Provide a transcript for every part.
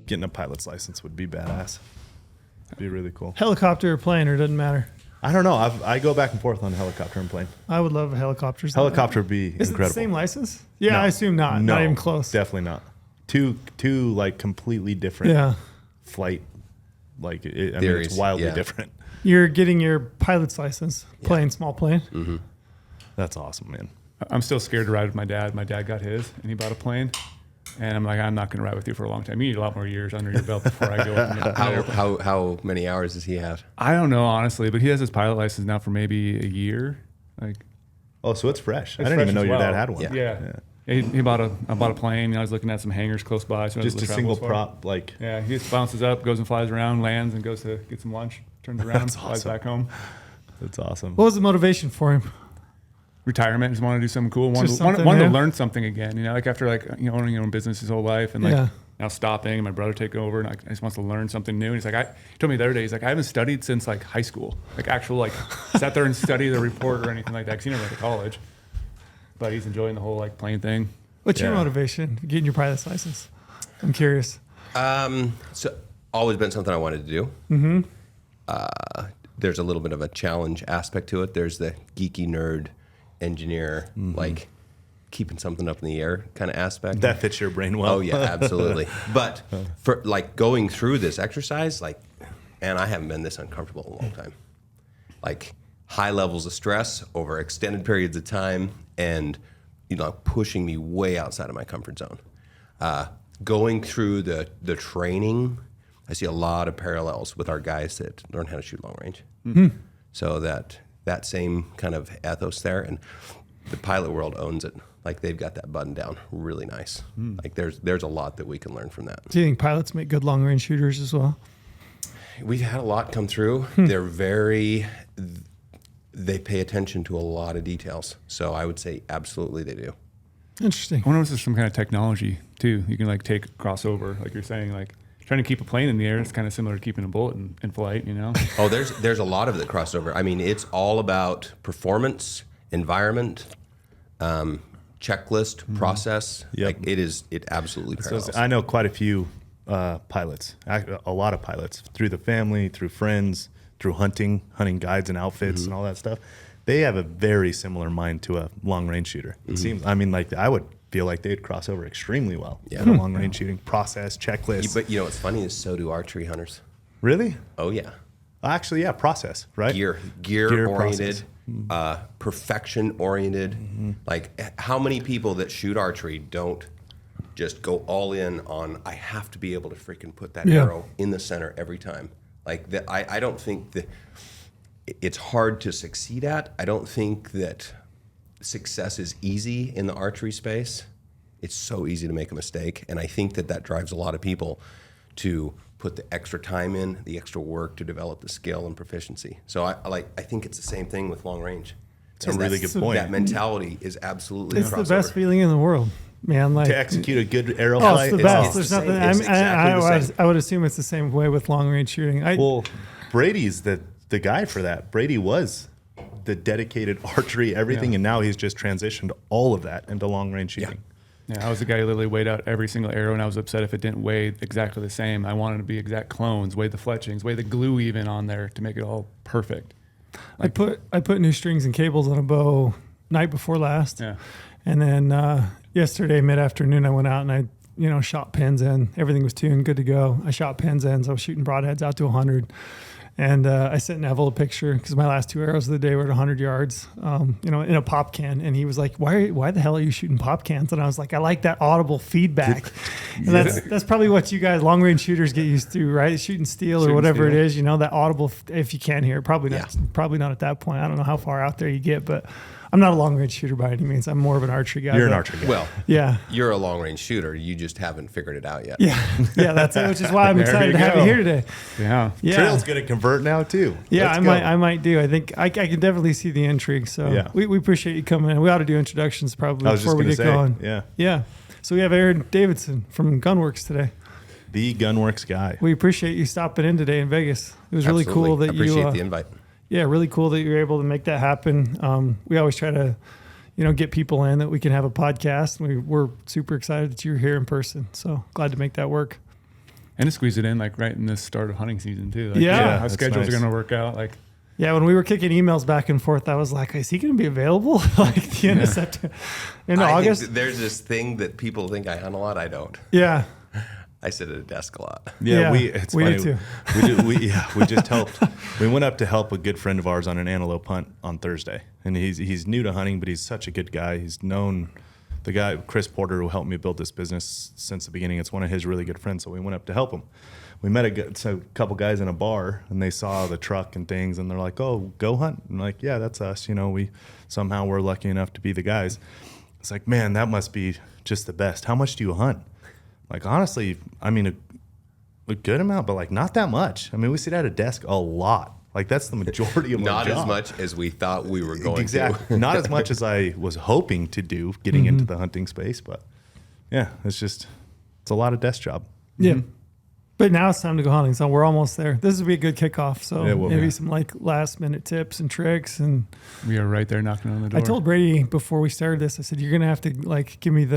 getting a pilot's license would be badass. It'd be really cool. Helicopter or plane, or doesn't matter? I don't know. I go back and forth on helicopter and plane. I would love helicopters. Helicopter would be Is incredible. it the same license? Yeah, No. I assume not. No, Not even close. Definitely not. Two like completely different flight. Like I mean, it's wildly different. You're getting your pilot's license, plane, small plane. Mm-hmm. That's awesome, man. I'm still scared to ride with my dad. My dad got his, and he bought a plane. And I'm like, I'm not going to ride with you for a long time. You need a lot more years under your belt before I go up. How many hours does he have? I don't know, honestly, but he has his pilot license now for maybe a year. Like, oh, so it's fresh. I it's didn't fresh even know as your well. dad had one. Yeah. He bought a plane. I was looking at some hangars close by. So Just a single prop, like. Yeah, he just bounces up, goes and flies around, lands, and goes to get some lunch. Turns around, flies back home. That's awesome. What was the motivation for him? Retirement, just wanted to do something cool. Wanted to learn something again. You know, like after owning your own business his whole life, and now stopping, and my brother taking over, and I just wants to learn something new. And he's like, he told me the other day, he's like, I haven't studied since like high school, like actual like sat there and studied the report or anything like that, because he never went to college. But he's enjoying the whole like plane thing. What's your motivation getting your pilot's license? I'm curious. So always been something I wanted to do. Mm-hmm. There's a little bit of a challenge aspect to it. There's the geeky nerd engineer, like keeping something up in the air kind of aspect. That fits your brain well. Oh yeah, absolutely. But for like going through this exercise, like, man, I haven't been this uncomfortable in a long time. Like high levels of stress over extended periods of time, and pushing me way outside of my comfort zone. Going through the training, I see a lot of parallels with our guys that learn how to shoot long range. Mm-hmm. So that same kind of ethos there, and the pilot world owns it. Like they've got that button down really nice. Like there's a lot that we can learn from that. Do you think pilots make good long range shooters as well? We've had a lot come through. They pay attention to a lot of details. So I would say absolutely they do. Interesting. I wonder if there's some kind of technology too. You can like take crossover, like you're saying, like trying to keep a plane in the air. It's kind of similar to keeping a bullet in flight, you know? Oh, there's a lot of the crossover. I mean, it's all about performance, environment, checklist, process. Yep. Like it absolutely parallels. I know quite a few pilots, a lot of pilots, through the family, through friends, through hunting guides and outfits and all that stuff. They have a very similar mind to a long range shooter. It seems. I mean, like I would feel like they'd cross over extremely well. Yeah. In a long range shooting process, checklist. But what's funny is so do archery hunters. Really? Oh yeah. Actually, yeah, process, right? Gear oriented, perfection oriented. Like how many people that shoot archery don't just go all in on, I have to be able to freaking put that arrow in the center every time. Like I don't think that it's hard to succeed at. I don't think that success is easy in the archery space. It's so easy to make a mistake, and I think that drives a lot of people to put the extra time in, the extra work to develop the skill and proficiency. So I think it's the same thing with long range. That's a really good point. That mentality is absolutely It's the best feeling in the world, man. Like to execute a good arrow flight. It's the best. It's There's the nothing. same. It's exactly the same. I would assume it's the same way with long range shooting. Well, Brady's the guy for that. Brady was the dedicated archery, everything, and now he's just transitioned all of that into long range shooting. Yeah, I was the guy who literally weighed out every single arrow, and I was upset if it didn't weigh exactly the same. I wanted to be exact clones, weigh the fletchings, weigh the glue even on there to make it all perfect. Like, I put new strings and cables on a bow night before last, and then yesterday mid-afternoon I went out and I shot pins in. Everything was tuned, good to go. I shot pins in, so I was shooting broadheads out to 100. And I sent Neville a picture because my last two arrows of the day were at 100 yards, in a pop can. And he was like, why the hell are you shooting pop cans? And I was like, I like that audible feedback. And that's probably what you guys long range shooters get used to, right? Shooting steel or whatever it is, that audible, if you can hear it, probably not at that point. I don't know how far out there you get, but I'm not a long range shooter by any means. I'm more of an archery guy. You're an archery guy. Well, yeah, you're a long range shooter. You just haven't figured it out yet. Yeah, that's it. Which is why I'm excited to have you here today. Yeah. Trail's gonna convert now too. Yeah, I might do. I think I can definitely see the intrigue. So we appreciate you coming in. We ought to do introductions probably before we get going. Yeah. So we have Aaron Davidson from Gunwerks today. The Gunwerks guy. We appreciate you stopping in today in Vegas. It was really cool that you appreciate the invite. Yeah, really cool that you're able to make that happen. We always try to, get people in that we can have a podcast. We're super excited that you're here in person. So glad to make that work. And to squeeze it in like right in the start of hunting season too. Like, Yeah. how schedules are going to work out. Like, yeah, when we were kicking emails back and forth, I was like, is he going to be available like the end of September, in August? Think there's this thing that people think I hunt a lot. I don't. Yeah. I sit at a desk a lot. Yeah, we funny. do too. We just helped. We went up to help a good friend of ours on an antelope hunt on Thursday, and he's new to hunting, but he's such a good guy. He's known the guy Chris Porter who helped me build this business since the beginning. It's one of his really good friends, so we went up to help him. We met a couple guys in a bar, and they saw the truck and things, and they're like, "Oh, GOHUNT." I'm like, "Yeah, that's us." You know, we're lucky enough to be the guys. It's like, man, that must be just the best. How much do you hunt? Like, honestly, I mean, a good amount, but like not that much. I mean, we sit at a desk a lot. Like that's the majority of Not our job. as much as we thought we were going exactly. to. Not as much as I was hoping to do getting into the hunting space, but yeah, it's a lot of desk job. Yeah. But now it's time to go hunting, so we're almost there. This would be a good kickoff. So maybe some like last minute tips and tricks. And we are right there knocking on the door. I told Brady before we started this, I said, you're going to have to like give me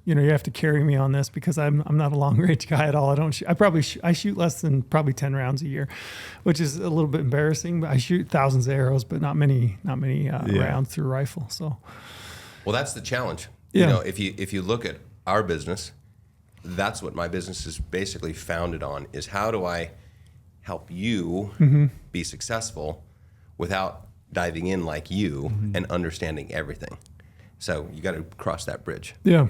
you have to carry me on this because I'm not a long range guy at all. I don't I shoot less than probably 10 rounds a year, which is a little bit embarrassing, but I shoot thousands of arrows, but not many rounds through rifle. So, well, that's the challenge. Yeah. You know, if you look at our business, that's what my business is basically founded on, is how do I help you be successful without diving in like you and understanding everything. So you got to cross that bridge. Yeah,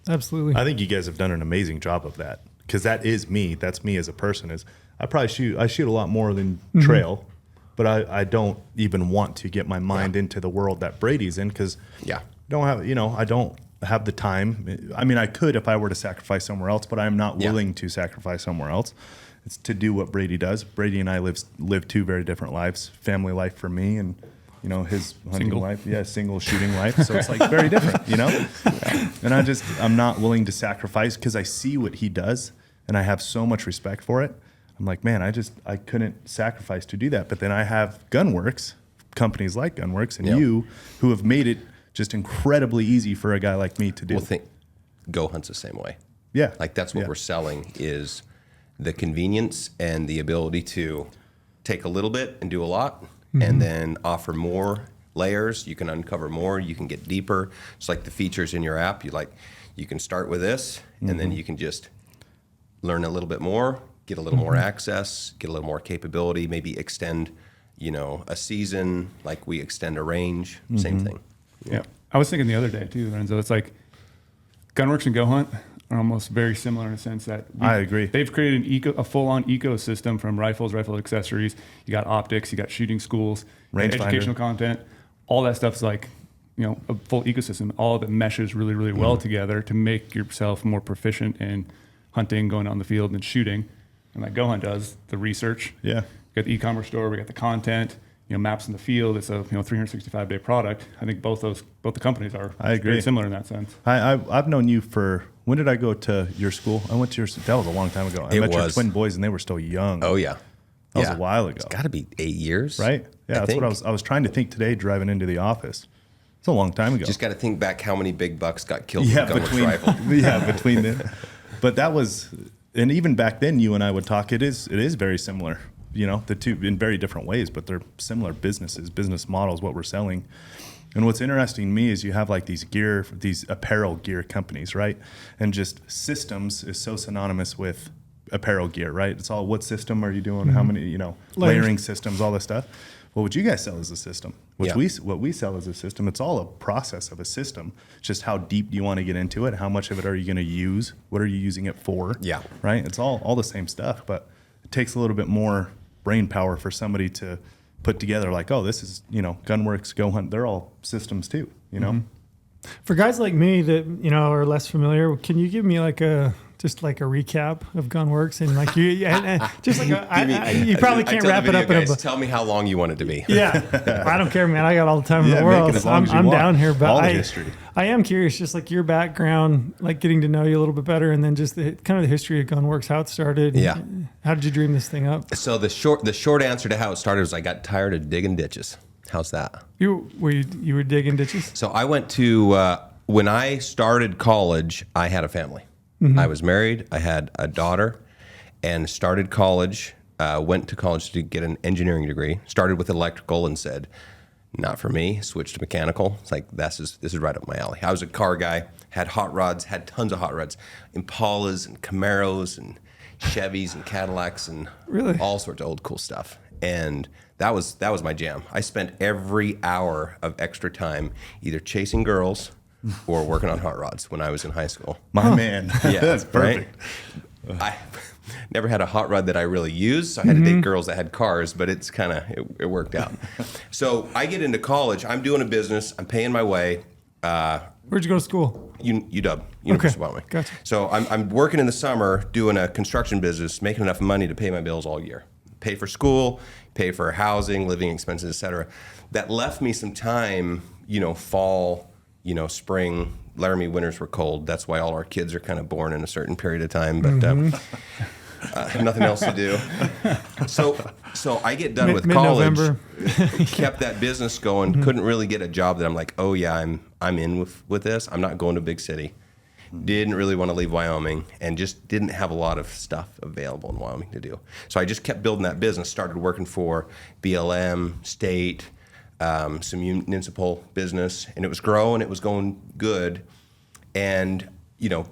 absolutely. I think you guys have done an amazing job of that, because that is me. That's me as a person. I shoot a lot more than trail, but I don't even want to get my mind into the world that Brady's in, because I don't have the time. I mean, I could if I were to sacrifice somewhere else, but I'm not willing to sacrifice somewhere else. It's to do what Brady does. Brady and I live two very different lives. Family life for me, and his hunting life. Yeah, single shooting life. So it's like very different, And I'm not willing to sacrifice, because I see what he does and I have so much respect for it. I'm like, man, I couldn't sacrifice to do that. But then I have Gunwerks, companies like Gunwerks, and you, who have made it just incredibly easy for a guy like me to do. Well, GOHUNT's the same way. Yeah. Like that's what we're selling, is the convenience and the ability to take a little bit and do a lot, and then offer more layers. You can uncover more, you can get deeper. It's like the features in your app. You can start with this, and then you can just learn a little bit more, get a little more access, get a little more capability, maybe extend, a season, like we extend a range, same thing. Yeah. I was thinking the other day too, Lorenzo, it's like Gunwerks and GOHUNT are almost very similar in the sense that I agree. They've created a full-on ecosystem from rifles, rifle accessories. You got optics, you got shooting schools, educational content. All that stuff's like, a full ecosystem. All of it meshes really, really well together to make yourself more proficient in hunting, going out in the field, and shooting. And like GOHUNT does the research. Yeah. We got the e-commerce store. We got the content. Maps in the field. It's a 365-day product. I think both the companies are very similar in that sense. I've known you for, when did I go to your school? I went to your, that was a long time ago. I met your twin boys and they were still young. Oh yeah. That was a while ago. It's got to be 8 years. Right? Yeah, that's what I was trying to think today driving into the office. It's a long time ago. Just got to think back how many big bucks got killed with Gunwerks rifle. Between them. But that was, and even back then you and I would talk, it is very similar. The two in very different ways, but they're similar business models, what we're selling. And what's interesting to me is you have like these apparel gear companies, right? And just systems is so synonymous with apparel gear, right? It's all, what system are you doing? How many, layering systems, all this stuff. Well, what you guys sell is a system. What we sell is a system. It's all a process of a system. It's just how deep do you want to get into it? How much of it are you going to use? What are you using it for? Yeah. Right? It's all the same stuff, but it takes a little bit more brain power for somebody to put together, like, oh, this is, Gunwerks, GOHUNT, they're all systems too, For guys like me that, are less familiar, can you give me just a recap of Gunwerks and like you, just like you probably can't wrap it up in a book. Tell me how long you want it to be. Yeah, I don't care, man. I got all the time in the world. So I'm down here, but all the history. I am curious, just like your background, like getting to know you a little bit better, and then just the history of Gunwerks, how it started. Yeah. How did you dream this thing up? So the short answer to how it started was I got tired of digging ditches. How's that? You were digging ditches? So I went to when I started college, I had a family. I was married. I had a daughter, and started college. Went to college to get an engineering degree. Started with electrical and said, not for me. Switched to mechanical. It's like, this is right up my alley. I was a car guy, had hot rods, had tons of hot rods, Impalas and Camaros and Chevys and Cadillacs and all sorts of old cool stuff. And that was my jam. I spent every hour of extra time either chasing girls or working on hot rods when I was in high school. My man. Yeah, that's perfect. Right? I never had a hot rod that I really used, so I had to date girls that had cars, but it's kind of, it worked out. So I get into college. I'm doing a business. I'm paying my way. Where'd you go to school? UW, University of Wyoming. Gotcha. So I'm working in the summer doing a construction business, making enough money to pay my bills all year. Pay for school, pay for housing, living expenses, et cetera. That left me some time, fall, spring. Laramie winters were cold. That's why all our kids are kind of born in a certain period of time, but nothing else to do. So I get done with college, kept that business going, couldn't really get a job that I'm like, oh yeah, I'm in with this. I'm not going to a big city. Didn't really want to leave Wyoming and just didn't have a lot of stuff available in Wyoming to do. So I just kept building that business, started working for BLM, state, some municipal business, and it was growing, it was going good, and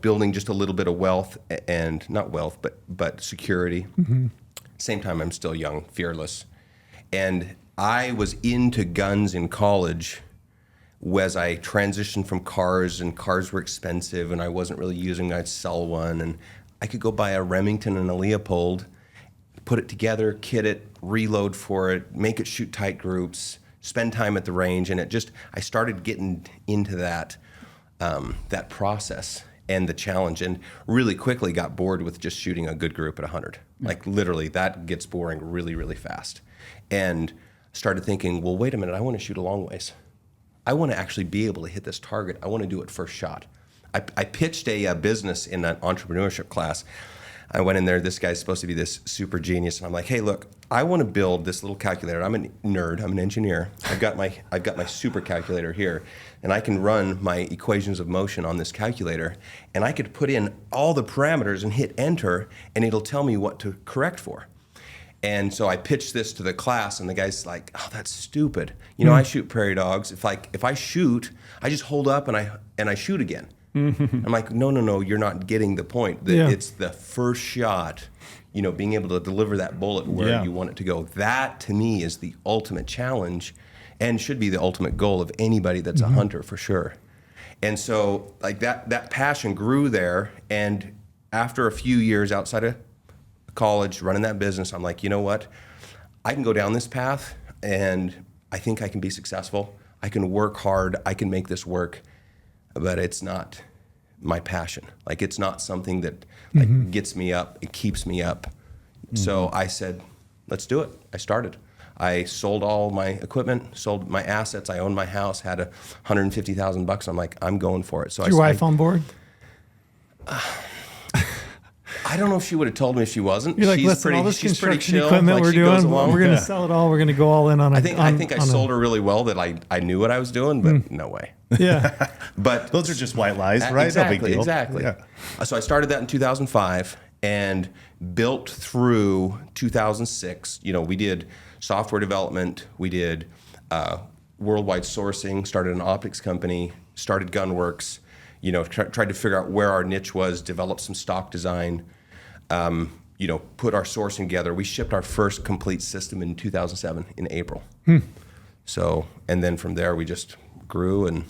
building just a little bit of wealth, and not wealth, but security. Same time, I'm still young, fearless, and I was into guns in college. As I transitioned from cars, and cars were expensive, and I wasn't really using them, I'd sell one, and I could go buy a Remington and a Leopold, put it together, kit it, reload for it, make it shoot tight groups, spend time at the range, and I started getting into that process and the challenge, and really quickly got bored with just shooting a good group at 100. Like literally, that gets boring really, really fast, and started thinking, well, wait a minute, I want to shoot a long ways. I want to actually be able to hit this target. I want to do it first shot. I pitched a business in an entrepreneurship class. I went in there, this guy's supposed to be this super genius, and I'm like, hey, look, I want to build this little calculator. I'm a nerd, I'm an engineer. I've got my super calculator here, and I can run my equations of motion on this calculator, and I could put in all the parameters and hit enter, and it'll tell me what to correct for. And so I pitched this to the class, and the guy's like, "Oh, that's stupid. I shoot prairie dogs. If I shoot, I just hold up and I shoot again." I'm like, "No, you're not getting the point. It's the first shot. Being able to deliver that bullet where you want it to go. That to me is the ultimate challenge, and should be the ultimate goal of anybody that's a hunter for sure." And so like that passion grew there, and after a few years outside of college, running that business, I'm like, you know what? I can go down this path, and I think I can be successful. I can work hard. I can make this work, but it's not my passion. Like, it's not something that gets me up. It keeps me up. So I said, let's do it. I started. I sold all my equipment, sold my assets. I owned my house, had $150,000. I'm like, I'm going for it. So is your wife on board? I don't know if she would have told me if she wasn't. You're like, listen, all this construction equipment we're doing, we're going to sell it all. We're going to go all in on it. I think I sold her really well that I knew what I was doing, but no way. Yeah. But those are just white lies, right? Exactly, no big deal. Exactly. Yeah. So I started that in 2005 and built through 2006. We did software development. We did worldwide sourcing, started an optics company, started Gunwerks, tried to figure out where our niche was, developed some stock design, put our sourcing together. We shipped our first complete system in 2007 in April. So, and then from there we just grew and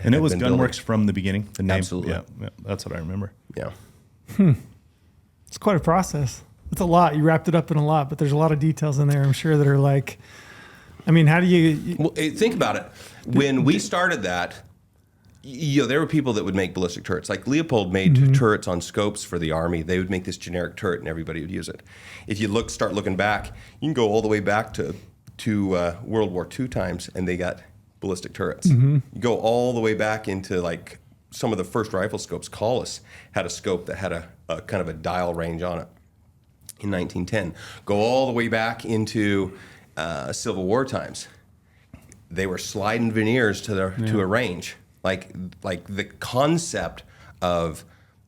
it was Gunwerks from the beginning. The name, absolutely. Yeah, that's what I remember. Yeah. It's quite a process. It's a lot. You wrapped it up in a lot, but there's a lot of details in there, I'm sure, that are like, how do you... Well, think about it. When we started that, there were people that would make ballistic turrets. Like Leopold made turrets on scopes for the Army. They would make this generic turret, and everybody would use it. If you start looking back, you can go all the way back to World War II times, and they got ballistic turrets. You go all the way back into like some of the first rifle scopes. Collis had a scope that had a kind of a dial range on it in 1910. Go all the way back into Civil War times. They were sliding veneers to a range. Like the concept of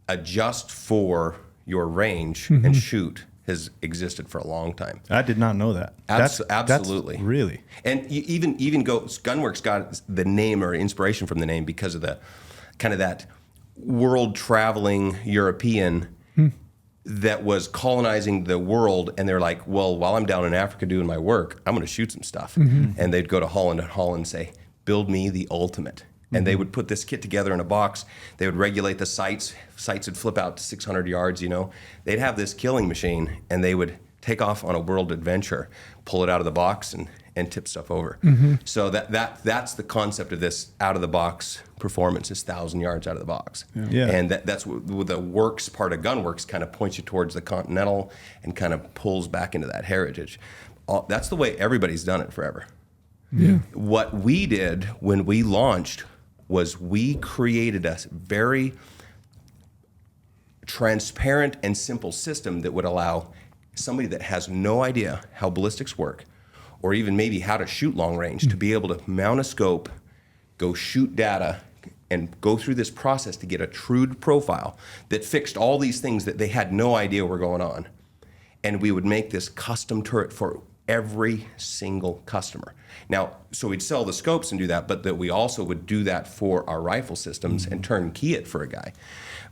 adjust for your range and shoot has existed for a long time. I did not know that. Absolutely. That's really. And you even Gunwerks got the name or inspiration from the name because of the kind of that world traveling European that was colonizing the world, and they're like, well, while I'm down in Africa doing my work, I'm going to shoot some stuff. And they'd go to Holland, and Holland say, build me the ultimate. And they would put this kit together in a box. They would regulate the sights. Sights would flip out to 600 yards, you know. They'd have this killing machine, and they would take off on a world adventure, pull it out of the box, and tip stuff over. So that's the concept of this out-of-the-box performance, is 1,000 yards out of the box. Yeah. And that's what the works part of Gunwerks kind of points you towards the Continental and kind of pulls back into that heritage. That's the way everybody's done it forever. Yeah. What we did when we launched was we created a very transparent and simple system that would allow somebody that has no idea how ballistics work, or even maybe how to shoot long range, to be able to mount a scope, go shoot data, and go through this process to get a true profile that fixed all these things that they had no idea were going on. And we would make this custom turret for every single customer. Now, so we'd sell the scopes and do that, but that we also would do that for our rifle systems and turnkey it for a guy.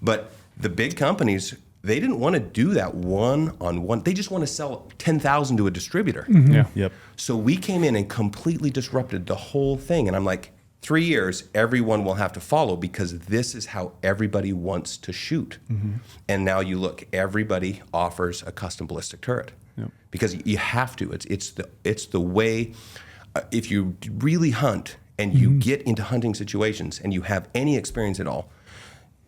But the big companies, they didn't want to do that one-on-one. They just want to sell 10,000 to a distributor. Yeah. Yep. So we came in and completely disrupted the whole thing. And I'm like, 3 years, everyone will have to follow, because this is how everybody wants to shoot. And now you look, everybody offers a custom ballistic turret. Yep. Because you have to. It's the way. If you really hunt and you get into hunting situations and you have any experience at all,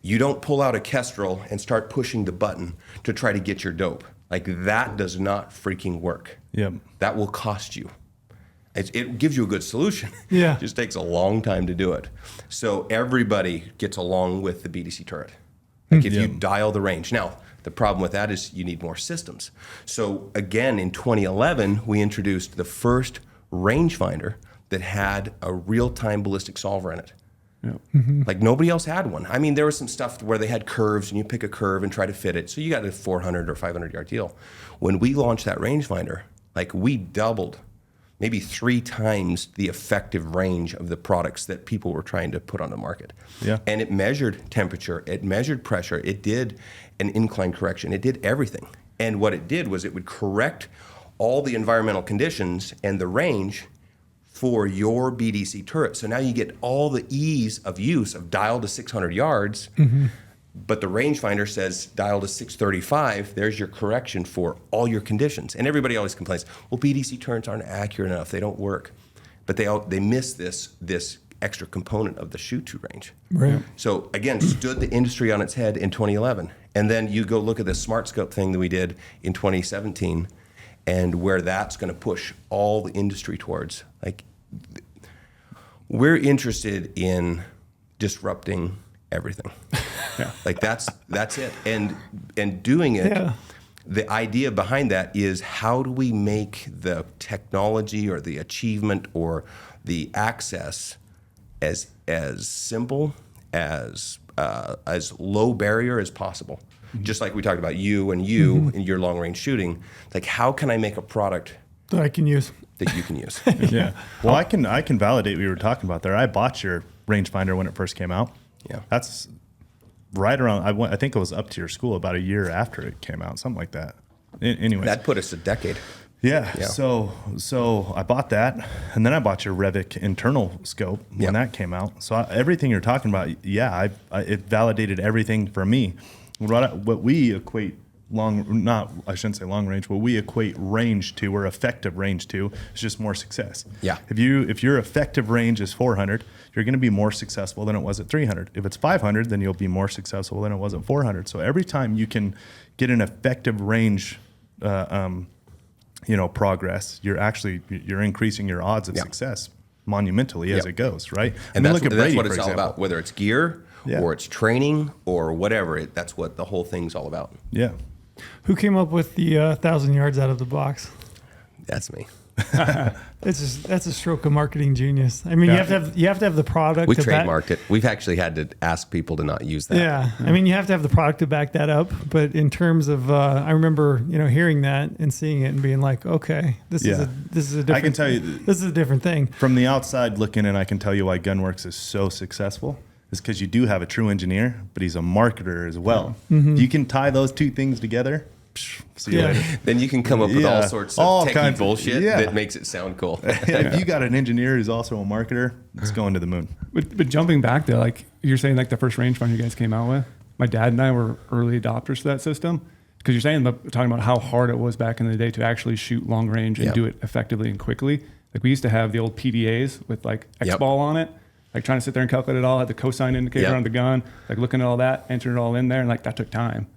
you don't pull out a Kestrel and start pushing the button to try to get your dope. Like, that does not freaking work. Yep. That will cost you. It gives you a good solution. Yeah. It just takes a long time to do it. So everybody gets along with the BDC turret. Like, if you dial the range. Now, the problem with that is you need more systems. So again, in 2011, we introduced the first rangefinder that had a real-time ballistic solver in it. Yep. Like, nobody else had one. I mean, there was some stuff where they had curves, and you pick a curve and try to fit it. So you got a 400 or 500 yard deal. When we launched that rangefinder, like, we doubled, maybe 3 times the effective range of the products that people were trying to put on the market. Yeah. And it measured temperature, it measured pressure, it did an incline correction, it did everything. And what it did was it would correct all the environmental conditions and the range for your BDC turret. So now you get all the ease of use of dial to 600 yards, but the rangefinder says dial to 635, there's your correction for all your conditions. And everybody always complains, well, BDC turrets aren't accurate enough, they don't work. But they miss this extra component of the shoot-to range. Right. So again, stood the industry on its head in 2011. And then you go look at this smart scope thing that we did in 2017, and where that's going to push all the industry towards. Like, we're interested in disrupting everything. Like, that's it. And doing it, the idea behind that is, how do we make the technology or the achievement or the access as simple, as low barrier as possible? Just like we talked about you and in your long range shooting. Like, how can I make a product that I can use? That you can use? Yeah. Well, I can validate what you were talking about there. I bought your rangefinder when it first came out. Yeah. That's right around. I think it was up to your school about a year after it came out, something like that. Anyway, That put us a decade. Yeah. So I bought that, and then I bought your Revic internal scope when that came out. So everything you're talking about, it validated everything for me. What we equate I shouldn't say long range. What we equate range to, or effective range to, is just more success. Yeah. If your effective range is 400, you're going to be more successful than it was at 300. If it's 500, then you'll be more successful than it was at 400. So every time you can get an effective range, progress, you're increasing your odds of success monumentally as it goes, right? And that's look at Brady, what for it's all example. about, whether it's gear or it's training or whatever. That's what the whole thing's all about. Yeah. Who came up with the 1,000 yards out of the box? That's me. That's a stroke of marketing genius. I mean, you have to have the product. We trademarked it. We've actually had to ask people to not use that. Yeah. I mean, you have to have the product to back that up. But in terms of, I remember, hearing that and seeing it and being like, okay, this is a different. I can tell you, this is a different thing. From the outside looking in, I can tell you why Gunwerks is so successful. Is because you do have a true engineer, but he's a marketer as well. Mm-hmm. You can tie those two things together. See you later. Then you can come up with all sorts of techie bullshit that makes it sound cool. If you got an engineer who's also a marketer, it's going to the moon. But jumping back there, like you're saying, like the first rangefinder you guys came out with, my dad and I were early adopters to that system. Because you're talking about how hard it was back in the day to actually shoot long range and do it effectively and quickly. Like we used to have the old PDAs with like X-ball on it. Like trying to sit there and calculate it all, had the cosine indicator on the gun, like looking at all that, entering it all in there, and like that took time.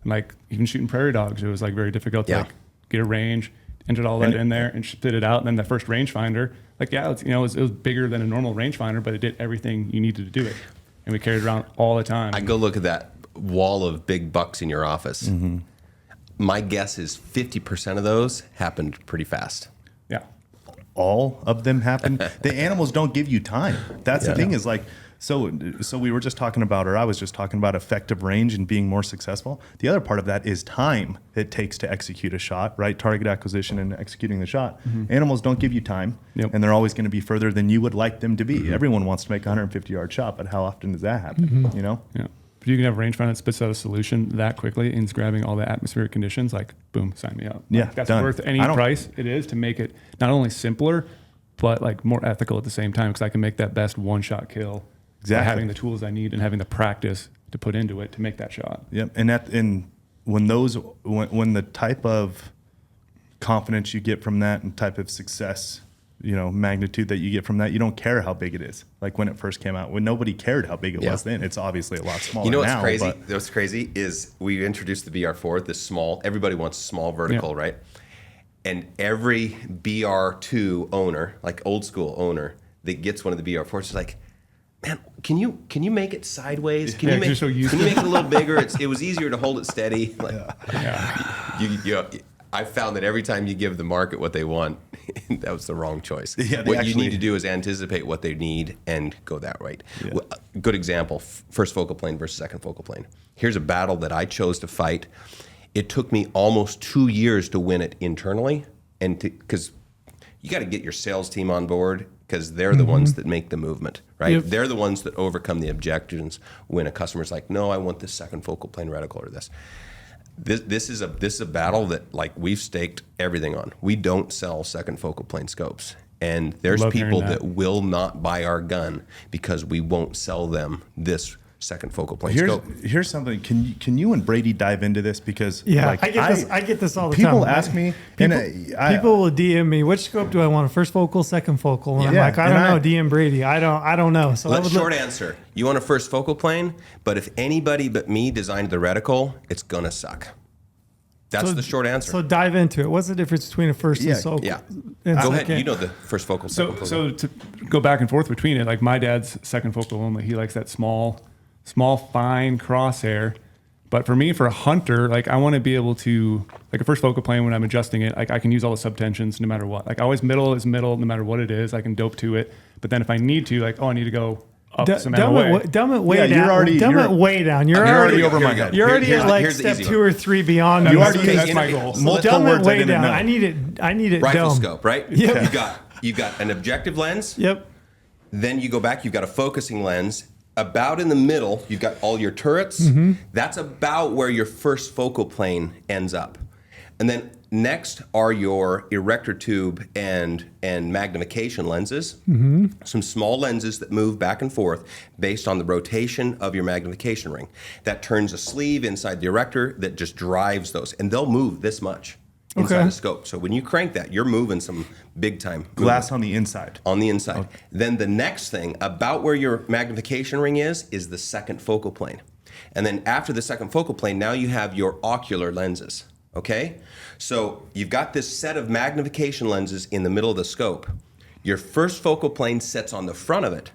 And like even shooting prairie dogs, it was like very difficult to like get a range, enter all that in there, and spit it out. And then the first rangefinder, like it was bigger than a normal rangefinder, but it did everything you needed to do it, and we carried it around all the time. I go look at that wall of big bucks in your office. Mm-hmm. My guess is 50% of those happened pretty fast. Yeah. All of them happen. The animals don't give you time. That's the thing is like, so we were just talking about, or I was just talking about effective range and being more successful. The other part of that is time it takes to execute a shot, right? Target acquisition and executing the shot. Mm-hmm. Animals don't give you time, and they're always going to be further than you would like them to be. Mm-hmm. Everyone wants to make a 150-yard shot, but how often does that happen, Yeah. If you can have a rangefinder that spits out a solution that quickly and is grabbing all the atmospheric conditions, like boom, sign me up. Yeah, like, that's done. worth any price it is to make it not only simpler, but like more ethical at the same time, because I can make that best one-shot kill by having the tools I need and having the practice to put into it to make that shot. Yep, and when the type of confidence you get from that and type of success, magnitude that you get from that, you don't care how big it is. Like when it first came out, when nobody cared how big it was then, it's obviously a lot smaller now. What's crazy? What's crazy is we introduced the BR4, this small, everybody wants small vertical, right? And every BR2 owner, like old school owner, that gets one of the BR4s is like, man, can you make it sideways? Can you make it a little bigger? It was easier to hold it steady. Like, I found that every time you give the market what they want, that was the wrong choice. What you need to do is anticipate what they need and go that right. Yeah. Good example, first focal plane versus second focal plane. Here's a battle that I chose to fight. It took me almost 2 years to win it internally, and because you got to get your sales team on board, because they're the ones that make the movement, right? Yep. They're the ones that overcome the objections when a customer's like, no, I want this second focal plane reticle or this. This is a battle that like we've staked everything on. We don't sell second focal plane scopes, and there's people that will not buy our gun because we won't sell them this second focal plane scope. Here's something. Can you and Brady dive into this? Because I get this all the time. People ask me. People will DM me, which scope do I want? A first focal, second focal? And I'm like, I don't know. DM Brady. I don't know. So short answer. You want a first focal plane, but if anybody but me designed the reticle, it's gonna suck. That's the short answer. So dive into it. What's the difference between a first and focal? Yeah. Go ahead. You know the first focal. So to go back and forth between it, like my dad's second focal only. He likes that small, fine crosshair. But for me, for a hunter, like I want to be able to, like a first focal plane when I'm adjusting it, like I can use all the subtensions no matter what. Like always middle is middle no matter what it is. I can dope to it. But then if I need to, like, I need to go up some way. Dumb it way down. Dumb it way down. You're already over my head. You're already at like step 2 or 3 beyond. That's my goal. Dumb it way down. I need it rifle dumb. Scope, right? Yep. You've got an objective lens. Yep. Then you go back, you've got a focusing lens. About in the middle, you've got all your turrets. Mm-hmm. That's about where your first focal plane ends up. And then next are your erector tube and magnification lenses. Mm-hmm. Some small lenses that move back and forth based on the rotation of your magnification ring. That turns a sleeve inside the erector that just drives those. And they'll move this much inside the scope. So when you crank that, you're moving some big time glass on the inside. On the inside. Okay. Then the next thing, about where your magnification ring is the second focal plane. And then after the second focal plane, now you have your ocular lenses. Okay? So you've got this set of magnification lenses in the middle of the scope. Your first focal plane sits on the front of it.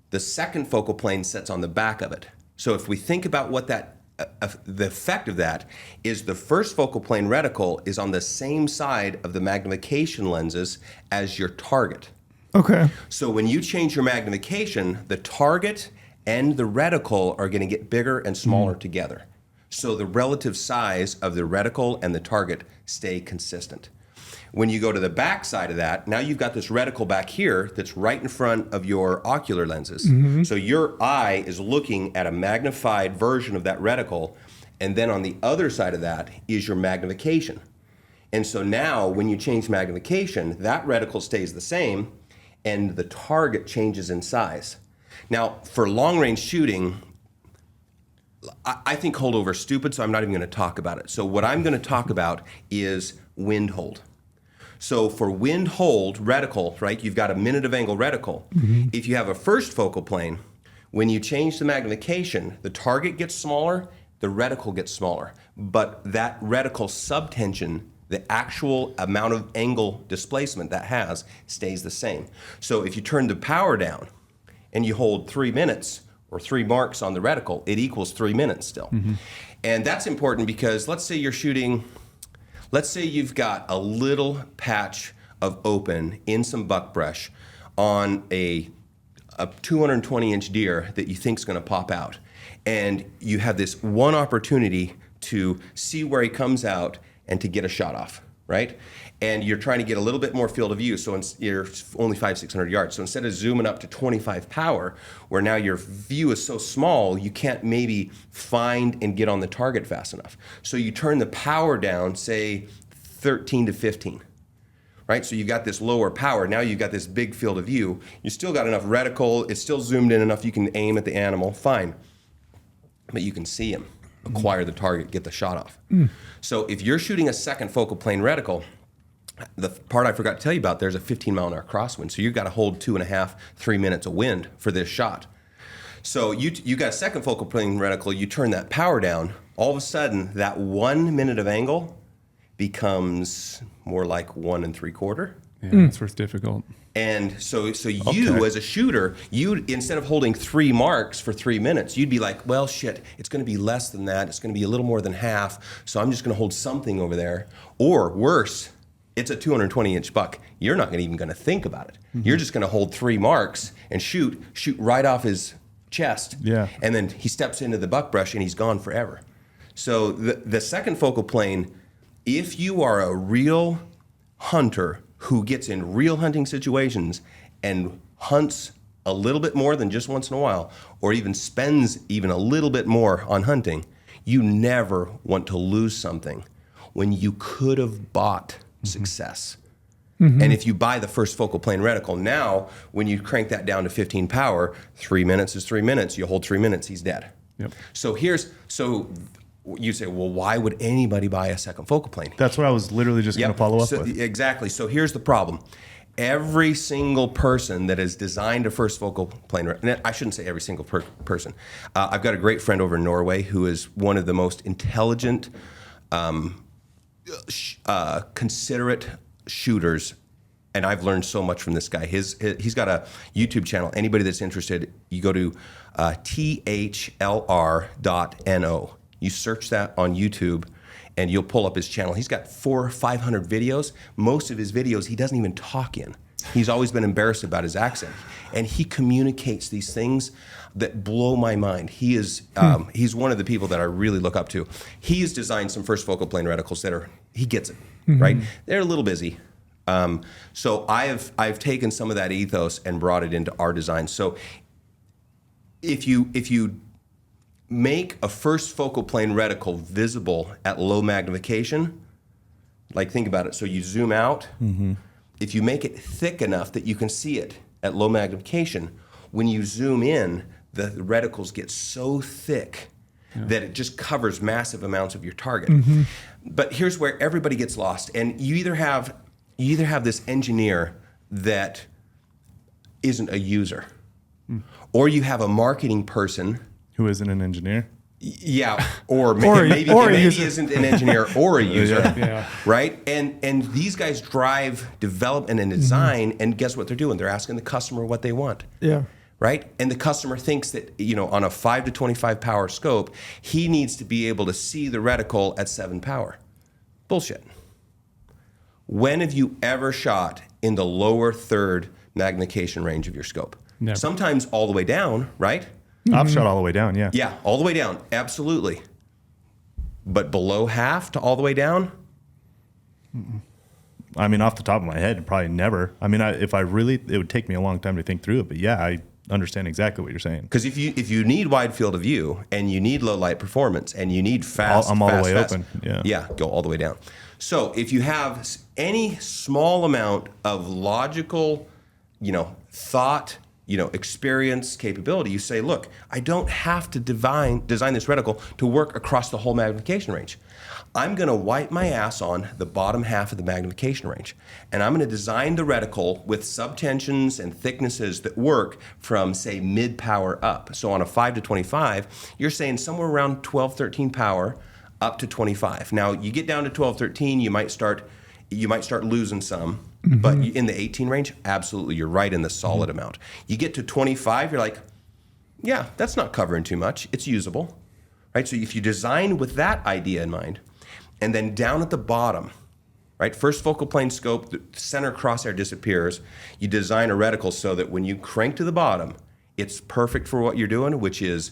The second focal plane sits on the back of it. So if we think about what that the effect of that is the first focal plane reticle is on the same side of the magnification lenses as your target. Okay. So when you change your magnification, the target and the reticle are going to get bigger and smaller together. So the relative size of the reticle and the target stay consistent. When you go to the back side of that, now you've got this reticle back here that's right in front of your ocular lenses. So your eye is looking at a magnified version of that reticle, and then on the other side of that is your magnification. And so now when you change magnification, that reticle stays the same, and the target changes in size. Now, for long-range shooting, I think holdover is stupid, so I'm not even going to talk about it. So what I'm going to talk about is wind hold. So for wind hold reticle, right, you've got a minute of angle reticle. If you have a first focal plane, when you change the magnification, the target gets smaller, the reticle gets smaller. But that reticle subtension, the actual amount of angle displacement that has, stays the same. So if you turn the power down and you hold 3 minutes or 3 marks on the reticle, it equals 3 minutes still. And that's important because let's say you're shooting, let's say you've got a little patch of open in some buckbrush on a 220-inch deer that you think is going to pop out. And you have this one opportunity to see where he comes out and to get a shot off, right? And you're trying to get a little bit more field of view, so you're only 500-600 yards. So instead of zooming up to 25 power, where now your view is so small, you can't maybe find and get on the target fast enough. So you turn the power down, say 13 to 15, right? So you've got this lower power. Now you've got this big field of view. You still got enough reticle. It's still zoomed in enough you can aim at the animal, fine. But you can see him, acquire the target, get the shot off. So if you're shooting a second focal plane reticle, the part I forgot to tell you about, there's a 15-mile-an-hour crosswind. So you've got to hold 2.5, 3 minutes of wind for this shot. So you got a second focal plane reticle, you turn that power down, all of a sudden that 1 minute of angle becomes more like 1 3/4. Yeah, that's where it's difficult. And so you as a shooter, you instead of holding 3 marks for 3 minutes, you'd be like, well, shit, it's going to be less than that. It's going to be a little more than half. So I'm just going to hold something over there. Or worse, it's a 220-inch buck. You're not even going to think about it. You're just going to hold 3 marks and shoot right off his chest. Yeah. And then he steps into the buckbrush and he's gone forever. So the second focal plane, if you are a real hunter who gets in real hunting situations and hunts a little bit more than just once in a while, or even spends even a little bit more on hunting, you never want to lose something when you could have bought success. And if you buy the first focal plane reticle, now when you crank that down to 15 power, 3 minutes is 3 minutes. You hold 3 minutes, he's dead. Yep. So you say, well, why would anybody buy a second focal plane? That's what I was literally just going to follow up with. Exactly. So here's the problem. Every single person that has designed a first focal plane, and I shouldn't say every single person. I've got a great friend over in Norway who is one of the most intelligent, considerate shooters, and I've learned so much from this guy. He's got a YouTube channel. Anybody that's interested, you go to thlr.no. You search that on YouTube, and you'll pull up his channel. He's got 400 or 500 videos. Most of his videos he doesn't even talk in. He's always been embarrassed about his accent, and he communicates these things that blow my mind. He is he's one of the people that I really look up to. He's designed some first focal plane reticles that he gets it right. They're a little busy. So I've taken some of that ethos and brought it into our design. So if you make a first focal plane reticle visible at low magnification, like think about it. So you zoom out. If you make it thick enough that you can see it at low magnification, when you zoom in, the reticles get so thick that it just covers massive amounts of your target. But here's where everybody gets lost. And you either have this engineer that isn't a user, or you have a marketing person who isn't an engineer. Yeah, or maybe isn't an engineer or a user, right? And these guys drive development and design, and guess what they're doing? They're asking the customer what they want. Yeah. right? And the customer thinks that, on a 5 to 25 power scope, he needs to be able to see the reticle at 7 power. Bullshit. When have you ever shot in the lower third magnification range of your scope? Never. Sometimes all the way down, right? I've shot all the way down, yeah. Yeah, all the way down, absolutely. But below half to all the way down? I mean, off the top of my head, probably never. I mean, it would take me a long time to think through it, but yeah, I understand exactly what you're saying. Because if you need wide field of view and you need low light performance and you need fast, I'm all the way fast, open. Yeah. Yeah, go all the way down. So if you have any small amount of logical, thought, experience, capability, you say, look, I don't have to design this reticle to work across the whole magnification range. I'm going to wipe my ass on the bottom half of the magnification range. And I'm going to design the reticle with subtensions and thicknesses that work from, say, mid-power up. So on a 5 to 25, you're saying somewhere around 12, 13 power up to 25. Now, you get down to 12, 13, you might start losing some. Mm-hmm. But in the 18 range, absolutely, you're right in the solid amount. You get to 25, you're like, yeah, that's not covering too much. It's usable, right? So if you design with that idea in mind, and then down at the bottom, right, first focal plane scope, the center crosshair disappears. You design a reticle so that when you crank to the bottom, it's perfect for what you're doing, which is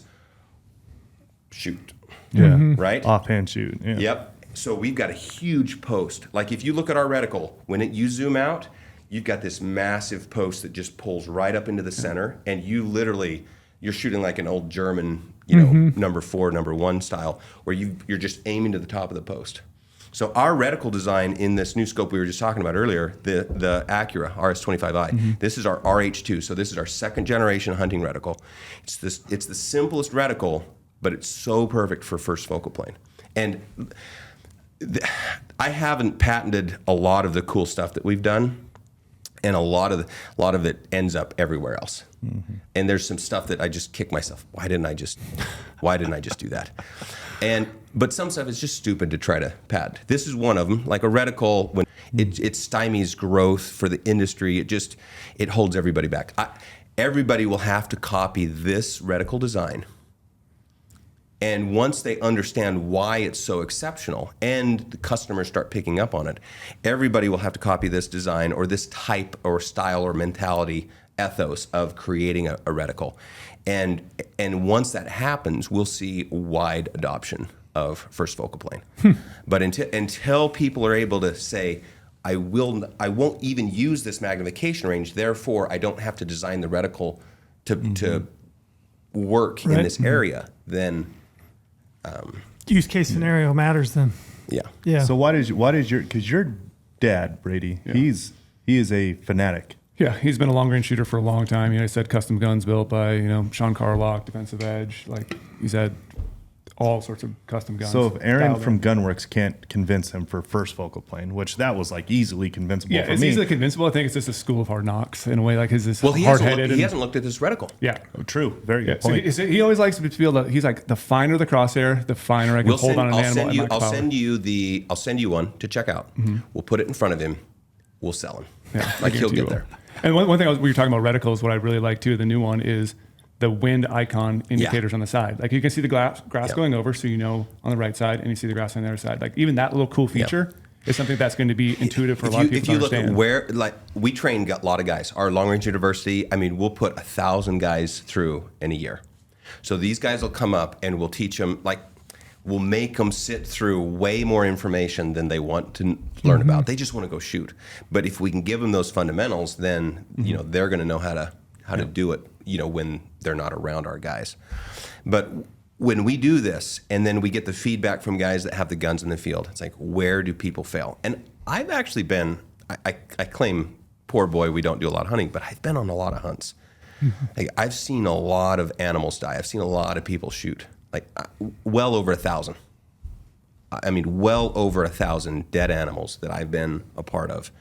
shoot. Yeah. Right? Offhand shoot. Yeah. Yep. So we've got a huge post. Like if you look at our reticle, you zoom out, you've got this massive post that just pulls right up into the center, and you're shooting like an old German, number 4, number 1 style, where you're just aiming to the top of the post. So our reticle design in this new scope we were just talking about earlier, the Acura RS25i, this is our RH2. So this is our 2nd generation hunting reticle. It's the simplest reticle, but it's so perfect for first focal plane. And I haven't patented a lot of the cool stuff that we've done, and a lot of it ends up everywhere else. Mm-hmm. And there's some stuff that I just kick myself. Why didn't I just do that? But some stuff is just stupid to try to patent. This is one of them. Like a reticle, when it stymies growth for the industry, it holds everybody back. Everybody will have to copy this reticle design. And once they understand why it's so exceptional and the customers start picking up on it, everybody will have to copy this design or this type or style or mentality ethos of creating a reticle. And once that happens, we'll see wide adoption of first focal plane. But until people are able to say, I won't even use this magnification range, therefore I don't have to design the reticle to work in this area, then... use case scenario matters then. Yeah. So because your dad, Brady, he is a fanatic. Yeah, he's been a long range shooter for a long time. He said custom guns built by, Sean Carlock, Defensive Edge. Like he's had all sorts of custom guns. So if Aaron from Gunwerks can't convince him for first focal plane, which that was like easily convincible for me. Yeah, it's easily convincible. I think it's just a school of hard knocks in a way. Like he hard-headed. He hasn't looked at this reticle. Yeah. Oh, true. Very good point. So he always likes to feel that he's like, the finer the crosshair, the finer I can hold on an animal. I'll send you one to check out. Mm-hmm. We'll put it in front of him. We'll sell him. Yeah, like he'll get there. And one thing we were talking about reticles, what I really like too, the new one is the wind icon indicators on the side. Like you can see the grass going over, so on the right side, and you see the grass on the other side. Like even that little cool feature is something that's going to be intuitive for a lot of people to understand. If you look at where, we train a lot of guys. Our long range university, we'll put 1,000 guys through in a year. So these guys will come up and we'll teach them, we'll make them sit through way more information than they want to learn about. They just want to go shoot. But if we can give them those fundamentals, then they're going to know how to do it, when they're not around our guys. But when we do this, and then we get the feedback from guys that have the guns in the field, it's like, where do people fail? And I've actually been, I claim, poor boy, we don't do a lot of hunting, but I've been on a lot of hunts. I've seen a lot of animals die. I've seen a lot of people shoot. Well over 1,000. Well over 1,000 dead animals that I've been a part of.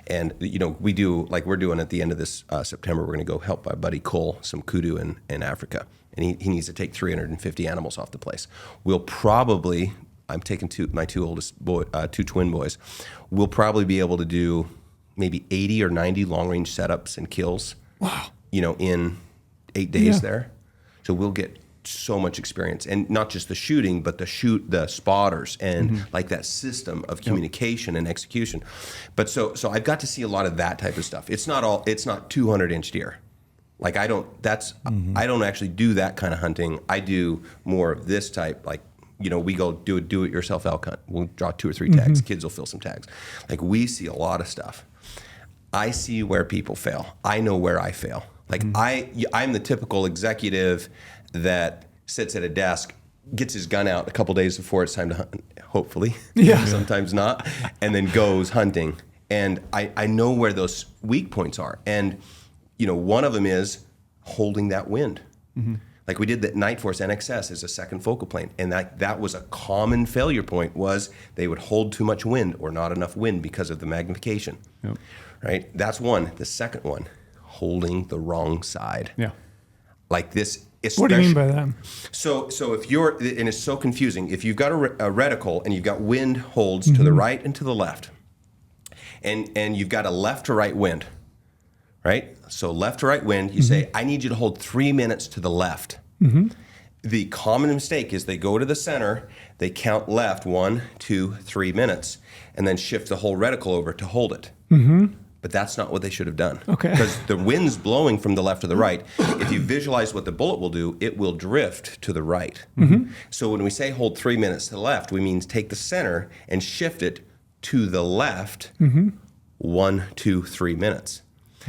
And, we do, we're doing at the end of this September, we're going to go help my buddy Cole some kudu in Africa. And he needs to take 350 animals off the place. We'll probably, I'm taking my two oldest two twin boys, we'll probably be able to do maybe 80 or 90 long range setups and kills. Wow. In 8 days there. So we'll get so much experience, and not just the shooting, but the spotters and like that system of communication and execution. But so I've got to see a lot of that type of stuff. It's not 200-inch deer. Like I don't actually do that kind of hunting. I do more of this type, like, you know, we go do a do-it-yourself elk hunt. We'll draw 2 or 3 tags. Kids will fill some tags. Like we see a lot of stuff. I see where people fail. I know where I fail. Like I'm the typical executive that sits at a desk, gets his gun out a couple days before it's time to hunt, hopefully, sometimes not, and then goes hunting. And I know where those weak points are. And, you know, one of them is holding that wind. Like we did that Night Force NXS as a second focal plane. And that was a common failure point, was they would hold too much wind or not enough wind because of the magnification. Right? That's one. The second one, holding the wrong side. Like this. What do you mean by that? So if you're, and it's so confusing, if you've got a reticle and you've got wind holds to the right and to the left, and you've got a left to right wind, right? So left to right wind, you say, I need you to hold 3 minutes to the left. The common mistake is they go to the center, they count left 1, 2, 3 minutes, and then shift the whole reticle over to hold it. But that's not what they should have done. Because the wind's blowing from the left to the right. If you visualize what the bullet will do, it will drift to the right. So when we say hold 3 minutes to the left, we mean take the center and shift it to the left 1, 2, 3 minutes.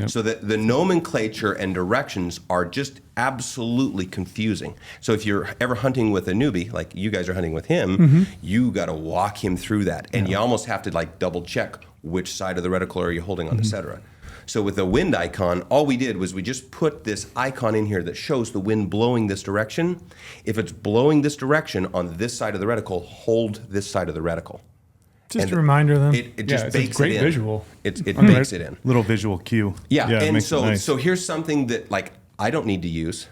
So the nomenclature and directions are just absolutely confusing. So if you're ever hunting with a newbie, like you guys are hunting with him, you got to walk him through that. And you almost have to like double check which side of the reticle are you holding on, et cetera. So with the wind icon, all we did was we just put this icon in here that shows the wind blowing this direction. If it's blowing this direction on this side of the reticle, hold this side of the reticle. Just a reminder then. It just bakes it's a great it in. Visual. It bakes it in. Little visual cue. And so here's something that like I don't need to use.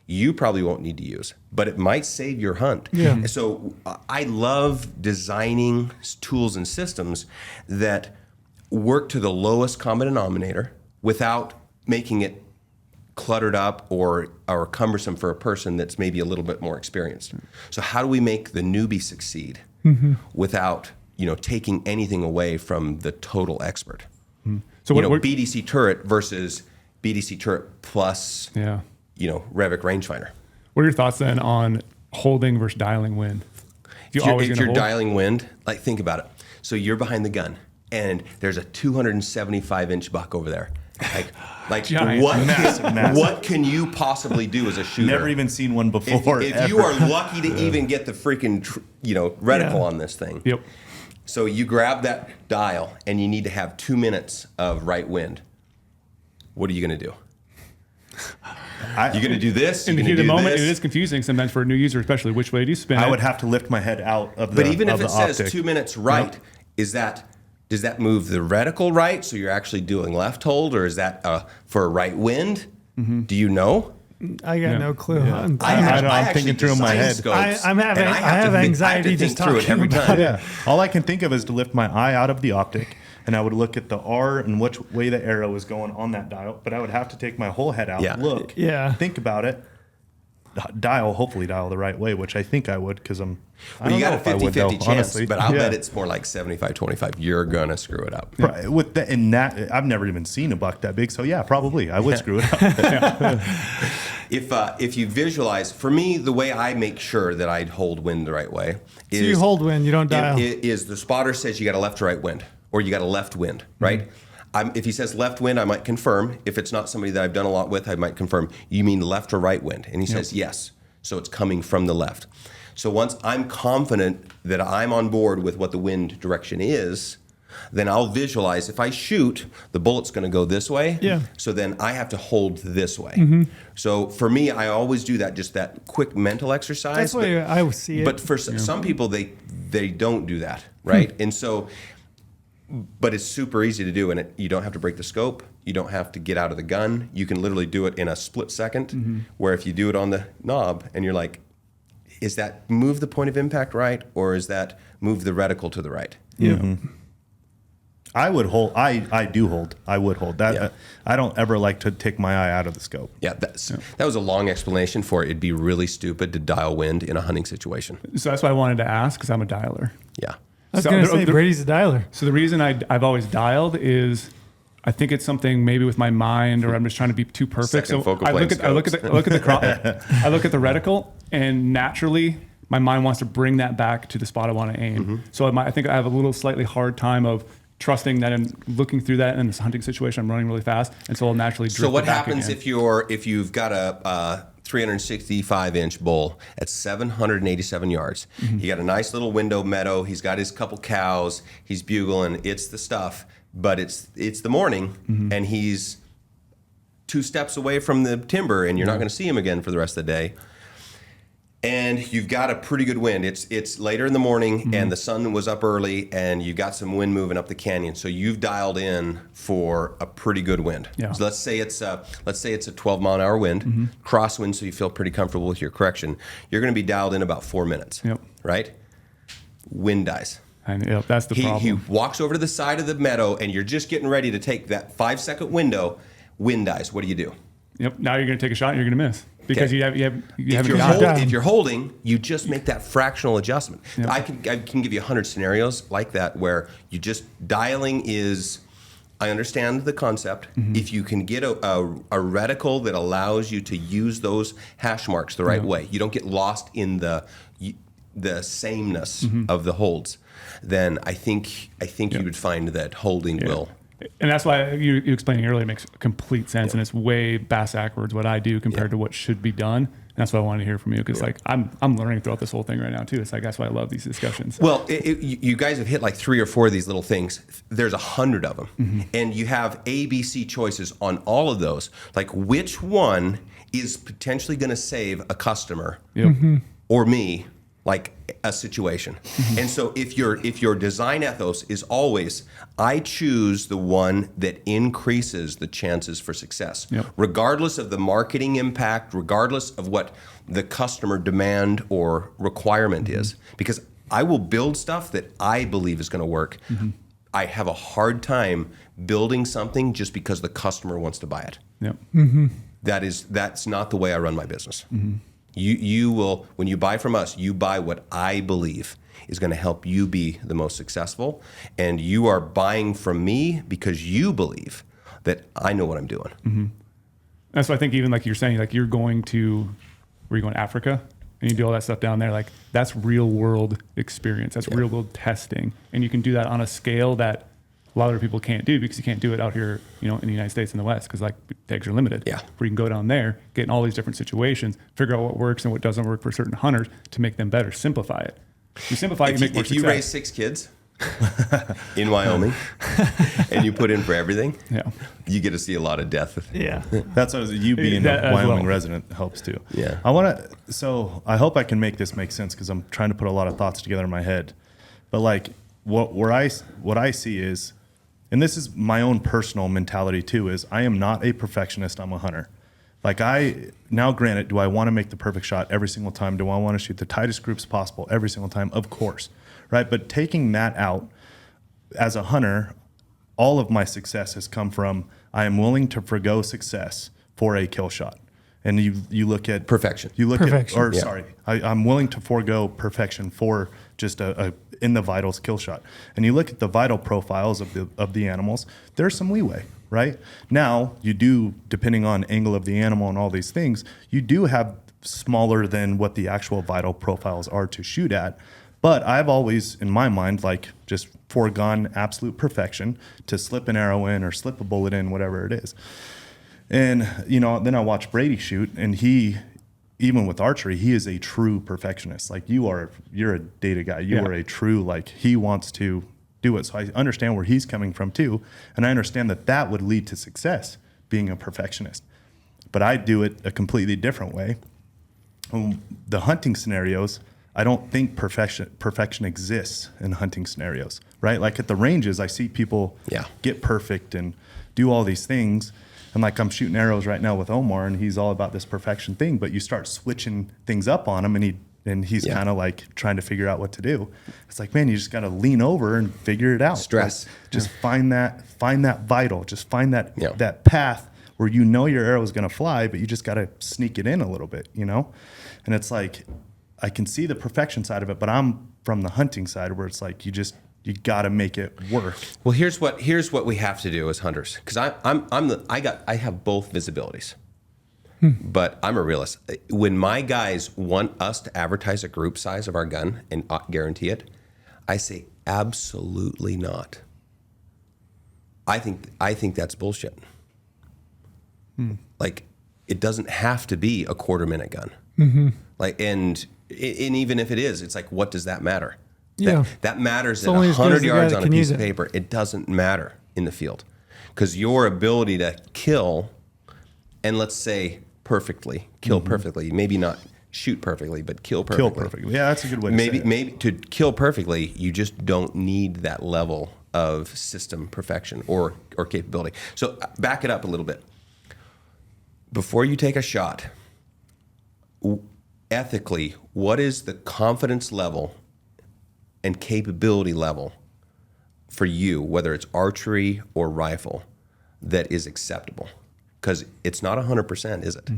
You probably won't need to use, but it might save your hunt. So I love designing tools and systems that work to the lowest common denominator without making it cluttered up or cumbersome for a person that's maybe a little bit more experienced. So how do we make the newbie succeed without, you know, taking anything away from the total expert? So what BDC turret versus BDC turret plus, you know, Revic rangefinder. What are your thoughts then on holding versus dialing wind? If you're dialing wind, like think about it. So you're behind the gun and there's a 275-inch buck over there. Like Giant. What can you possibly do as a shooter? Never even seen one before. If you are lucky to even get the freaking reticle on this thing. So you grab that dial and you need to have 2 minutes of right wind. What are you going to do? You're going to do this. In the heat of the moment, it is confusing sometimes for a new user, especially which way do you spin. I would have to lift my head out of the. But even if it says optic. 2 minutes right, does that move the reticle right? So you're actually doing left hold, or is that for a right wind? Do you know? I got no clue. I'm thinking through in my head. I have anxiety just talking it every time. All I can think of is to lift my eye out of the optic, and I would look at the R and which way the arrow is going on that dial. But I would have to take my whole head out, look, think about it, hopefully dial the right way, which I think I would because I'm. Well, you got a 50-50 chance, but I'll bet it's more like 75-25. You're gonna screw it up. Right. With that, and that, I've never even seen a buck that big, so probably I would screw it up. If you visualize, for me, the way I make sure that I hold wind the right way is so you hold wind, you don't dial. Is the spotter says you got a left to right wind, or you got a left wind, right? If he says left wind, I might confirm. If it's not somebody that I've done a lot with, I might confirm. You mean left or right wind? And he says yes. So it's coming from the left. So once I'm confident that I'm on board with what the wind direction is, then I'll visualize if I shoot, the bullet's going to go this way. So then I have to hold this way. So for me, I always do that, just that quick mental exercise. That's the way I see it. But for some people, they don't do that, right? And so, but it's super easy to do, and you don't have to break the scope. You don't have to get out of the gun. You can literally do it in a split second, where if you do it on the knob and you're like, is that move the point of impact right, or is that move the reticle to the right? I would hold. I do hold. I would hold that. Yeah. I don't ever like to take my eye out of the scope. Yeah, that was a long explanation for it. It'd be really stupid to dial wind in a hunting situation. So that's why I wanted to ask, because I'm a dialer. Yeah. I was going to say Brady's a dialer. So the reason I've always dialed is I think it's something maybe with my mind, or I'm just trying to be too perfect. Second so focal I look plane at the I look at the reticle, and naturally my mind wants to bring that back to the spot I want to aim. Mm-hmm. So I think I have a little slightly hard time of trusting that and looking through that in this hunting situation. I'm running really fast, and so I'll naturally drift. So what it back happens again. if you've got a 365-inch bull at 787 yards? Mm-hmm. You got a nice little window meadow. He's got his couple cows. He's bugling. It's the stuff, but it's the morning, Mm-hmm. and he's 2 steps away from the timber, and you're not going to see him again for the rest of the day. And you've got a pretty good wind. It's later in the morning, Mm-hmm. and the sun was up early, and you've got some wind moving up the canyon. So you've dialed in for a pretty good wind. Yeah. So let's say it's a 12-mile-an-hour wind, Mm-hmm. crosswind, so you feel pretty comfortable with your correction. You're going to be dialed in about 4 minutes. Yep. Right? Wind dies. That's the problem. He walks over to the side of the meadow, and you're just getting ready to take that 5-second window. Wind dies. What do you do? Yep. Now you're going to take a shot and you're going to miss because Okay. you haven't If you're holding, you just make that fractional adjustment. Yeah. I can give you 100 scenarios like that where you just dialing is. I understand the concept. Mm-hmm. If you can get a reticle that allows you to use those hash marks the right way, you don't get lost in the sameness Mm-hmm. of the holds. Then I think you would find that holding will. And that's why you explaining earlier makes complete sense, and it's way backwards what I do compared to what should be done. And that's what I wanted to hear from you, because like I'm learning throughout this whole thing right now too. It's like that's why I love these discussions. Well, you guys have hit like 3 or 4 of these little things. There's 100 of them, Mm-hmm. and you have A, B, C choices on all of those. Like which one is potentially going to save a customer or me, like a situation. Mm-hmm. And so if your design ethos is always, I choose the one that increases the chances for success, regardless of the marketing impact, regardless of what the customer demand or requirement is, because I will build stuff that I believe is going to work. I have a hard time building something just because the customer wants to buy it. That's not the way I run my business. You will, when you buy from us, you buy what I believe is going to help you be the most successful, and you are buying from me because you believe that I know what I'm doing. That's why I think even like you're saying, like you're going to Africa and you do all that stuff down there, like that's real world experience. That's real world testing, and you can do that on a scale that a lot of other people can't do, because you can't do it out here, in the United States in the West, because like tags are limited. Yeah. Where you can go down there, get in all these different situations, figure out what works and what doesn't work for certain hunters to make them better. Simplify it. You simplify, you make more If success. you raise 6 kids in Wyoming and you put in for everything, you get to see a lot of death. Yeah. That's what you being a Wyoming resident helps too. Yeah. So I hope I can make this make sense, because I'm trying to put a lot of thoughts together in my head. But like what I see is, and this is my own personal mentality too, is I am not a perfectionist. I'm a hunter. Like now granted, do I want to make the perfect shot every single time? Do I want to shoot the tightest groups possible every single time? Of course, right? But taking that out, as a hunter, all of my success has come from, I am willing to forgo success for a kill shot. And you look at perfection. I'm willing to forego perfection for just a in the vitals kill shot. And you look at the vital profiles of the animals, there's some leeway, right? Now you do, depending on angle of the animal and all these things, you do have smaller than what the actual vital profiles are to shoot at. But I've always, in my mind, like just foregone absolute perfection to slip an arrow in or slip a bullet in, whatever it is. And, then I watch Brady shoot, and he, even with archery, he is a true perfectionist. Like you're a data guy. You are a true, like he wants to do it. So I understand where he's coming from too. And I understand that would lead to success, being a perfectionist. But I do it a completely different way. The hunting scenarios, I don't think perfection exists in hunting scenarios, right? Like at the ranges, I see people get perfect and do all these things. And like I'm shooting arrows right now with Omar, and he's all about this perfection thing. But you start switching things up on him, and and he's kind of like trying to figure out what to do. It's like, man, you just got to lean over and figure it out. Stress. Like, just find that vital, just find that path where you know your arrow is going to fly, but you just got to sneak it in a little bit, you know? And it's like, I can see the perfection side of it, but I'm from the hunting side where it's like, you got to make it work. Well, here's what we have to do as hunters, because I have both visibilities, but I'm a realist. When my guys want us to advertise a group size of our gun and guarantee it, I say absolutely not. I think that's bullshit. Like, it doesn't have to be a quarter-minute gun. Like, and even if it is, it's like, what does that matter? That matters at 100 yards on a piece of paper. It doesn't matter in the field, because your ability to kill, and let's say perfectly, kill perfectly, maybe not shoot perfectly, but kill perfectly. Kill perfectly. Yeah, that's a good way to say it. Maybe to kill perfectly, you just don't need that level of system perfection or capability. So back it up a little bit. Before you take a shot, ethically, what is the confidence level and capability level for you, whether it's archery or rifle, that is acceptable? Because it's not 100%, is it?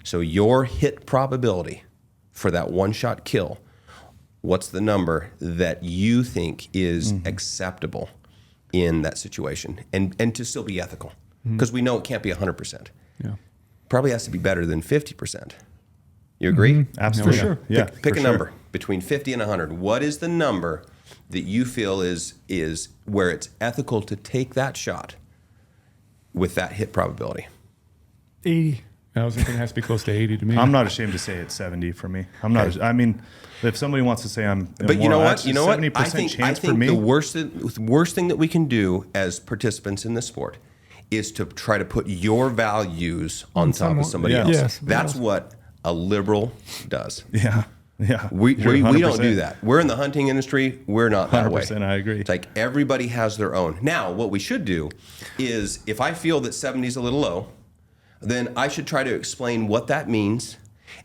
So your hit probability for that one-shot kill, what's the number that you think is acceptable in that situation, and to still be ethical? Because we know it can't be 100%. Yeah. Probably has to be better than 50%. You agree? Absolutely. For sure. Yeah. Pick a number between 50 and 100. What is the number that you feel is where it's ethical to take that shot with that hit probability? 80. I was thinking it has to be close to 80 to me. I'm not ashamed to say it's 70 for me. I'm not. I mean, if somebody wants to say I'm, But you know what? 70% I think for me. the worst thing that we can do as participants in this sport is to try to put your values on top of somebody else. Yes, That's what a liberal does. Yeah. Yeah. We don't 100%. do that. We're in the hunting industry. We're not that way. 100%, I agree. It's like everybody has their own. Now, what we should do is, if I feel that 70 is a little low, then I should try to explain what that means,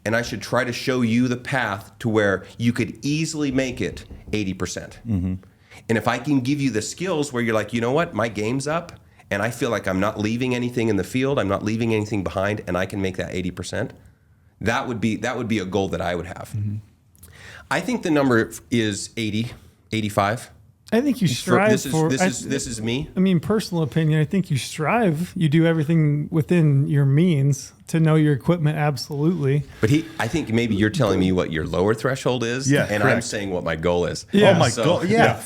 and I should try to show you the path to where you could easily make it 80%. And if I can give you the skills where you're like, you know what, my game's up, and I feel like I'm not leaving anything in the field, I'm not leaving anything behind, and I can make that 80%, that would be a goal that I would have. I think the number is 80, 85. I think you strive for. This is me. I mean, personal opinion. I think you strive. You do everything within your means to know your equipment. Absolutely. But I think maybe you're telling me what your lower threshold is, and correct. I'm saying what my goal is. Yeah. Oh my goal. Yeah.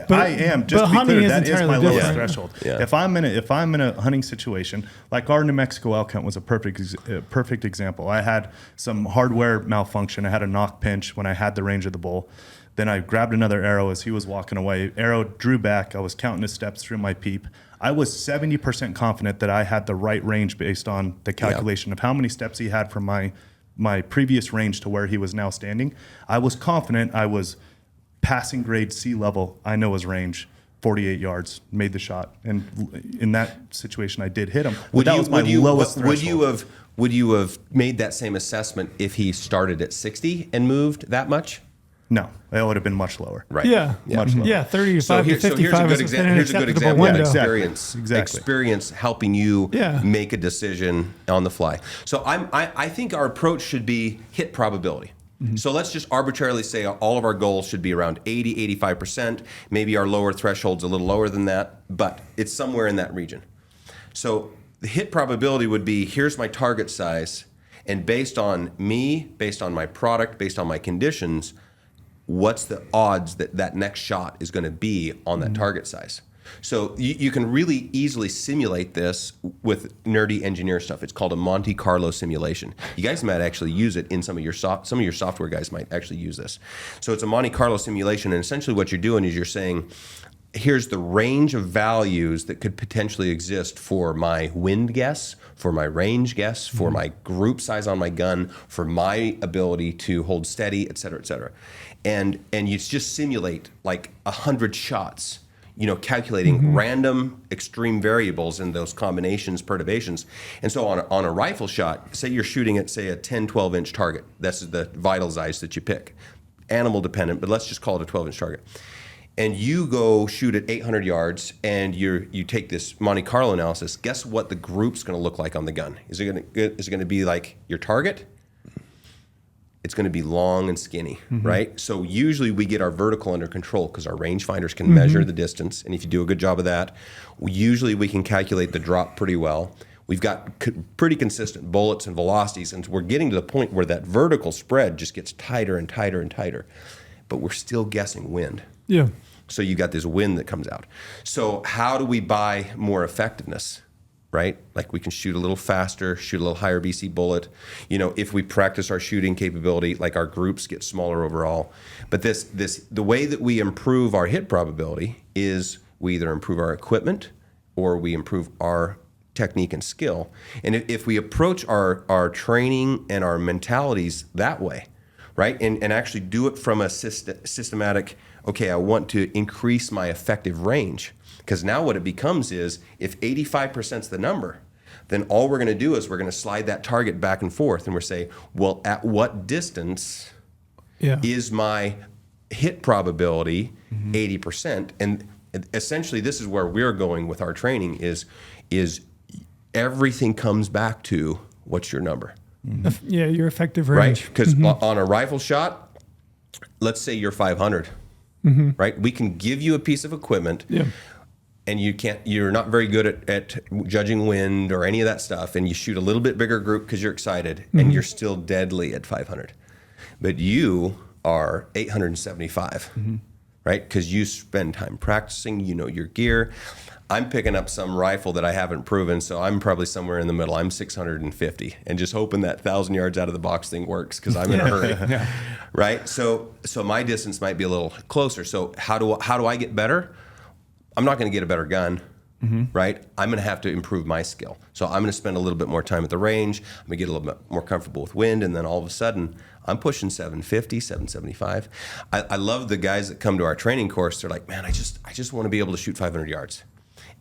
I am. Just to be clear, that is my lowest threshold. Yeah. If I'm in a hunting situation, like our New Mexico elk hunt was a perfect example. I had some hardware malfunction. I had a knock pinch when I had the range of the bull. Then I grabbed another arrow as he was walking away. Arrow drew back. I was counting his steps through my peep. I was 70% confident that I had the right range based on the calculation of how many steps he had from my previous range to where he was now standing. I was confident I was passing grade sea level. I know his range, 48 yards, made the shot. And in that situation, I did hit him. That was my lowest threshold. Would you have made that same assessment if he started at 60 and moved that much? No, it would have been much lower. Right. Yeah. Much lower. Yeah. 35 to 55 here's a good example window. of experience. Exactly. Experience helping you make a decision on the fly. So I think our approach should be hit probability. So let's just arbitrarily say all of our goals should be around 80, 85%. Maybe our lower threshold's a little lower than that, but it's somewhere in that region. So the hit probability would be, here's my target size, and based on me, based on my product, based on my conditions, what's the odds that that next shot is going to be on that target size? So you can really easily simulate this with nerdy engineer stuff. It's called a Monte Carlo simulation. You guys might actually use it in some of your software guys might actually use this. So it's a Monte Carlo simulation, and essentially what you're doing is you're saying, here's the range of values that could potentially exist for my wind guess, for my range guess, for my group size on my gun, for my ability to hold steady, et cetera, et cetera. And you just simulate like 100 shots. calculating random extreme variables in those combinations, perturbations. And so on a rifle shot, say you're shooting at, say, a 10, 12-inch target. That's the vital size that you pick. Animal dependent, but let's just call it a 12-inch target. And you go shoot at 800 yards, and you take this Monte Carlo analysis. Guess what the group's going to look like on the gun? Is it going to be like your target? It's going to be long and skinny, right? So usually we get our vertical under control because our rangefinders can measure the distance, and if you do a good job of that, usually we can calculate the drop pretty well. We've got pretty consistent bullets and velocities, and we're getting to the point where that vertical spread just gets tighter and tighter and tighter, but we're still guessing wind. Yeah. So you got this wind that comes out. So how do we buy more effectiveness, right? Like we can shoot a little faster, shoot a little higher BC bullet. If we practice our shooting capability, like our groups get smaller overall. But the way that we improve our hit probability is we either improve our equipment or we improve our technique and skill. And if we approach our training and our mentalities that way, right? And actually do it from a systematic, okay, I want to increase my effective range. Because now what it becomes is, if 85% is the number, then all we're going to do is we're going to slide that target back and forth, and we're saying, well, at what distance is my hit probability 80%? And essentially, this is where we're going with our training is everything comes back to what's your number. Yeah, your effective range. Right? Because on a rifle shot, let's say you're 500, right? We can give you a piece of equipment, and you're not very good at judging wind or any of that stuff, and you shoot a little bit bigger group because you're excited, and you're still deadly at 500. But you are 875, right? Because you spend time practicing, you know your gear. I'm picking up some rifle that I haven't proven, so I'm probably somewhere in the middle. I'm 650, and just hoping that 1,000 yards out of the box thing works because I'm in a hurry, right? So my distance might be a little closer. So how do I get better? I'm not going to get a better gun, right? I'm going to have to improve my skill. So I'm going to spend a little bit more time at the range. I'm going to get a little bit more comfortable with wind, and then all of a sudden, I'm pushing 750, 775. I love the guys that come to our training course. They're like, man, I just want to be able to shoot 500 yards.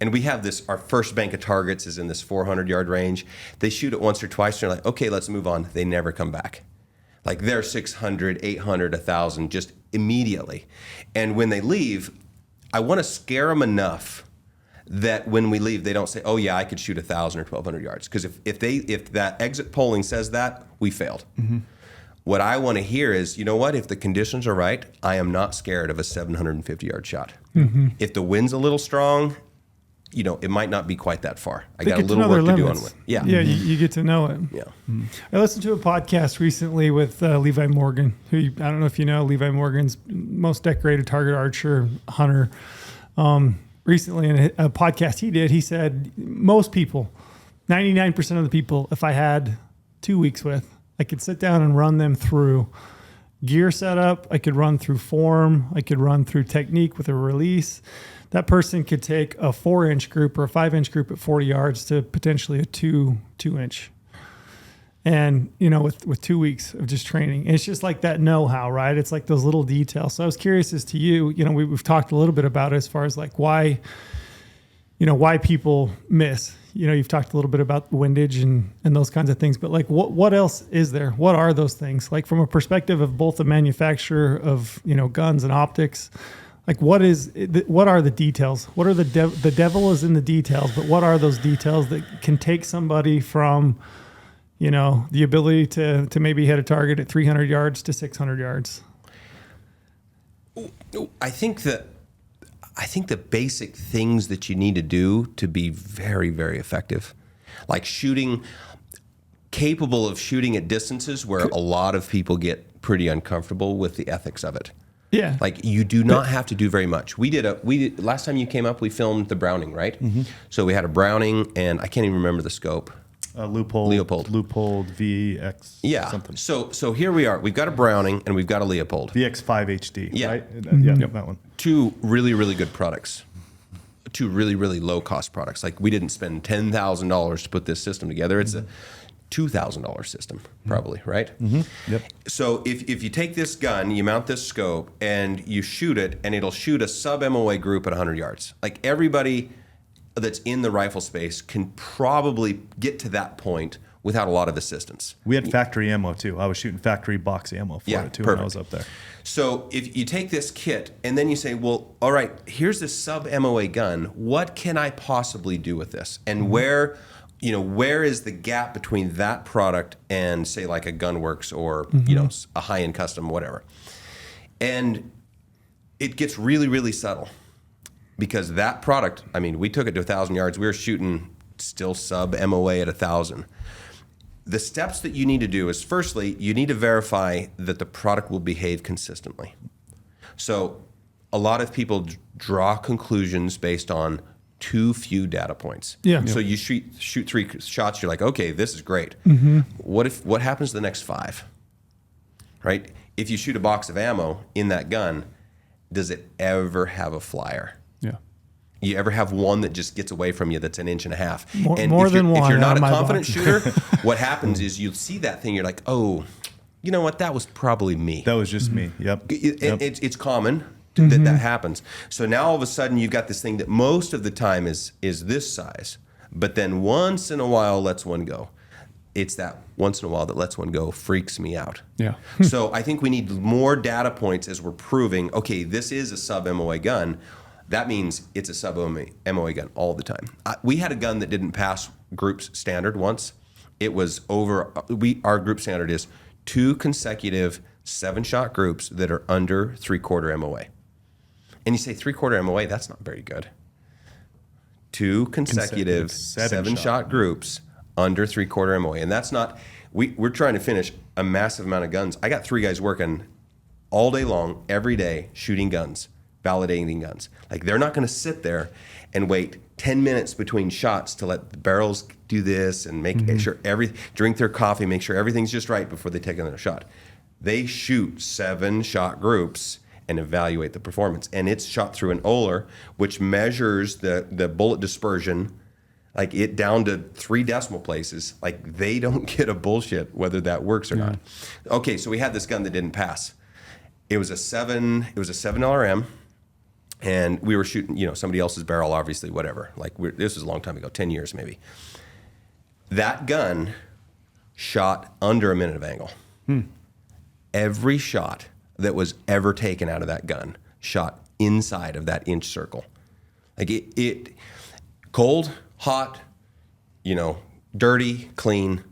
And we have this, our first bank of targets is in this 400-yard range. They shoot it once or twice, and they're like, okay, let's move on. They never come back. Like they're 600, 800, 1,000 just immediately. And when they leave, I want to scare them enough that when we leave, they don't say, oh yeah, I could shoot 1,000 or 1,200 yards. Because if that exit polling says that, we failed. What I want to hear is, you know what, if the conditions are right, I am not scared of a 750-yard shot. If the wind's a little strong, it might not be quite that far. I got a little work to do on wind. Yeah, you get to know it. Yeah. I listened to a podcast recently with Levi Morgan, who I don't know if you know. Levi Morgan's most decorated target archer hunter. Recently in a podcast he did, he said most people, 99% of the people, if I had 2 weeks with, I could sit down and run them through gear setup. I could run through form. I could run through technique with a release. That person could take a 4-inch group or a 5-inch group at 40 yards to potentially a 2-inch. And, with 2 weeks of just training, and it's just like that know-how, right? It's like those little details. So I was curious as to you, we've talked a little bit about it as far as like why people miss. You've talked a little bit about windage and those kinds of things, but like what else is there? What are those things? Like from a perspective of both the manufacturer of, guns and optics, like what are the details? What are the devil is in the details, but what are those details that can take somebody from, the ability to maybe hit a target at 300 yards to 600 yards? I think the basic things that you need to do to be very, very effective, like capable of shooting at distances where a lot of people get pretty uncomfortable with the ethics of it. Yeah. Like you do not have to do very much. We did last time you came up, we filmed the Browning, right? So we had a Browning, and I can't even remember the scope. Leopold VX. Yeah. Something. So here we are. We've got a Browning and we've got a Leopold. VX5 HD. Yeah. Right? Yeah, that one. Two really, really good products. Two really, really low cost products. Like we didn't spend $10,000 to put this system together. It's $2,000 system, probably, right? Yep. So if you take this gun, you mount this scope, and you shoot it, and it'll shoot a sub-MOA group at 100 yards. Like everybody that's in the rifle space can probably get to that point without a lot of assistance. We had factory ammo too. I was shooting factory box ammo for it too when I was up there. So if you take this kit and then you say, well, all right, here's this sub-MOA gun. What can I possibly do with this? And where is the gap between that product and say like a Gunwerks or, a high-end custom, whatever. And it gets really, really subtle because that product, I mean, we took it to 1,000 yards. We were shooting still sub-MOA at 1,000. The steps that you need to do is, firstly, you need to verify that the product will behave consistently. So a lot of people draw conclusions based on too few data points. Yeah. So you shoot 3 shots, you're like, okay, this is great. What happens to the next 5? Right? If you shoot a box of ammo in that gun, does it ever have a flyer? Yeah. You ever have one that just gets away from you that's 1.5 inches? More than one. If you're not a my confident box. shooter, what happens is you see that thing, you're like, oh, you know what? That was probably me. That was just me. Yep. It's common that happens. So now all of a sudden you've got this thing that most of the time is this size, but then once in a while lets one go. It's that once in a while that lets one go freaks me out. Yeah. So I think we need more data points as we're proving, okay, this is a sub-MOA gun. That means it's a sub-MOA gun all the time. We had a gun that didn't pass group's standard once. It was over, our group standard is 2 consecutive 7-shot groups that are under 3/4 MOA. And you say 3/4 MOA, that's not very good. 2 consecutive 7-shot groups under 3/4 MOA. And that's not, we're trying to finish a massive amount of guns. I got 3 guys working all day long, every day, shooting guns, validating guns. Like they're not going to sit there and wait 10 minutes between shots to let the barrels do this and make sure drink their coffee, make sure everything's just right before they take another shot. They shoot 7-shot groups and evaluate the performance. And it's shot through an Oler, which measures the bullet dispersion, like it down to 3 decimal places. Like they don't get a bullshit whether that works or not. Okay, so we had this gun that didn't pass. It was a $7 and we were shooting, somebody else's barrel, obviously, whatever. Like this was a long time ago, 10 years maybe. That gun shot under a minute of angle. Every shot that was ever taken out of that gun shot inside of that inch circle. Like it cold, hot, dirty, clean.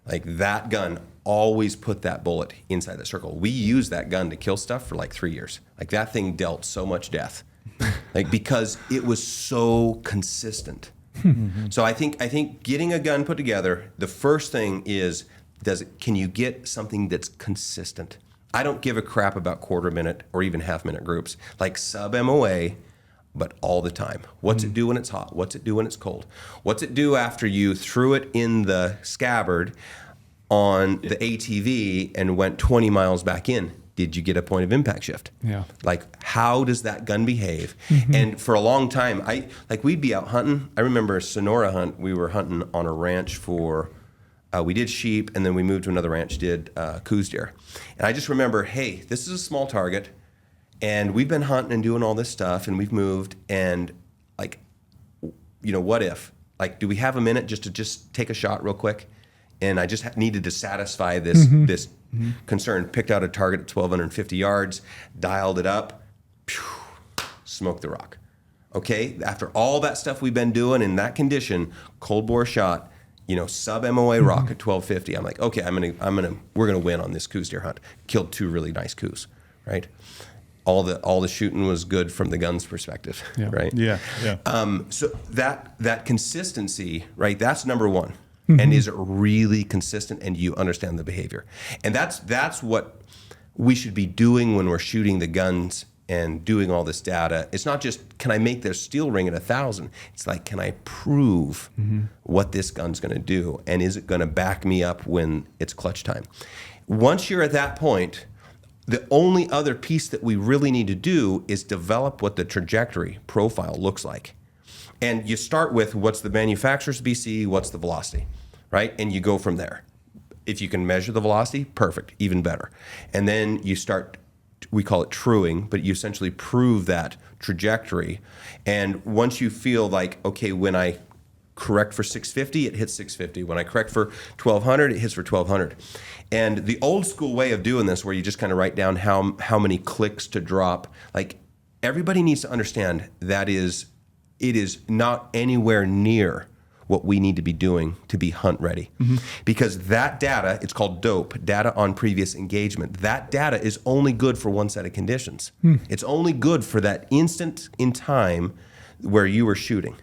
Like that gun always put that bullet inside the circle. We used that gun to kill stuff for like 3 years. Like that thing dealt so much death, like because it was so consistent. So I think getting a gun put together, the first thing is, can you get something that's consistent? I don't give a crap about 1/4 minute or even 1/2 minute groups, like sub-MOA, but all the time. What's it do when it's hot? What's it do when it's cold? What's it do after you threw it in the scabbard on the ATV and went 20 miles back in? Did you get a point of impact shift? Yeah. Like, how does that gun behave? And for a long time, we'd be out hunting. I remember a Sonora hunt. We were hunting on a ranch for, we did sheep, and then we moved to another ranch, did coos deer. And I just remember, hey, this is a small target, and we've been hunting and doing all this stuff, and we've moved, and what if? Like, do we have a minute just to take a shot real quick? And I just needed to satisfy this concern. Picked out a target at 1,250 yards, dialed it up, smoked the rock. Okay, after all that stuff we've been doing in that condition, cold bore shot, sub-MOA rock at 1,250. I'm like, okay, we're gonna win on this coos deer hunt. Killed 2 really nice coos, right? All the shooting was good from the gun's perspective, right? Yeah. So that consistency, right? That's number one. And is it really consistent, and you understand the behavior? And that's what we should be doing when we're shooting the guns and doing all this data. It's not just, can I make their steel ring at 1,000? It's like, can I prove what this gun's going to do, and is it going to back me up when it's clutch time? Once you're at that point, the only other piece that we really need to do is develop what the trajectory profile looks like. And you start with what's the manufacturer's BC, what's the velocity, right? And you go from there. If you can measure the velocity, perfect, even better. And then you start, we call it truing, but you essentially prove that trajectory. And once you feel like, okay, when I correct for 650, it hits 650. When I correct for 1200, it hits for 1200. And the old school way of doing this, where you just kind of write down how many clicks to drop, like everybody needs to understand that it is not anywhere near what we need to be doing to be hunt ready. Because that data, it's called DOPE, data on previous engagement. That data is only good for one set of conditions. It's only good for that instant in time where you were shooting.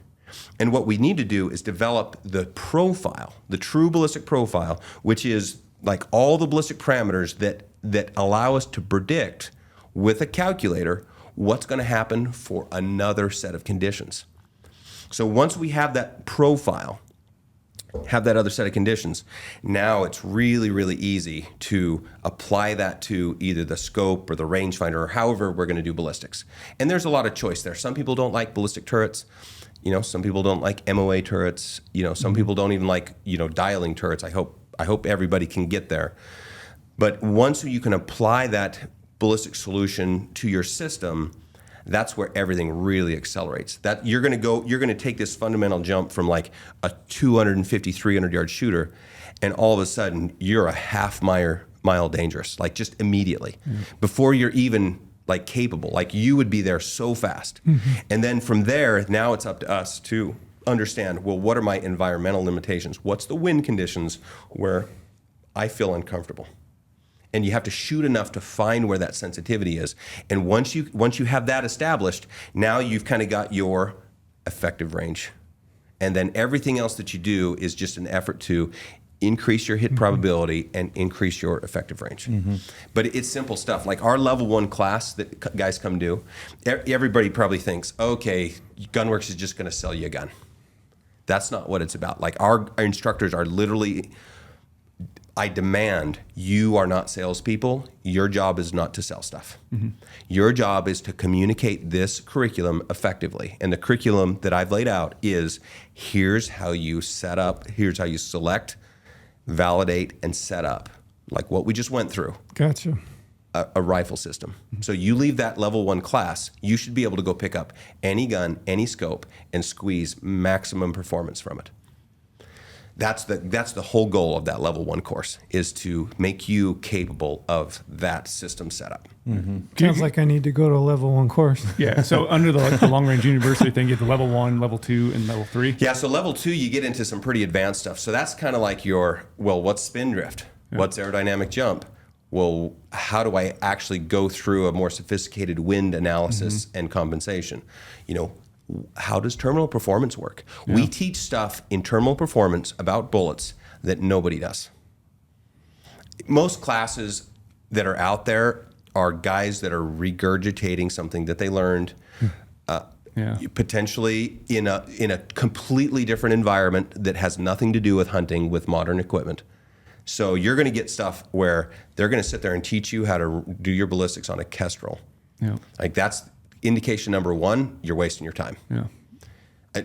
And what we need to do is develop the profile, the true ballistic profile, which is like all the ballistic parameters that allow us to predict with a calculator what's going to happen for another set of conditions. So once we have that profile, have that other set of conditions, now it's really, really easy to apply that to either the scope or the rangefinder or however we're going to do ballistics. And there's a lot of choice there. Some people don't like ballistic turrets. You know, some people don't like MOA turrets. You know, some people don't even like, you know, dialing turrets. I hope everybody can get there. But once you can apply that ballistic solution to your system, that's where everything really accelerates. That you're going to take this fundamental jump from like a 250, 300 yard shooter, and all of a sudden you're a half mile dangerous, like just immediately, before you're even like capable. Like you would be there so fast. And then from there, now it's up to us to understand, well, what are my environmental limitations? What's the wind conditions where I feel uncomfortable? And you have to shoot enough to find where that sensitivity is. And once you have that established, now you've kind of got your effective range. And then everything else that you do is just an effort to increase your hit probability and increase your effective range. But it's simple stuff. Like our level 1 class that guys come do, everybody probably thinks, okay, Gunwerks is just going to sell you a gun. That's not what it's about. Like our instructors are literally, I demand you are not salespeople. Your job is not to sell stuff. Your job is to communicate this curriculum effectively. And the curriculum that I've laid out is, here's how you set up, here's how you select, validate, and set up, like what we just went through. Gotcha. A rifle system. So you leave that level 1 class, you should be able to go pick up any gun, any scope, and squeeze maximum performance from it. That's the whole goal of that level 1 course, is to make you capable of that system setup. Sounds like I need to go to a level 1 course. Yeah. So under the long range university thing, you get the level 1, level 2, and level 3. Yeah. So level 2, you get into some pretty advanced stuff. So that's kind of like what's spin drift? Yeah. What's aerodynamic jump? Well, how do I actually go through a more sophisticated wind analysis and compensation? You know, how does terminal performance work? Yeah. We teach stuff in terminal performance about bullets that nobody does. Most classes that are out there are guys that are regurgitating something that they learned, potentially in a completely different environment that has nothing to do with hunting with modern equipment. So you're going to get stuff where they're going to sit there and teach you how to do your ballistics on a Kestrel. Yeah. Like that's indication number 1, you're wasting your time. Yeah.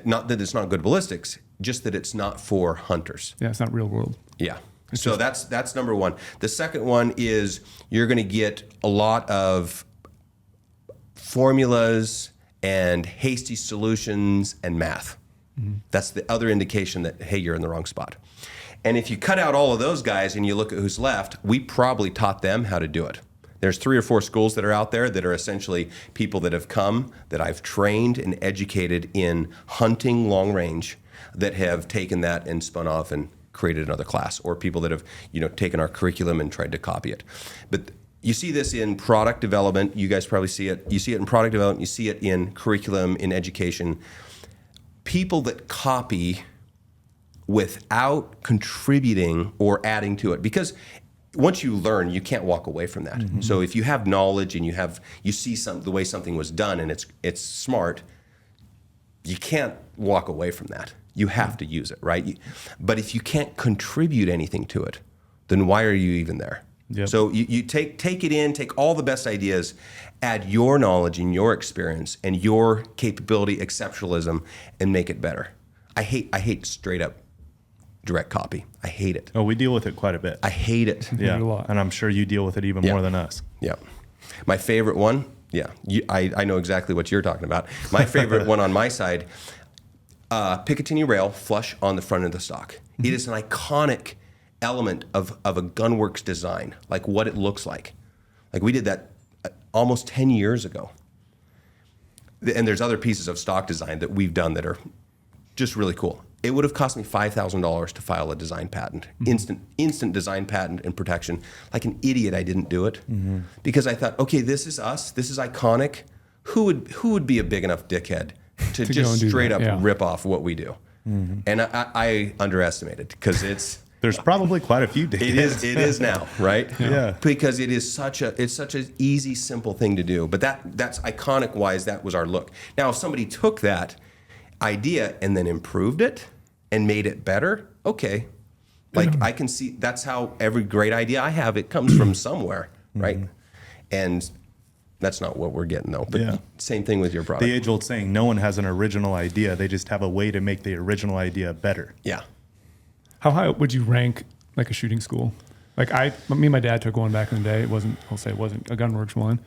Not that it's not good ballistics, just that it's not for hunters. Yeah, it's not real world. Yeah. So that's number 1. The second one is you're going to get a lot of formulas and hasty solutions and math. That's the other indication that, hey, you're in the wrong spot. And if you cut out all of those guys and you look at who's left, we probably taught them how to do it. There's 3 or 4 schools that are out there that are essentially people that have come, that I've trained and educated in hunting long range, that have taken that and spun off and created another class, or people that have, you know, taken our curriculum and tried to copy it. But you see this in product development. You guys probably see it. You see it in product development. You see it in curriculum, in education. People that copy without contributing or adding to it, because once you learn, you can't walk away from that. So if you have knowledge and you see the way something was done and it's smart, you can't walk away from that. You have to use it, right? But if you can't contribute anything to it, then why are you even there? Yep. So you take it in, take all the best ideas, add your knowledge and your experience and your capability, exceptionalism, and make it better. I hate straight up direct copy. I hate it. Oh, we deal with it quite a bit. I hate it. Yeah, and I'm sure you deal with it even more than us. Yeah. My favorite one, I know exactly what you're talking about. My favorite one on my side, Picatinny rail flush on the front of the stock. It is an iconic element of a Gunwerks design, like what it looks like. Like we did that almost 10 years ago. And there's other pieces of stock design that we've done that are just really cool. It would have cost me $5,000 to file a design patent, instant design patent and protection. Like an idiot, I didn't do it because I thought, okay, this is us. This is iconic. Who would be a big enough dickhead to just straight up rip off what we do? And I underestimated because there's probably quite a few dickheads. It is now, right? Yeah. Because it's such an easy, simple thing to do. But that's iconic wise. That was our look. Now, if somebody took that idea and then improved it and made it better, okay. Like I can see that's how every great idea I have, it comes from somewhere, right? And that's not what we're getting though. But same thing with your product. The age-old saying, no one has an original idea. They just have a way to make the original idea better. Yeah. How high would you rank like a shooting school? Like me and my dad took one back in the day. It wasn't a Gunwerks one,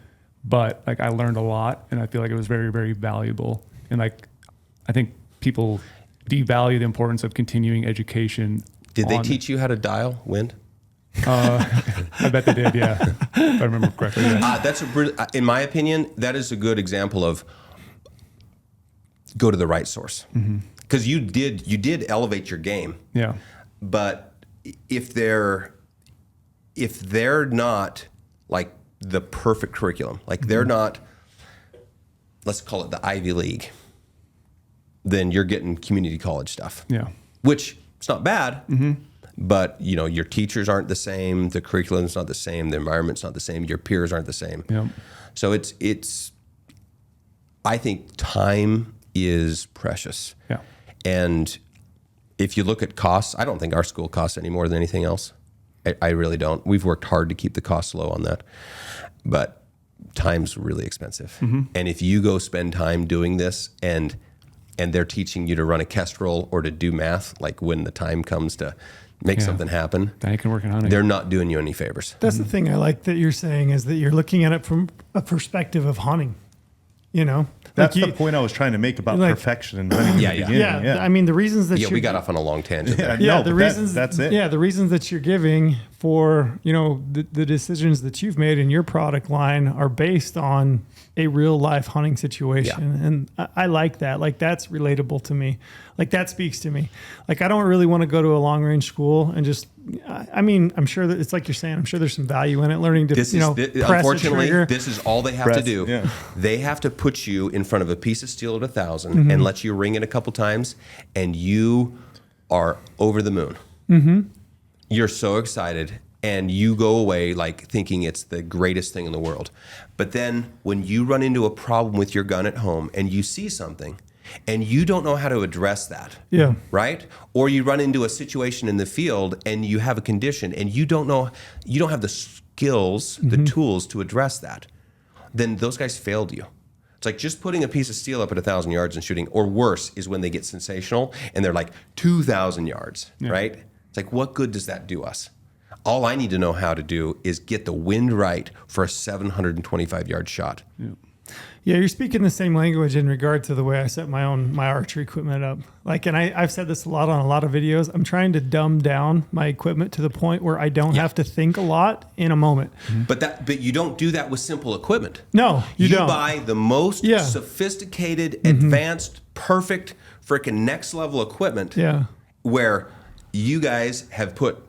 but like I learned a lot and I feel like it was very, very valuable. And like, I think people devalue the importance of continuing education. Did they teach you how to dial wind? I bet they did, yeah. If I remember correctly. Yeah. In my opinion, that is a good example of go to the right source. Because you did elevate your game. Yeah. But if they're not like the perfect curriculum, like they're not, let's call it the Ivy League, then you're getting community college stuff. Yeah. Which it's not bad, but your teachers aren't the same, the curriculum's not the same, the environment's not the same, your peers aren't the same. Yeah. So it's I think time is precious. Yeah. And if you look at costs, I don't think our school costs any more than anything else. I really don't. We've worked hard to keep the costs low on that. But time's really expensive. And if you go spend time doing this and they're teaching you to run a Kestrel or to do math, like when the time comes to make something happen, then you can work in hunting. They're not doing you any favors. That's the thing I like that you're saying is that you're looking at it from a perspective of hunting. That's the point I was trying to make about perfection and hunting. Yeah. I mean, the reasons that we got off on a long tangent there. The reasons that's it. Yeah, the reasons that you're giving for the decisions that you've made in your product line are based on a real life hunting situation, and I like that. Like that's relatable to me. Like that speaks to me. Like I don't really want to go to a long range school and just. I mean, I'm sure that it's like you're saying. I'm sure there's some value in it. Learning to press unfortunately, a trigger. this is all they have to do. Yeah. They have to put you in front of a piece of steel at 1,000 and let you ring it a couple times, and you are over the moon. You're so excited, and you go away like thinking it's the greatest thing in the world. But then when you run into a problem with your gun at home and you see something, and you don't know how to address that, right? Or you run into a situation in the field and you have a condition and you don't have the skills, the tools to address that, then those guys failed you. It's like just putting a piece of steel up at 1,000 yards and shooting, or worse is when they get sensational and they're like 2,000 yards, right? It's like, what good does that do us? All I need to know how to do is get the wind right for a 725-yard shot. Yeah, you're speaking the same language in regard to the way I set my archery equipment up. Like, and I've said this a lot on a lot of videos. I'm trying to dumb down my equipment to the point where I don't have to think a lot in a moment. But you don't do that with simple equipment. No, you don't. You buy the most sophisticated, advanced, perfect, freaking next level equipment. Yeah. Where you guys have put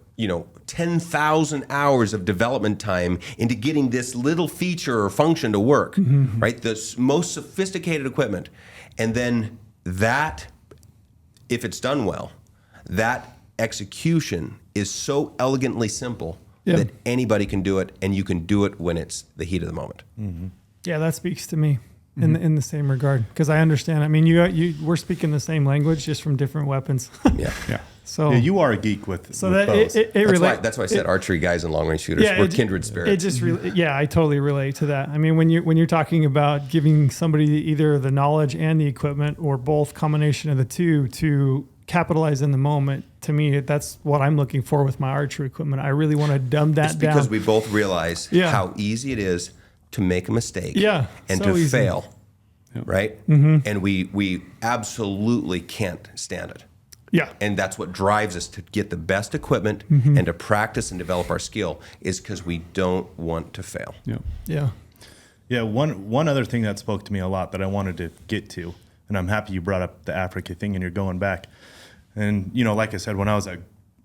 10,000 hours of development time into getting this little feature or function to work, right? The most sophisticated equipment. And then that, if it's done well, that execution is so elegantly simple that anybody can do it, and you can do it when it's the heat of the moment. Yeah, that speaks to me in the same regard, because I understand. I mean, we're speaking the same language, just from different weapons. Yeah. So you are a geek with that bows. That's why I said archery guys and long range shooters were kindred spirits. It just I totally relate to that. I mean, when you're talking about giving somebody either the knowledge and the equipment, or both, combination of the two, to capitalize in the moment. To me, that's what I'm looking for with my archery equipment. I really want to dumb that down. Because we both realize how easy it is to make a mistake and so to easy. fail, right? And we absolutely can't stand it. Yeah. And that's what drives us to get the best equipment and to practice and develop our skill, is because we don't want to fail. Yeah, one other thing that spoke to me a lot that I wanted to get to, and I'm happy you brought up the Africa thing and you're going back. And, you know, like I said, when I was at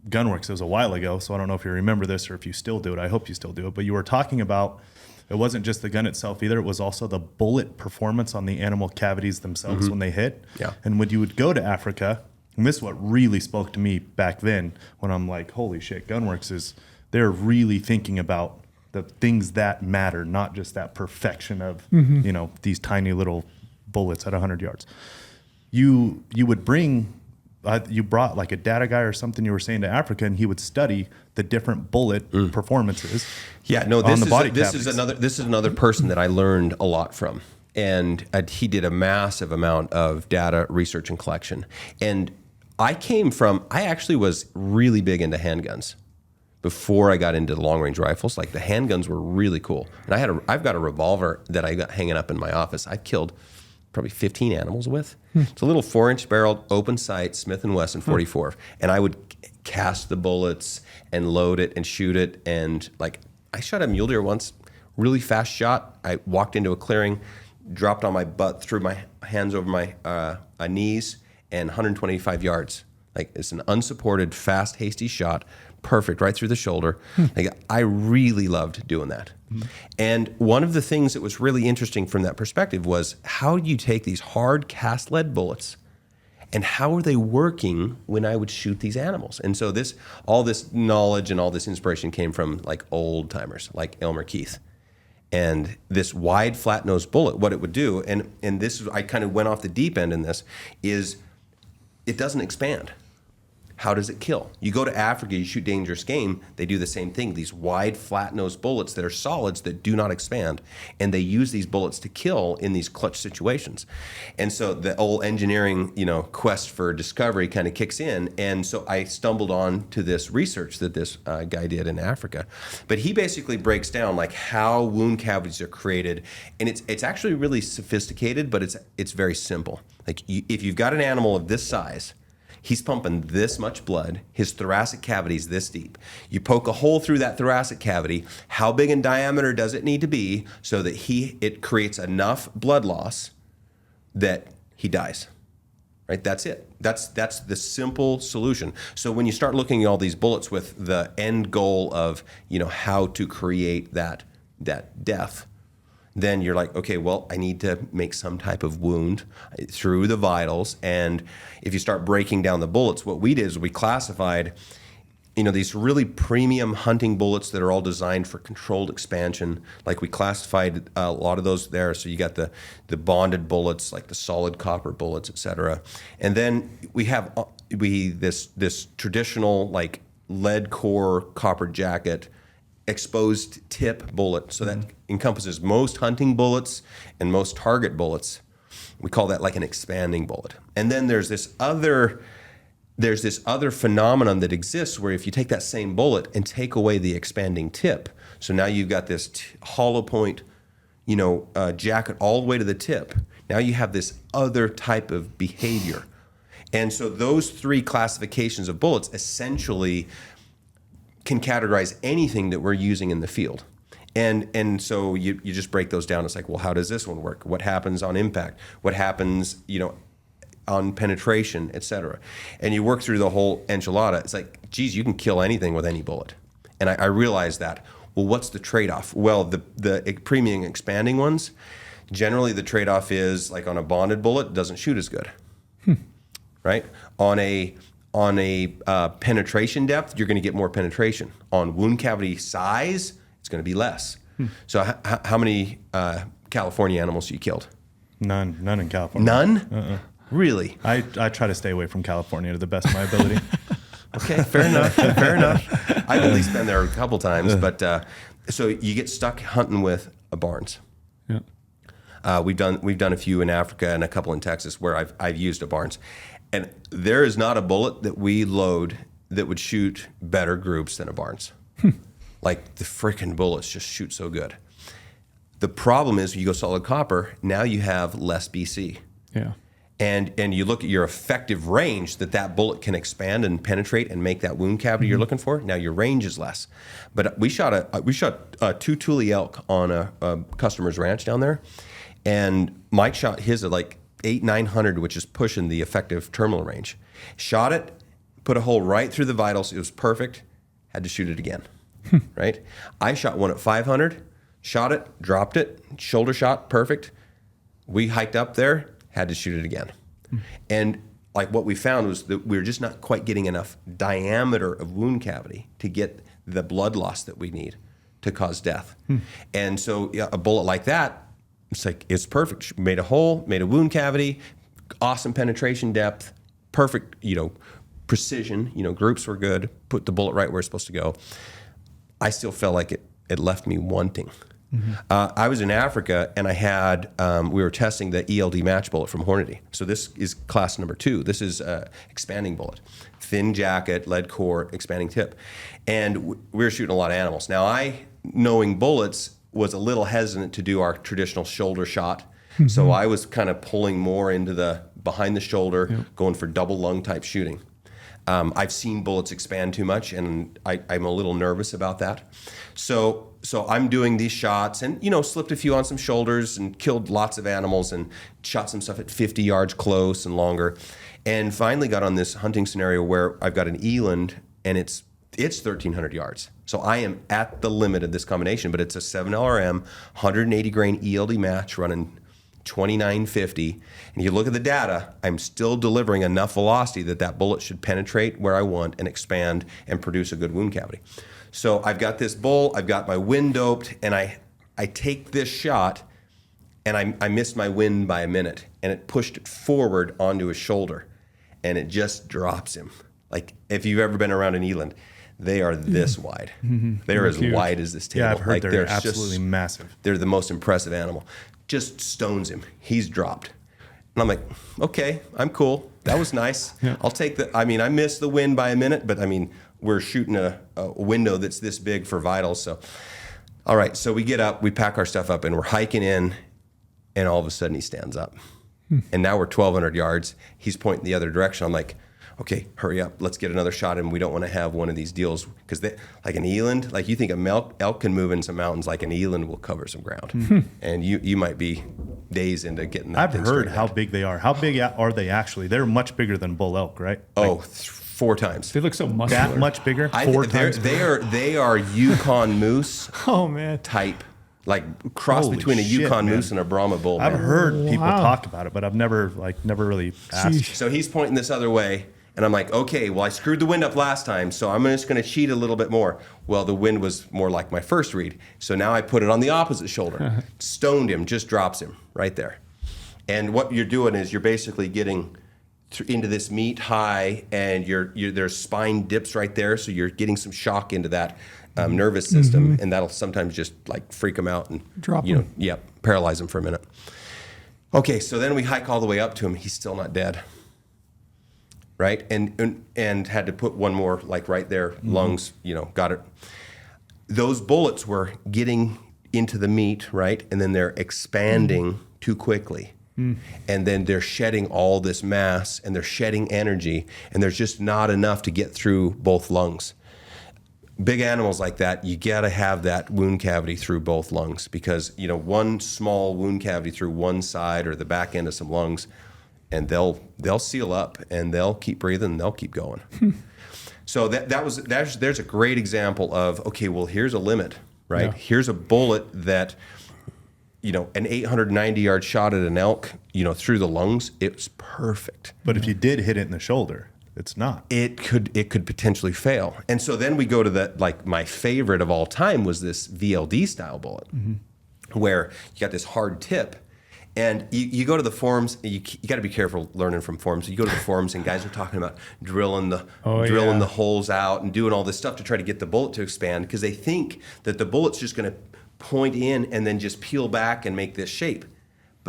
Gunwerks, it was a while ago, so I don't know if you remember this or if you still do it. I hope you still do it. But you were talking about, it wasn't just the gun itself either. It was also the bullet performance on the animal cavities themselves when they hit. Yeah. And when you would go to Africa, and this is what really spoke to me back then, when I'm like, holy shit, Gunwerks is, they're really thinking about the things that matter, not just that perfection of, you know, these tiny little bullets at 100 yards. You would bring, you brought like a data guy or something, you were saying, to Africa, and he would study the different bullet performances. Yeah, no, this is another person that I learned a lot from. And he did a massive amount of data research and collection. And I actually was really big into handguns before I got into the long range rifles. Like, the handguns were really cool. And I've got a revolver that I got hanging up in my office. I've killed probably 15 animals with. It's a little 4-inch barreled open sight Smith & Wesson 44. And I would cast the bullets and load it and shoot it. And like, I shot a mule deer once, really fast shot. I walked into a clearing, dropped on my butt, threw my hands over my knees, and 125 yards. Like, it's an unsupported, fast, hasty shot, perfect, right through the shoulder. Like, I really loved doing that. And one of the things that was really interesting from that perspective was, how do you take these hard cast lead bullets and how are they working when I would shoot these animals? And so all this knowledge and all this inspiration came from like old timers, like Elmer Keith. And this wide flat nose bullet, what it would do, and this, I kind of went off the deep end in this, is it doesn't expand. How does it kill? You go to Africa, you shoot dangerous game, they do the same thing. These wide, flat-nosed bullets that are solids that do not expand, and they use these bullets to kill in these clutch situations. And so the old engineering, quest for discovery kind of kicks in, and so I stumbled on to this research that this guy did in Africa. But he basically breaks down like how wound cavities are created, and it's actually really sophisticated, but it's very simple. Like, if you've got an animal of this size, he's pumping this much blood. His thoracic cavity is this deep. You poke a hole through that thoracic cavity. How big in diameter does it need to be so that it creates enough blood loss that he dies? Right? That's it. That's the simple solution. So when you start looking at all these bullets with the end goal of how to create that death, then you're like, okay, well, I need to make some type of wound through the vitals. And if you start breaking down the bullets, what we did is we classified, these really premium hunting bullets that are all designed for controlled expansion. Like, we classified a lot of those there. So you got the bonded bullets, like the solid copper bullets, et cetera. And then we have this traditional like lead core copper jacket exposed tip bullet. So that encompasses most hunting bullets and most target bullets. We call that like an expanding bullet. And then there's this other phenomenon that exists where if you take that same bullet and take away the expanding tip, so now you've got this hollow point, jacket all the way to the tip. Now you have this other type of behavior. And so those three classifications of bullets essentially can categorize anything that we're using in the field. And so you just break those down. It's like, well, how does this one work? What happens on impact? What happens, on penetration, et cetera? And you work through the whole enchilada. It's like, geez, you can kill anything with any bullet. And I realized that. Well, what's the trade-off? Well, the premium expanding ones, generally the trade-off is, like, on a bonded bullet, it doesn't shoot as good, right? On a penetration depth, you're going to get more penetration. On wound cavity size, it's going to be less. So how many California animals you killed? None in California. None? Really? I try to stay away from California to the best of my ability. Okay, fair enough. I've at least been there a couple times, but so you get stuck hunting with a Barnes. Yeah. We've done a few in Africa and a couple in Texas where I've used a Barnes. And there is not a bullet that we load that would shoot better groups than a Barnes. Like the freaking bullets just shoot so good. The problem is you go solid copper, now you have less BC. Yeah. And you look at your effective range that bullet can expand and penetrate and make that wound cavity you're looking for. Now your range is less. But we shot two Thule elk on a customer's ranch down there, and Mike shot his at like 800-900, which is pushing the effective terminal range. Shot it, put a hole right through the vitals. It was perfect. Had to shoot it again. Right? I shot one at 500, shot it, dropped it, shoulder shot, perfect. We hiked up there. Had to shoot it again. And like what we found was that we were just not quite getting enough diameter of wound cavity to get the blood loss that we need to cause death. And so a bullet like that, it's perfect. Made a hole, made a wound cavity, awesome penetration depth, perfect, precision, groups were good, put the bullet right where it's supposed to go. I still felt like it left me wanting. I was in Africa, and I had we were testing the ELD match bullet from Hornady. So this is class number 2. This is expanding bullet, thin jacket, lead core, expanding tip, and we were shooting a lot of animals. Now I, knowing bullets, was a little hesitant to do our traditional shoulder shot, so I was kind of pulling more into the behind the shoulder, going for double lung type shooting. I've seen bullets expand too much, and I'm a little nervous about that. So I'm doing these shots and, slipped a few on some shoulders and killed lots of animals and shot some stuff at 50 yards close and longer. And finally got on this hunting scenario where I've got an eland and it's 1,300 yards. So I am at the limit of this combination, but it's a 7LRM, 180 grain ELD match running 2950. And you look at the data, I'm still delivering enough velocity that bullet should penetrate where I want and expand and produce a good wound cavity. So I've got this bull, I've got my wind doped, and I take this shot, and I missed my wind by a minute, and it pushed it forward onto his shoulder, and it just drops him. Like, if you've ever been around an eland, they are this wide. They're as huge. Wide as this table. Yeah, I've heard like, they're absolutely just, massive. They're the most impressive animal. Just stones him. He's dropped. And I'm like, okay, I'm cool. That was nice. I'll take I missed the wind by a minute, but we're shooting a window that's this big for vitals. So, all right, so we get up, we pack our stuff up, and we're hiking in, and all of a sudden he stands up. And now we're 1,200 yards. He's pointing the other direction. I'm like, okay, hurry up. Let's get another shot at him. We don't want to have one of these deals. Because like an eland, like you think a elk can move in some mountains, like an eland will cover some ground. And you might be days into getting that. I've heard how big they are. How big are they actually? They're much bigger than bull elk, right? Oh, 4 times. They look so muscular. That much bigger? 4 times bigger? They are Yukon moose Oh man. type. Like cross Holy between a shit, Yukon man. moose and a Brahma bull. I've man. heard people Wow. talk about it, but I've never really asked. Sheesh. So he's pointing this other way, and I'm like, okay, well, I screwed the wind up last time, so I'm just going to cheat a little bit more. Well, the wind was more like my first read, so now I put it on the opposite shoulder. Stoned him, just drops him right there. And what you're doing is you're basically getting into this meat high, and there's spine dips right there, so you're getting some shock into that nervous system, and that'll sometimes just like freak them out and Drop them. paralyze them for a minute. Okay, so then we hike all the way up to him. He's still not dead, right? And had to put one more like right there, lungs. Got it. Those bullets were getting into the meat, right, and then they're expanding too quickly. And then they're shedding all this mass, and they're shedding energy, and there's just not enough to get through both lungs. Big animals like that, you gotta have that wound cavity through both lungs, because one small wound cavity through one side or the back end of some lungs, and they'll seal up and they'll keep breathing and they'll keep going. So there's a great example of, okay, well, here's a limit, right? Yeah. Here's a bullet that an 890-yard shot at an elk, through the lungs, it's perfect. But if you did hit it in the shoulder, it's not. It could potentially fail. And so then we go to my favorite of all time was this VLD style bullet, where you got this hard tip. And you go to the forums, you got to be careful learning from forums. You go to the forums and guys are talking about drilling the holes out and doing all this stuff to try to get the bullet to expand, because they think that the bullet's just going to point in and then just peel back and make this shape.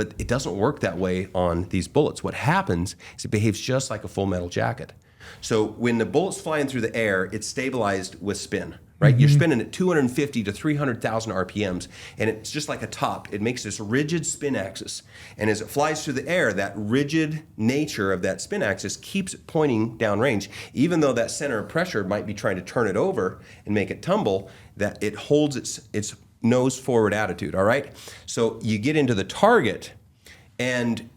but it doesn't work that way on these bullets. What happens is it behaves just like a full metal jacket. So when the bullet's flying through the air, it's stabilized with spin, right? You're spinning at 250 to 300,000 RPMs, and it's just like a top. It makes this rigid spin axis. And as it flies through the air, that rigid nature of that spin axis keeps it pointing downrange. Even though that center of pressure might be trying to turn it over and make it tumble, that it holds its nose forward attitude, all right? So you get into the target, and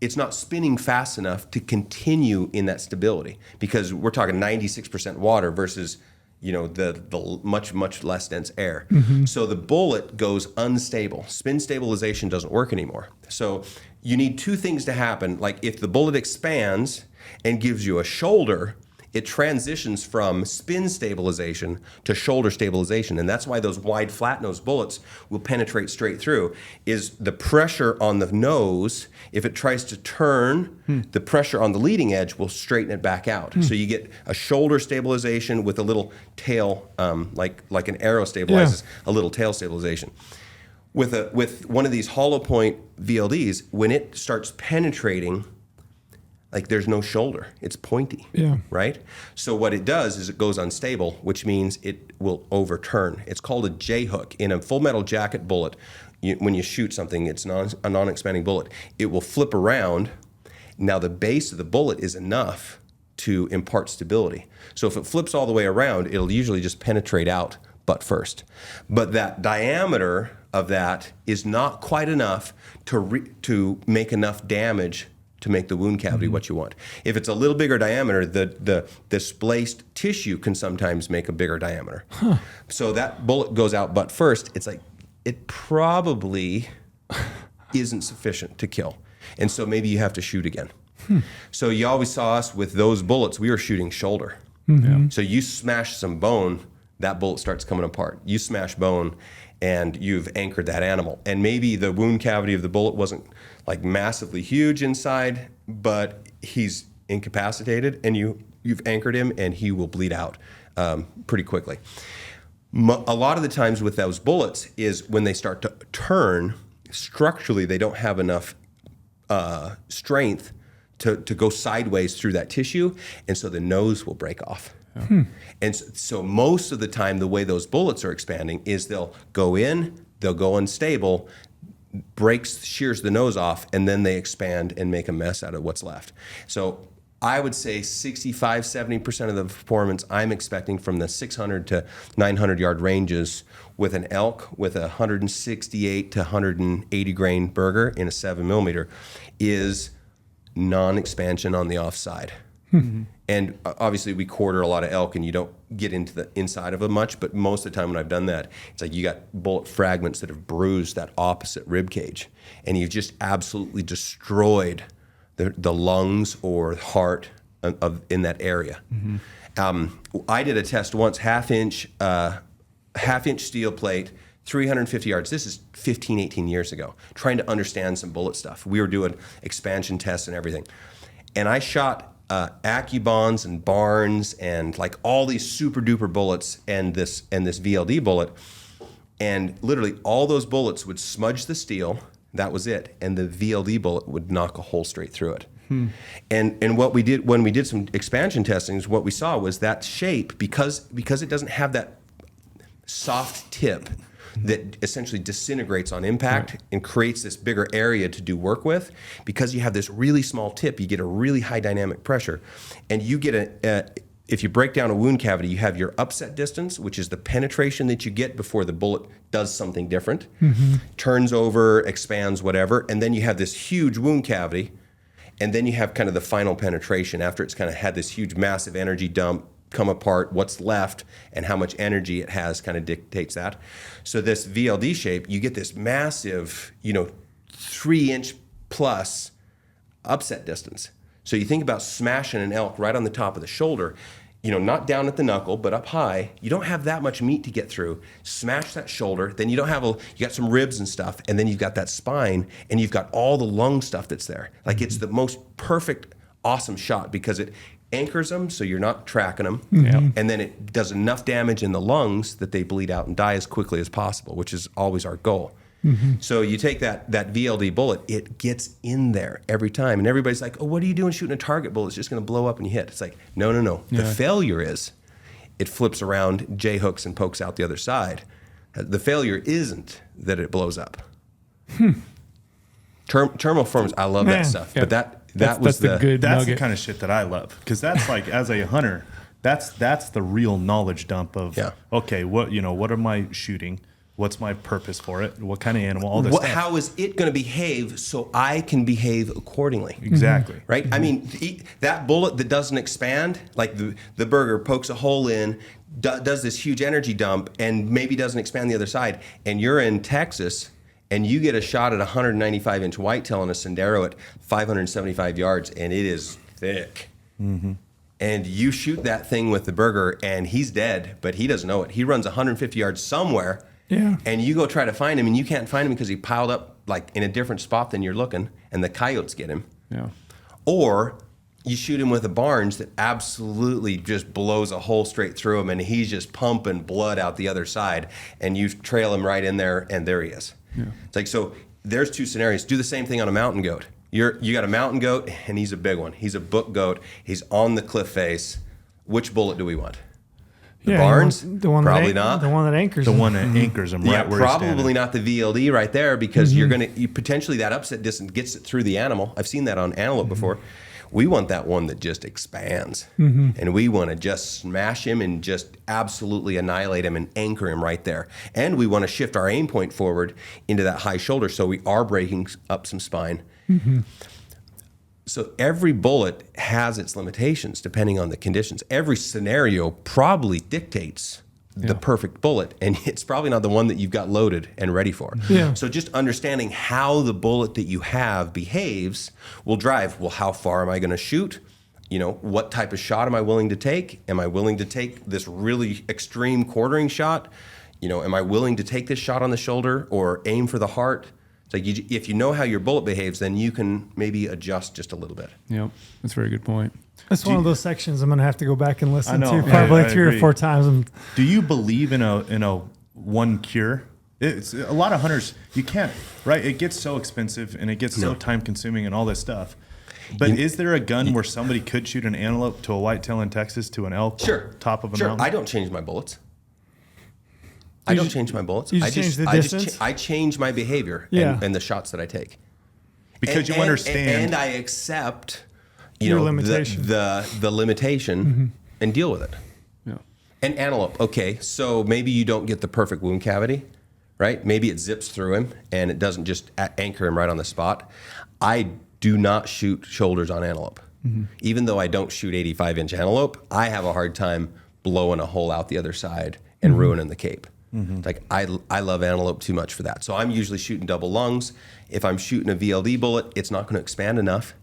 it's not spinning fast enough to continue in that stability, because we're talking 96% water versus, the much less dense air. So the bullet goes unstable. Spin stabilization doesn't work anymore. So you need two things to happen. Like if the bullet expands and gives you a shoulder, it transitions from spin stabilization to shoulder stabilization. And that's why those wide flat nose bullets will penetrate straight through, is the pressure on the nose. If it tries to turn, the pressure on the leading edge will straighten it back out. So you get a shoulder stabilization with a little tail, like an arrow stabilizes, a little tail stabilization. With one of these hollow point VLDs, when it starts penetrating, like there's no shoulder, it's pointy, right? So what it does is it goes unstable, which means it will overturn. It's called a J-hook. In a full metal jacket bullet, when you shoot something, it's a non-expanding bullet, it will flip around. Now the base of the bullet is enough to impart stability. So if it flips all the way around, it'll usually just penetrate out butt first. But that diameter of that is not quite enough to make enough damage to make the wound cavity what you want. If it's a little bigger diameter, the displaced tissue can sometimes make a bigger diameter. So that bullet goes out butt first. It's like, it probably isn't sufficient to kill. And so maybe you have to shoot again. So you always saw us with those bullets, we were shooting shoulder. So you smash some bone, that bullet starts coming apart. You smash bone and you've anchored that animal. And maybe the wound cavity of the bullet wasn't like massively huge inside, but he's incapacitated, and you've anchored him, and he will bleed out pretty quickly. A lot of the times with those bullets is when they start to turn, structurally they don't have enough strength to go sideways through that tissue, and so the nose will break off. And so most of the time, the way those bullets are expanding is they'll go in, they'll go unstable, shears the nose off, and then they expand and make a mess out of what's left. So I would say 65-70% of the performance I'm expecting from the 600 to 900 yard ranges with an elk with a 168 to 180 grain burger in a 7mm is non-expansion on the offside. And obviously we quarter a lot of elk, and you don't get into the inside of them much, but most of the time when I've done that, it's like you got bullet fragments that have bruised that opposite rib cage, and you've just absolutely destroyed the lungs or heart in that area. I did a test once, half-inch steel plate, 350 yards. This is 15, 18 years ago, trying to understand some bullet stuff. We were doing expansion tests and everything. And I shot Accubons and Barnes and like all these super duper bullets and this VLD bullet, and literally all those bullets would smudge the steel. That was it, and the VLD bullet would knock a hole straight through it. And what we did when we did some expansion testing is what we saw was that shape, because it doesn't have that soft tip that essentially disintegrates on impact and creates this bigger area to do work with. Because you have this really small tip, you get a really high dynamic pressure, and you get if you break down a wound cavity, you have your upset distance, which is the penetration that you get before the bullet does something different, turns over, expands, whatever, and then you have this huge wound cavity, and then you have kind of the final penetration after it's kind of had this huge massive energy dump, come apart, what's left and how much energy it has kind of dictates that. So this VLD shape, you get this massive, 3-inch plus upset distance. So you think about smashing an elk right on the top of the shoulder, not down at the knuckle, but up high. You don't have that much meat to get through. Smash that shoulder, then you got some ribs and stuff, and then you've got that spine, and you've got all the lung stuff that's there. Like it's the most perfect, awesome shot because it anchors them so you're not tracking them, and then it does enough damage in the lungs that they bleed out and die as quickly as possible, which is always our goal. So you take that VLD bullet, it gets in there every time. And everybody's like, oh, what are you doing shooting a target bullet? It's just going to blow up when you hit. It's like, no. Yeah. The failure is it flips around, J-hooks, and pokes out the other side. The failure isn't that it blows up. Thermoforms, I love that stuff. But that's the good that's nugget. the kind of shit that I love. Because that's like, as a hunter, that's the real knowledge dump of, okay, what am I shooting? What's my purpose for it? What kind of animal? All this stuff. How is it going to behave so I can behave accordingly? Exactly. Right? I mean, that bullet that doesn't expand, like the burger pokes a hole in, does this huge energy dump, and maybe doesn't expand the other side, and you're in Texas, and you get a shot at a 195-inch whitetail on a Sendero at 575 yards, and it is thick. And you shoot that thing with the burger, and he's dead, but he doesn't know it. He runs 150 yards somewhere. Yeah. And you go try to find him, and you can't find him because he piled up like in a different spot than you're looking, and the coyotes get him. Yeah. Or you shoot him with a Barnes that absolutely just blows a hole straight through him, and he's just pumping blood out the other side, and you trail him right in there, and there he is. Yeah. It's like, so there's two scenarios. Do the same thing on a mountain goat. You got a mountain goat, and he's a big one. He's a book goat. He's on the cliff face. Which bullet do we want? The Barnes? The one probably that, not. The one that anchors The him. one that anchors him right where he's standing. Probably not the VLD right there, because you're going to potentially that upset distance gets it through the animal. I've seen that on antelope before. We want that one that just expands, and we want to just smash him and just absolutely annihilate him and anchor him right there. And we want to shift our aim point forward into that high shoulder, so we are breaking up some spine. So every bullet has its limitations depending on the conditions. Every scenario probably dictates the perfect bullet, and it's probably not the one that you've got loaded and ready for. Yeah. So just understanding how the bullet that you have behaves will drive, well, how far am I going to shoot? What type of shot am I willing to take? Am I willing to take this really extreme quartering shot? Am I willing to take this shot on the shoulder or aim for the heart? Like if you know how your bullet behaves, then you can maybe adjust just a little bit. Yep, that's a very good point. That's one of those sections I'm going to have to go back and listen to I probably 3 agree. or 4 times. Do you believe in a one cure? It's a lot of hunters. You can't, right? It gets so expensive and it gets so time consuming and all this stuff. But is there a gun where somebody could shoot an antelope to a whitetail in Texas to an elk? Top of a mountain? I don't change my bullets. I don't change my bullets. You just change the distance? I change my behavior and the shots that I take. Because you understand. And I accept your limitation. The limitation and deal with it. Yeah. And antelope, okay, so maybe you don't get the perfect wound cavity, right? Maybe it zips through him and it doesn't just anchor him right on the spot. I do not shoot shoulders on antelope. Even though I don't shoot 85-inch antelope, I have a hard time blowing a hole out the other side and ruining the cape. Like I love antelope too much for that. So I'm usually shooting double lungs. If I'm shooting a VLD bullet, it's not going to expand enough.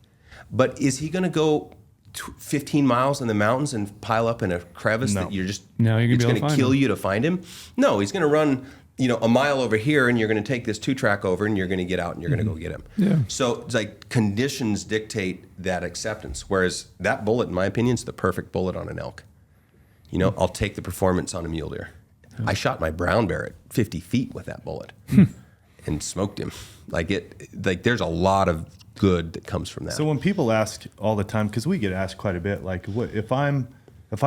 But is he going to go 15 miles in the mountains and pile up in a crevice that you're just it's going to kill you to find him? No, he's going to run a mile over here, and you're going to take this 2-track over, and you're going to get out and you're going to go get him. Yeah. So it's like conditions dictate that acceptance. Whereas that bullet, in my opinion, is the perfect bullet on an elk. I'll take the performance on a mule deer. I shot my brown bear at 50 feet with that bullet and smoked him. There's a lot of good that comes from that. So when people ask all the time, because we get asked quite a bit, like, what if I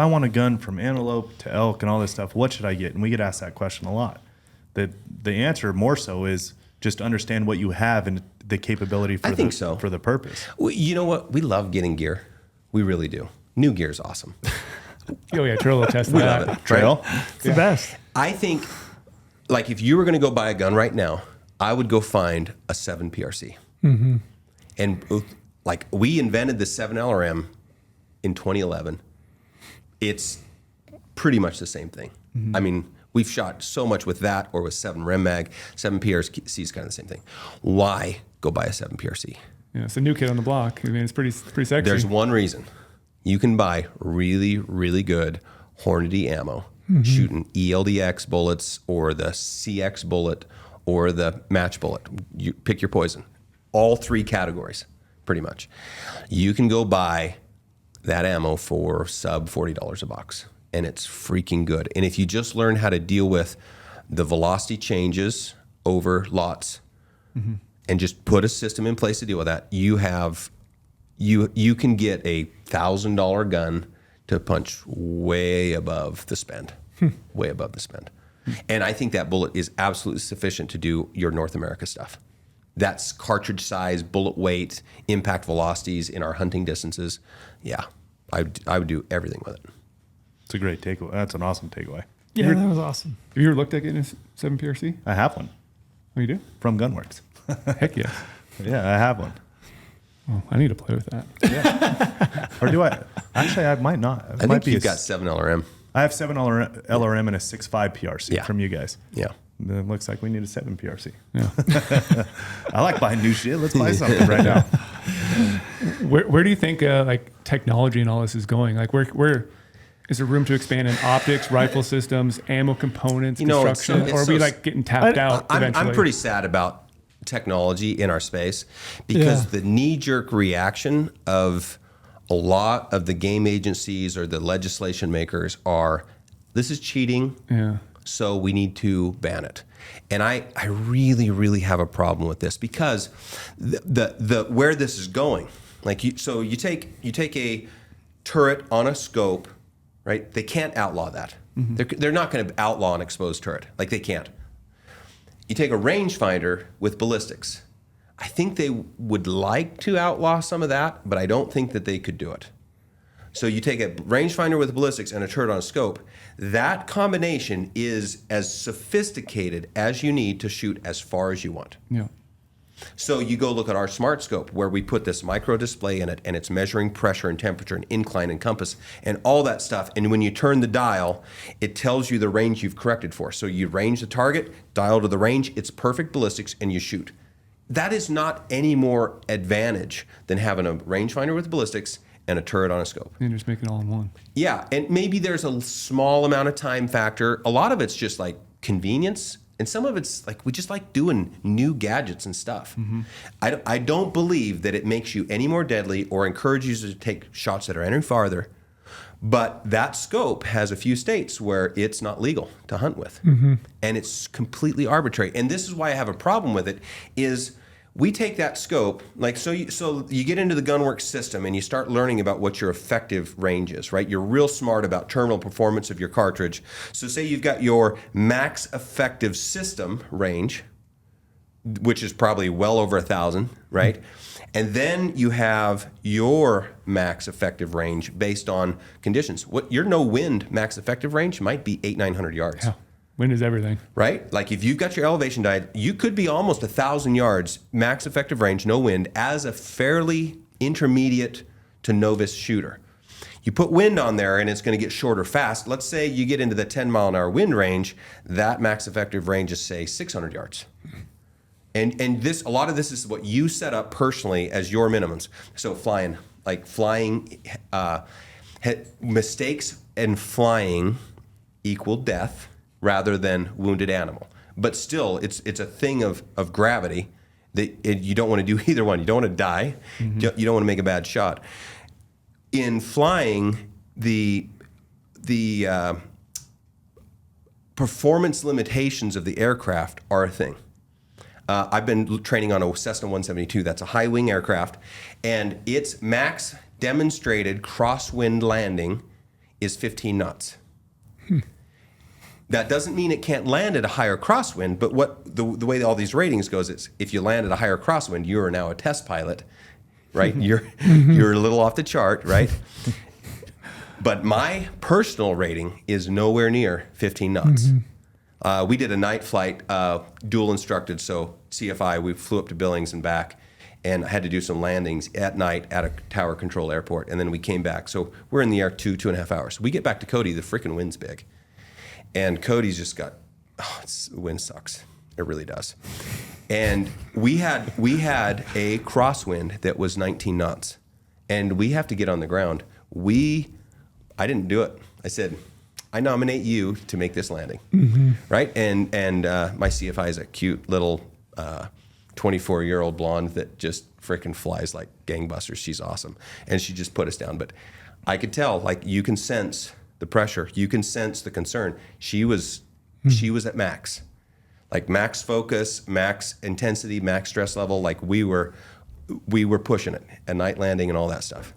want a gun from antelope to elk and all this stuff, what should I get? And we get asked that question a lot. The answer more so is just understand what you have and the capability for for the purpose. Well, you know what? We love getting gear. We really do. New gear is awesome. Oh yeah, Trail will test that. We love it. Trail? It's the best. I think, like, if you were going to go buy a gun right now, I would go find a 7 PRC. And like, we invented the 7 LRM in 2011. It's pretty much the same thing. I mean, we've shot so much with that or with 7 Rem Mag. 7 PRC is kind of the same thing. Why go buy a 7 PRC? Yeah, it's a new kid on the block. I mean, it's pretty sexy. There's one reason. You can buy really, really good Hornady ammo, shooting ELDX bullets or the CX bullet or the match bullet. You pick your poison. All 3 categories, pretty much. You can go buy that ammo for sub $40 a box, and it's freaking good. And if you just learn how to deal with the velocity changes over lots and just put a system in place to deal with that, you can get a $1,000 gun to punch way above the spend, way above the spend. And I think that bullet is absolutely sufficient to do your North America stuff. That's cartridge size, bullet weight, impact velocities in our hunting distances. Yeah, I would do everything with it. It's a great takeaway. That's an awesome takeaway. Yeah, that was awesome. Have you ever looked at getting a 7 PRC? I have one. Oh, you do? From Gunwerks. Heck yes. Yeah, I have one. Oh, I need to play with that. Yeah. Or do I? Actually, I might not. I think you've got 7 LRM. I have 7 LRM and a 6.5 PRC from you guys. Yeah. It looks like we need a 7 PRC. Yeah. I like buying new shit. Let's buy something right now. Where do you think like technology and all this is going? Like where is there room to expand in optics, rifle systems, ammo components, construction, or are we like getting tapped out eventually? I'm pretty sad about technology in our space because the knee-jerk reaction of a lot of the game agencies or the legislation makers are, this is cheating, so we need to ban it. And I really, really have a problem with this because the where this is going, like you take a turret on a scope, right? They can't outlaw that. They're not going to outlaw an exposed turret. Like they can't. You take a rangefinder with ballistics. I think they would like to outlaw some of that, but I don't think that they could do it. So you take a rangefinder with ballistics and a turret on a scope. That combination is as sophisticated as you need to shoot as far as you want. Yeah. So you go look at our smart scope where we put this micro display in it and it's measuring pressure and temperature and incline and compass and all that stuff. And when you turn the dial, it tells you the range you've corrected for. So you range the target, dial to the range, it's perfect ballistics, and you shoot. That is not any more advantage than having a rangefinder with ballistics and a turret on a scope. And just make it all in one. Yeah, and maybe there's a small amount of time factor. A lot of it's just like convenience. And some of it's like we just like doing new gadgets and stuff. I don't believe that it makes you any more deadly or encourages you to take shots that are any farther. But that scope has a few states where it's not legal to hunt with. And it's completely arbitrary. And this is why I have a problem with it is we take that scope, like so you get into the Gunwerks system and you start learning about what your effective range is, right? You're real smart about terminal performance of your cartridge. So say you've got your max effective system range, which is probably well over 1,000, right? And then you have your max effective range based on conditions. What your no wind max effective range might be 800-900 yards. Yeah. Wind is everything. Right? Like if you've got your elevation dialed, you could be almost 1,000 yards max effective range, no wind, as a fairly intermediate to novice shooter. You put wind on there and it's going to get shorter fast. Let's say you get into the 10-mile-an-hour wind range, that max effective range is, say, 600 yards. And a lot of this is what you set up personally as your minimums. So flying, mistakes in flying equal death rather than wounded animal. But still, it's a thing of gravity that you don't want to do either one. You don't want to die. You don't want to make a bad shot. In flying, the performance limitations of the aircraft are a thing. I've been training on a Cessna 172. That's a high wing aircraft, and its max demonstrated crosswind landing is 15 knots. That doesn't mean it can't land at a higher crosswind, but what the way all these ratings goes is if you land at a higher crosswind, you are now a test pilot, right? You're a little off the chart, right? But my personal rating is nowhere near 15 knots. We did a night flight, dual instructed, so CFI, we flew up to Billings and back, and I had to do some landings at night at a tower control airport, and then we came back. So we're in the air 2.5 hours. We get back to Cody, the freaking wind's big. And Cody's just got, the wind sucks. It really does. And we had a crosswind that was 19 knots, and we have to get on the ground. I didn't do it. I said, I nominate you to make this landing, right? And my CFI is a cute little 24-year-old blonde that just freaking flies like gangbusters. She's awesome, and she just put us down. But I could tell, like, you can sense the pressure, you can sense the concern. She was at max. like max focus, max intensity, max stress level. Like we were pushing it at night landing and all that stuff.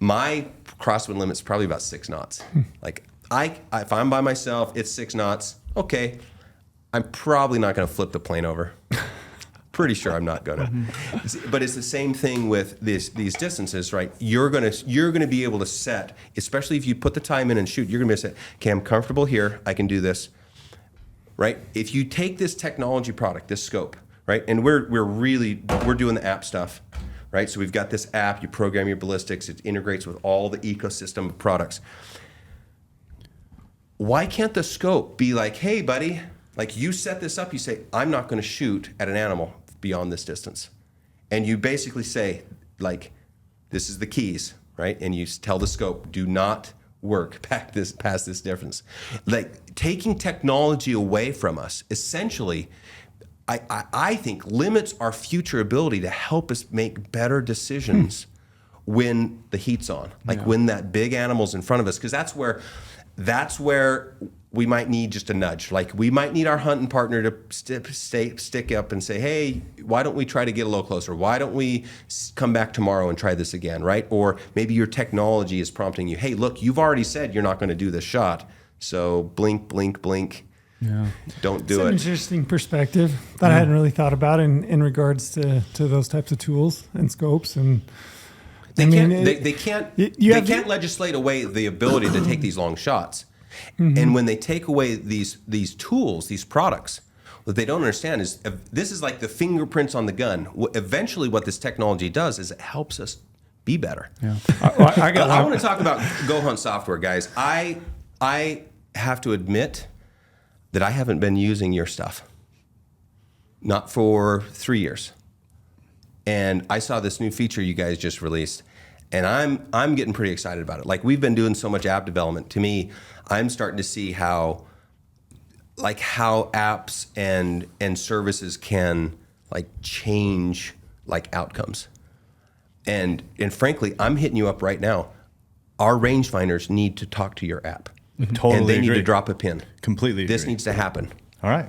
My crosswind limit's probably about 6 knots. Like if I'm by myself, it's 6 knots. Okay, I'm probably not going to flip the plane over. Pretty sure I'm not gonna. But it's the same thing with these distances, right? You're gonna be able to set, especially if you put the time in and shoot. You're gonna be able to say, okay, I'm comfortable here. I can do this, right? If you take this technology product, this scope, right, and we're doing the app stuff, right? So we've got this app. You program your ballistics. It integrates with all the ecosystem of products. Why can't the scope be like, hey, buddy? Like you set this up, you say, I'm not going to shoot at an animal beyond this distance. And you basically say, like, this is the keys, right? And you tell the scope, do not work past this difference. Like taking technology away from us, essentially, I think limits our future ability to help us make better decisions when the heat's on, like when that big animal's in front of us, because that's where we might need just a nudge. Like we might need our hunting partner to stick up and say, hey, why don't we try to get a little closer? Why don't we come back tomorrow and try this again, right? Or maybe your technology is prompting you, hey, look, you've already said you're not going to do this shot. So blink, blink, blink. Yeah. Don't do it. It's an interesting perspective that I hadn't really thought about in regards to those types of tools and scopes. And they can't legislate away the ability to take these long shots. And when they take away these tools, these products, what they don't understand is this is like the fingerprints on the gun. Eventually, what this technology does is it helps us be better. Yeah. I want to talk about GOHUNT software, guys. I have to admit that I haven't been using your stuff, not for 3 years. And I saw this new feature you guys just released, and I'm getting pretty excited about it. Like we've been doing so much app development. To me, I'm starting to see how apps and services can like change like outcomes. And frankly, I'm hitting you up right now. Our rangefinders need to talk to your app. Totally and they agree. need to drop a pin. Completely This agree. needs to happen. All right.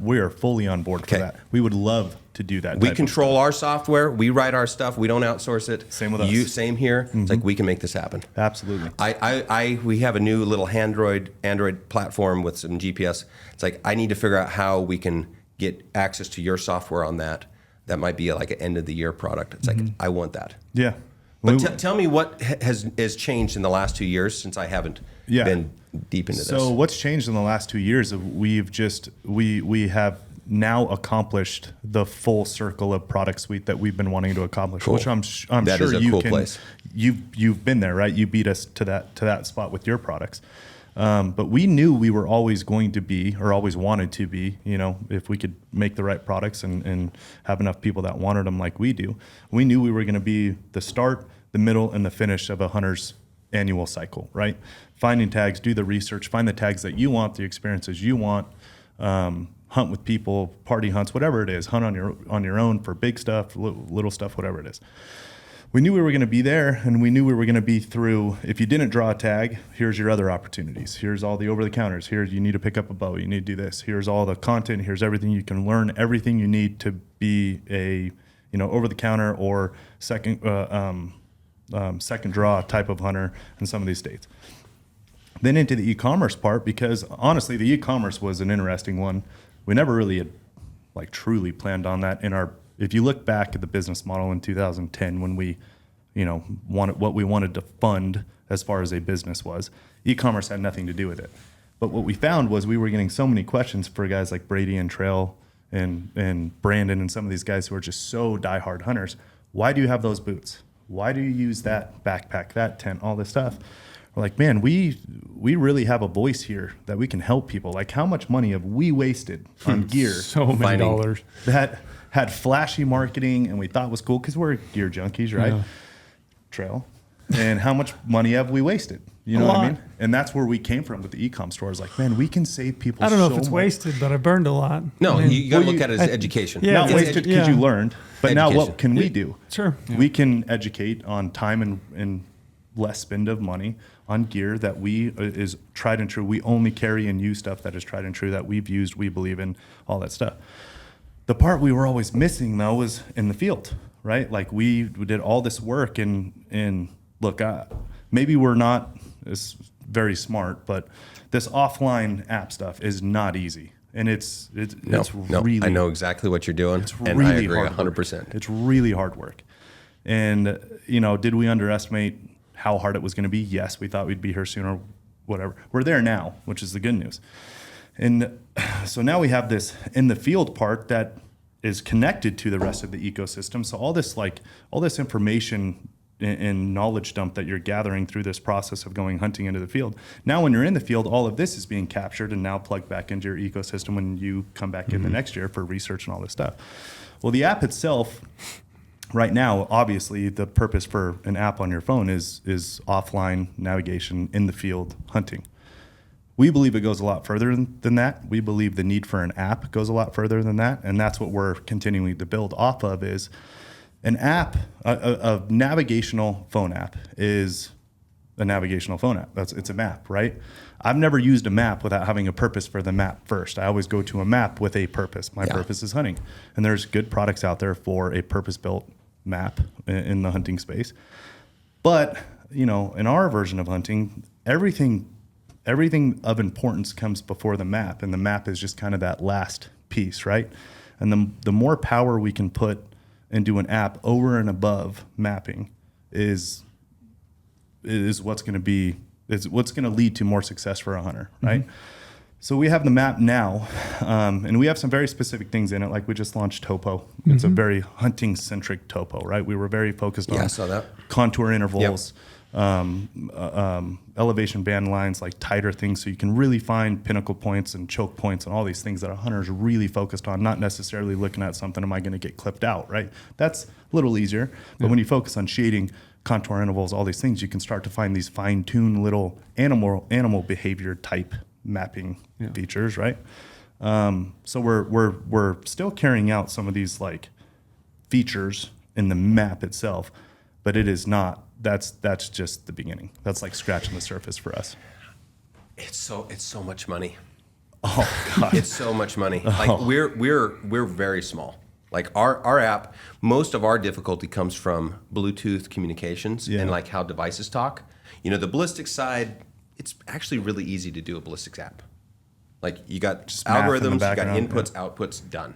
We are fully on board for that. We would love to do that. We control our software. We write our stuff. We don't outsource it. Same with us. Same here. It's like we can make this happen. Absolutely. We have a new little Android platform with some GPS. It's like I need to figure out how we can get access to your software on that. That might be like an end of the year product. It's like I want that. Yeah. But tell me what has changed in the last 2 years since I haven't been deep into this. So what's changed in the last 2 years? We have now accomplished the full circle of product suite that we've been wanting to accomplish. Cool. Which I'm that sure is a you cool can. Place. You've been there, right? You beat us to that spot with your products. But we knew we were always going to be, or always wanted to be, if we could make the right products and have enough people that wanted them like we do. We knew we were going to be the start, the middle, and the finish of a hunter's annual cycle, right? Finding tags, do the research, find the tags that you want, the experiences you want, hunt with people, party hunts, whatever it is, hunt on your own for big stuff, little stuff, whatever it is. We knew we were going to be there, and we knew we were going to be through. If you didn't draw a tag, here's your other opportunities. Here's all the over-the-counters. Here, you need to pick up a bow. You need to do this. Here's all the content. Here's everything you can learn. Everything you need to be a, over-the-counter or second draw type of hunter in some of these states. Then into the e-commerce part, because honestly, the e-commerce was an interesting one. We never really had truly planned on that in our. If you look back at the business model in 2010, when we, wanted what we wanted to fund as far as a business was, e-commerce had nothing to do with it. But what we found was we were getting so many questions for guys like Brady and Trail and Brandon and some of these guys who are just so diehard hunters. Why do you have those boots? Why do you use that backpack, that tent, all this stuff? We're like, man, we really have a voice here that we can help people. Like, how much money have we wasted on gear? So many dollars. That had flashy marketing and we thought was cool because we're gear junkies, right? Yeah. Trail. And how much money have we wasted? You know what I mean? And that's where we came from with the e-com stores. Like, man, we can save people. I don't know if it's wasted, but I burned a lot. No, you got to look at it as education. Yeah, not wasted because you learned. But now what can we do? Sure. We can educate on time and less spend of money on gear that is tried and true. We only carry and use stuff that is tried and true that we've used, we believe in, all that stuff. The part we were always missing though was in the field, right? Like we did all this work and look, maybe we're not as very smart, but this offline app stuff is not easy. And it's really, I know exactly what you're doing. It's and really I agree hard 100%. Work. It's really hard work. And, did we underestimate how hard it was going to be? Yes, we thought we'd be here sooner, whatever. We're there now, which is the good news. And so now we have this in the field part that is connected to the rest of the ecosystem. So all this information and knowledge dump that you're gathering through this process of going hunting into the field. Now, when you're in the field, all of this is being captured and now plugged back into your ecosystem when you come back in the next year for research and all this stuff. Well, the app itself, right now, obviously, the purpose for an app on your phone is offline navigation in the field hunting. We believe it goes a lot further than that. We believe the need for an app goes a lot further than that, and that's what we're continuing to build off of is an app, a navigational phone app is a navigational phone app. It's a map, right? I've never used a map without having a purpose for the map first. I always go to a map with a purpose. My purpose is hunting. And there's good products out there for a purpose-built map in the hunting space. But, in our version of hunting, everything of importance comes before the map, and the map is just kind of that last piece, right? And the more power we can put into an app over and above mapping is what's going to lead to more success for a hunter, right? Mm-hmm. So we have the map now, and we have some very specific things in it. Like we just launched Topo. Mm-hmm. It's a very hunting-centric Topo, right? We were very focused on contour intervals, elevation band lines, like tighter things, so you can really find pinnacle points and choke points and all these things that a hunter is really focused on, not necessarily looking at something, am I going to get clipped out, right? That's a little easier. But when you focus on shading, contour intervals, all these things, you can start to find these fine-tuned little animal behavior type mapping features, right? So we're still carrying out some of these like features in the map itself, but it is not. That's just the beginning. That's like scratching the surface for us. It's so much money. Oh God, it's so much money. Like we're very small. Like our app, most of our difficulty comes from Bluetooth communications and like how devices talk. The ballistics side, it's actually really easy to do a ballistics app. Like you got just algorithms, you got inputs, outputs, done.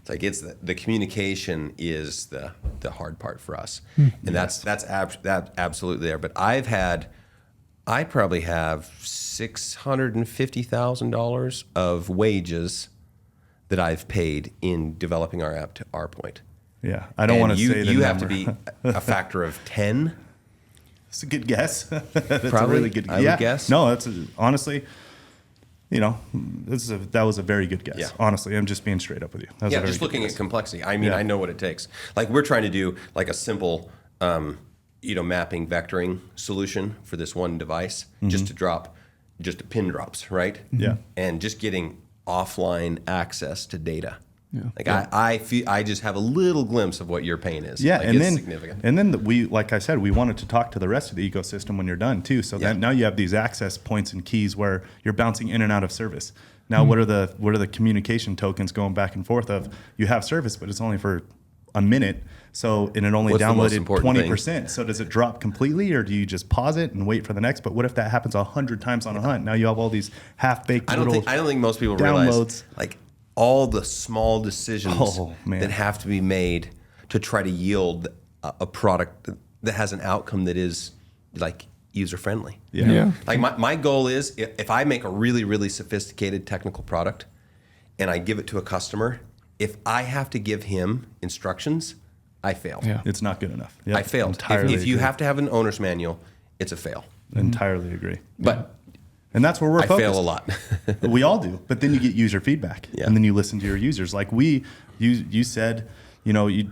It's like the communication is the hard part for us, and that's absolutely there. But I probably have $650,000 of wages that I've paid in developing our app to our point. Yeah, I don't want to say the you number. have to be a factor of 10. It's a good guess. That's Probably, a really good guess. I would guess. No, honestly, that was a very good guess. Yeah. Honestly, I'm just being straight up with you. Just looking at complexity. I mean, I know what it takes. Like we're trying to do like a simple, mapping vectoring solution for this one device, just to drop, just pin drops, right? Yeah. And just getting offline access to data. Yeah. Like I feel I just have a little glimpse of what your pain is. Yeah, like and it's then significant. And then like I said, we wanted to talk to the rest of the ecosystem when you're done too. So then now you have these access points and keys where you're bouncing in and out of service. Now what are the communication tokens going back and forth of you have service, but it's only for a minute. So and it only downloaded 20%. So does it drop completely, or do you just pause it and wait for the next? But what if that happens 100 times on a hunt? Now you have all these half-baked I don't think most people realize like all the small decisions that have to be made to try to yield a product that has an outcome that is like user friendly. Yeah. Like my goal is if I make a really, really sophisticated technical product and I give it to a customer, if I have to give him instructions, I fail. Yeah. It's not good enough. Yep. I failed. If you have to have an owner's manual, it's a fail. Entirely agree. And that's where we're focused. I fail a lot. We all do. But then you get user feedback. Yeah. And then you listen to your users. Like you said, you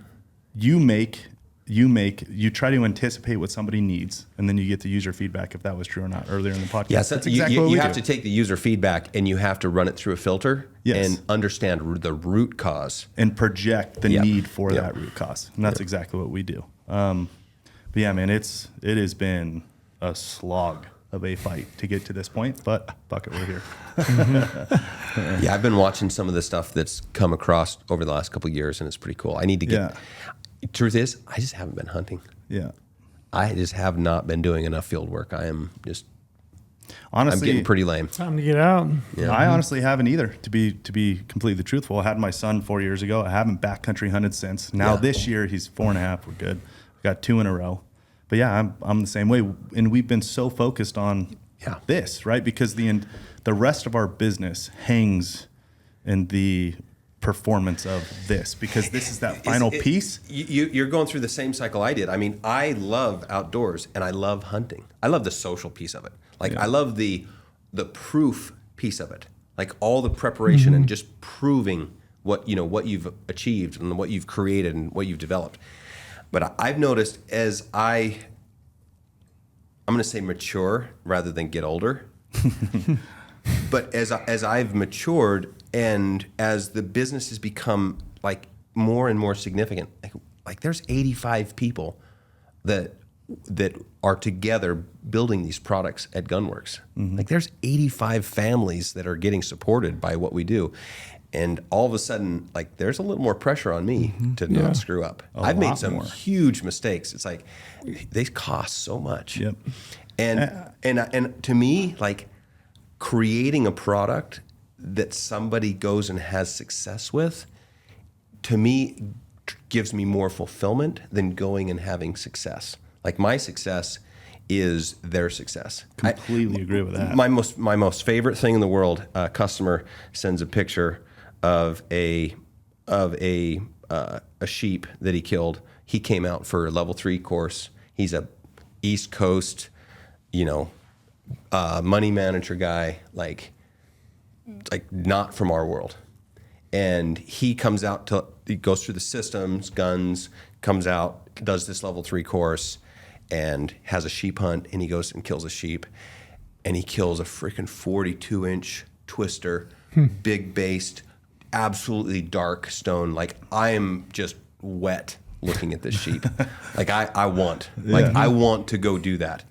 try to anticipate what somebody needs, and then you get the user feedback if that was true or not earlier in the podcast. Yes, that's exactly what we do. You have to take the user feedback and you have to run it through a filter and understand the root cause. And project the need for that root cause. And that's exactly what we do. But yeah, man, it has been a slog of a fight to get to this point, but fuck it, we're here. Yeah, I've been watching some of the stuff that's come across over the last couple of years, and it's pretty cool. I need to get. Truth is, I just haven't been hunting. Yeah, I just have not been doing enough field work. I am just. Honestly, I'm getting pretty lame. Time to get out. Yeah. I honestly haven't either, to be completely truthful. I had my son 4 years ago. I haven't backcountry hunted since. Now this year he's 4.5. We're good. We got 2 in a row. But yeah, I'm the same way. And we've been so focused on this, right? Because the rest of our business hangs in the performance of this, because this is that final piece. You're going through the same cycle I did. I mean, I love outdoors and I love hunting. I love the social piece of it. Like I love the proof piece of it. Like all the preparation and just proving what you've achieved and what you've created and what you've developed. But I've noticed as I'm going to say mature rather than get older. But as I've matured and as the business has become like more and more significant, like there's 85 people that are together building these products at Gunwerks. Like there's 85 families that are getting supported by what we do. And all of a sudden, like there's a little more pressure on me to not screw up. I've made some huge mistakes. It's like they cost so much. Yep. And to me, like creating a product that somebody goes and has success with, to me, gives me more fulfillment than going and having success. Like my success is their success. Completely agree with that. My most favorite thing in the world, a customer sends a picture of a sheep that he killed. He came out for a level 3 course. He's a East Coast, money manager guy, like not from our world. And he comes out he goes through the systems, guns, comes out, does this level 3 course, and has a sheep hunt, and he goes and kills a sheep, and he kills a freaking 42-inch twister, big based, absolutely dark stone. Like I am just wet looking at this sheep. Like I want to go do that.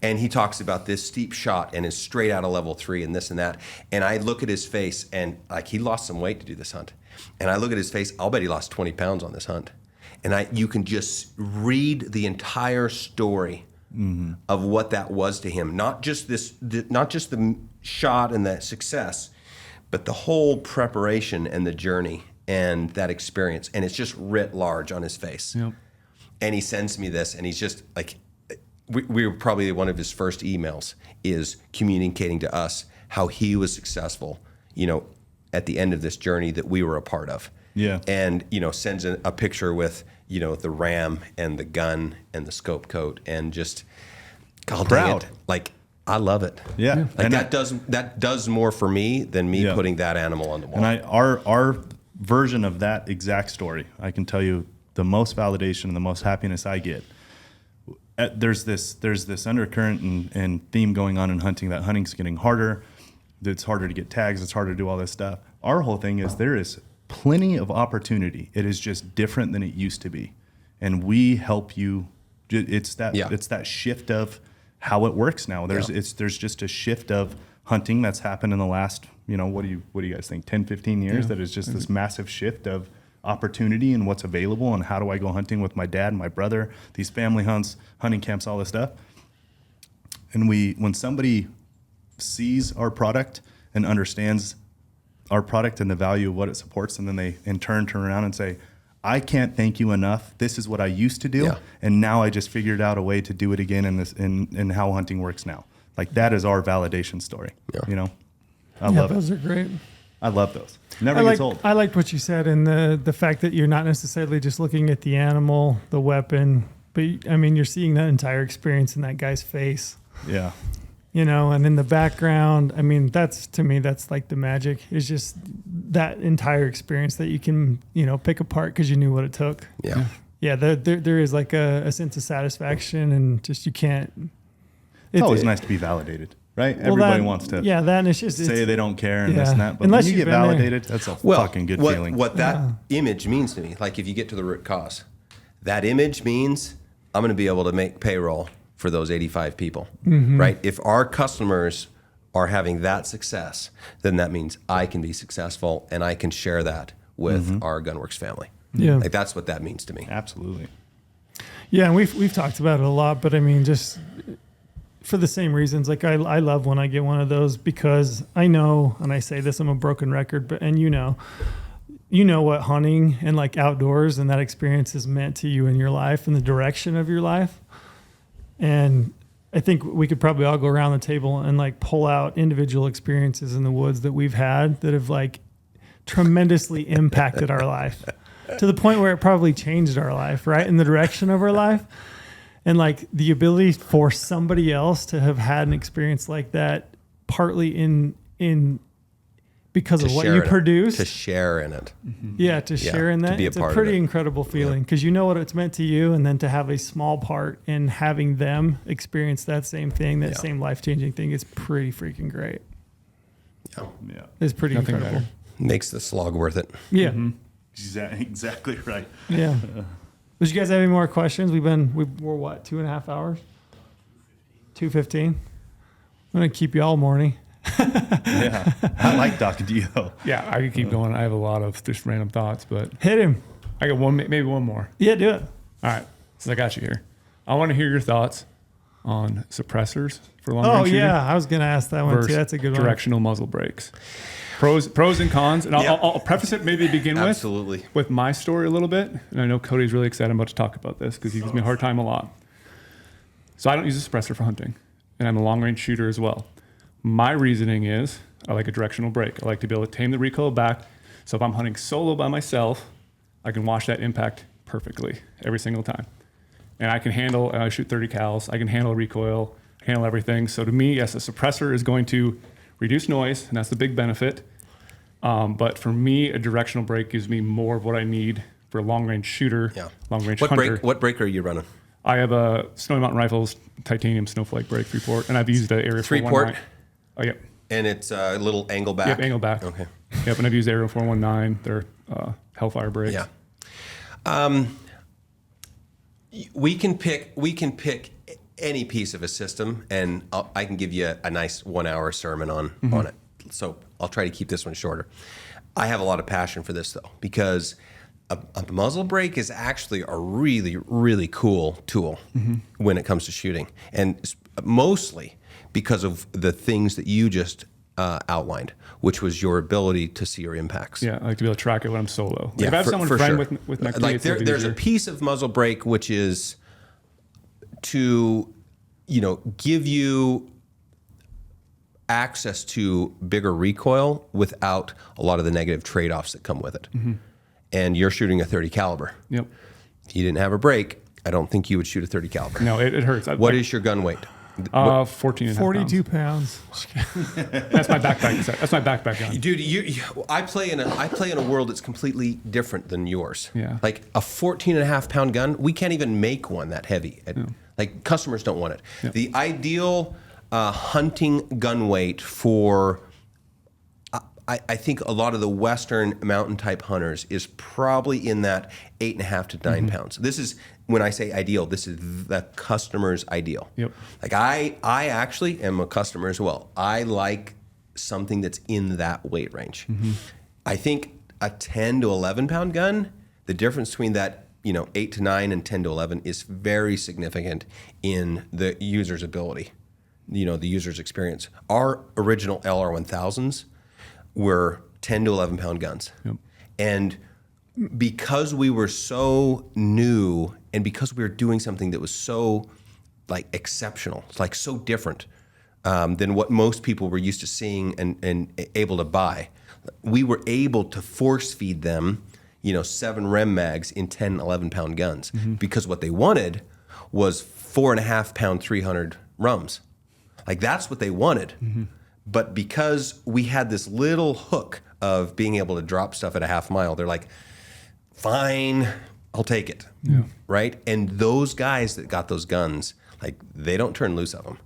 And he talks about this steep shot and is straight out of level 3 and this and that. And I look at his face, and like he lost some weight to do this hunt. And I look at his face, I'll bet he lost 20 pounds on this hunt. And you can just read the entire story of what that was to him. Not just the shot and the success, but the whole preparation and the journey and that experience. And it's just writ large on his face. Yep. And he sends me this, and he's just like, we were probably one of his first emails is communicating to us how he was successful, at the end of this journey that we were a part of. Yeah. And, sends a picture with, the ram and the gun and the scope coat, and just proud. Like, I love it. Yeah. Like that does more for me than me putting that animal on the wall. And our version of that exact story, I can tell you the most validation and the most happiness I get. There's this undercurrent and theme going on in hunting, that hunting's getting harder. It's harder to get tags. It's harder to do all this stuff. Our whole thing is there is plenty of opportunity. It is just different than it used to be. And we help you. It's that shift of how it works now. There's just a shift of hunting that's happened in the last, what do you guys think, 10, 15 years? That is just this massive shift of opportunity and what's available and how do I go hunting with my dad and my brother, these family hunts, hunting camps, all this stuff. And when somebody sees our product and understands our product and the value of what it supports, and then they in turn turn around and say, I can't thank you enough. This is what I used to do, and now I just figured out a way to do it again in how hunting works now. Like that is our validation story. I love it. Those are great. I love those. Never gets old. I liked what you said, and the fact that you're not necessarily just looking at the animal, the weapon, but you're seeing that entire experience in that guy's face. Yeah. And in the background, that's, to me, that's like the magic. It's just that entire experience that you can, pick apart because you knew what it took. Yeah. Yeah. There is like a sense of satisfaction, and just, you can't. It's always nice to be validated, right? Everybody wants to and it's just, say they don't care and this and that. But unless when you get validated, that's a fucking good feeling. What that image means to me, like if you get to the root cause, that image means I'm going to be able to make payroll for those 85 people, right? If our customers are having that success, then that means I can be successful and I can share that with our Gunwerks family. Yeah. Like that's what that means to me. Absolutely. Yeah, and we've talked about it a lot, but I mean, just for the same reasons. Like I love when I get one of those because I know, and I say this, I'm a broken record, but and you know what hunting and like outdoors and that experience has meant to you in your life and the direction of your life. And I think we could probably all go around the table and like pull out individual experiences in the woods that we've had that have like tremendously impacted our life to the point where it probably changed our life, right? In the direction of our life. And like the ability for somebody else to have had an experience like that, partly in because of what you produce. To share in it. Yeah, to share in that. To be It's a pretty incredible feeling because you know what it's meant to you, and then to have a small part in having them experience that same thing, that same life-changing thing is pretty freaking great. Yeah. It's pretty incredible. Better. Makes the slog worth it. Yeah. Exactly right. Yeah. Did you guys have any more questions? We're what, 2.5 hours? 2:15. I'm gonna keep you all morning. Yeah, I like talking to you though. Yeah, I could keep going. I have a lot of just random thoughts, but Hit him. I got maybe one more. Yeah, do it. All right, so I got you here. I want to hear your thoughts on suppressors for long Oh range shooting yeah, I was gonna ask that one too. versus That's a good directional muzzle brakes. Pros and cons, and I'll preface it maybe to begin Absolutely. with my story a little bit. And I know Cody's really excited about to talk about this because he gives me a hard time a lot. So I don't use a suppressor for hunting, and I'm a long range shooter as well. My reasoning is I like a directional brake. I like to be able to tame the recoil back. So if I'm hunting solo by myself, I can watch that impact perfectly every single time. And I can handle, I shoot 30 cals. I can handle recoil, handle everything. So to me, yes, a suppressor is going to reduce noise, and that's the big benefit. But for me, a directional brake gives me more of what I need for a long range shooter, long range hunter. What brake are you running? I have a Snowy Mountain Rifles titanium snowflake brake 3-port, and I've used the Area 3-port? 419. Oh, yep. And it's a little angle back? Yep, angle back. Okay. Yep, and I've used Area 419. They're Hellfire brakes. Yeah. We can pick any piece of a system, and I can give you a nice 1 hour sermon on it. So I'll try to keep this one shorter. I have a lot of passion for this though, because a muzzle brake is actually a really, really cool tool when it comes to shooting, and mostly because of the things that you just outlined, which was your ability to see your impacts. Yeah, I like to be able to track it when I'm solo. Like Yeah, if I have someone friend sure. with next to me, like it's a little there's a easier. piece of muzzle brake which is to, give you access to bigger recoil without a lot of the negative trade-offs that come with it. And you're shooting a 30 caliber. Yep. If you didn't have a brake, I don't think you would shoot a 30 caliber. No, it hurts. What is your gun weight? 14 and a half 42 pounds. That's my backpack. That's my backpack gun. Dude, I play in a world that's completely different than yours. Yeah. Like a 14.5 pound gun, we can't even make one that heavy. Like customers don't want it. Yeah. The ideal hunting gun weight for, I think a lot of the Western mountain type hunters is probably in that 8.5 to 9 pounds. This is, when I say ideal, this is the customer's ideal. Yep. Like I actually am a customer as well. I like something that's in that weight range. I think a 10 to 11 pound gun, the difference between that, 8 to 9 and 10 to 11 is very significant in the user's ability, the user's experience. Our original LR1000s were 10 to 11 pound guns. Yep. And because we were so new and because we were doing something that was so exceptional, like so different than what most people were used to seeing and able to buy, we were able to force feed them 7 rem mags in 10, 11 pound guns because what they wanted was 4.5 pound 300 rums. Like that's what they wanted. But because we had this little hook of being able to drop stuff at a half mile, they're like, fine, I'll take it. Yeah. Right? And those guys that got those guns, they don't turn loose of them.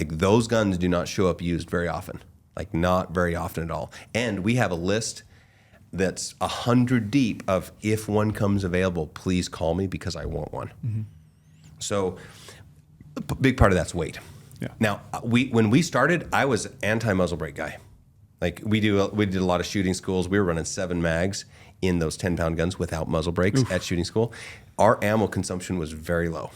Those guns do not show up used very often. Not very often at all. And we have a list that's 100 deep of, if one comes available, please call me because I want one. So big part of that's weight. Yeah. Now, when we started, I was anti-muzzle brake guy. Like we did a lot of shooting schools. We were running 7 mags in those 10-pound guns without muzzle brakes at shooting school. Our ammo consumption was very low.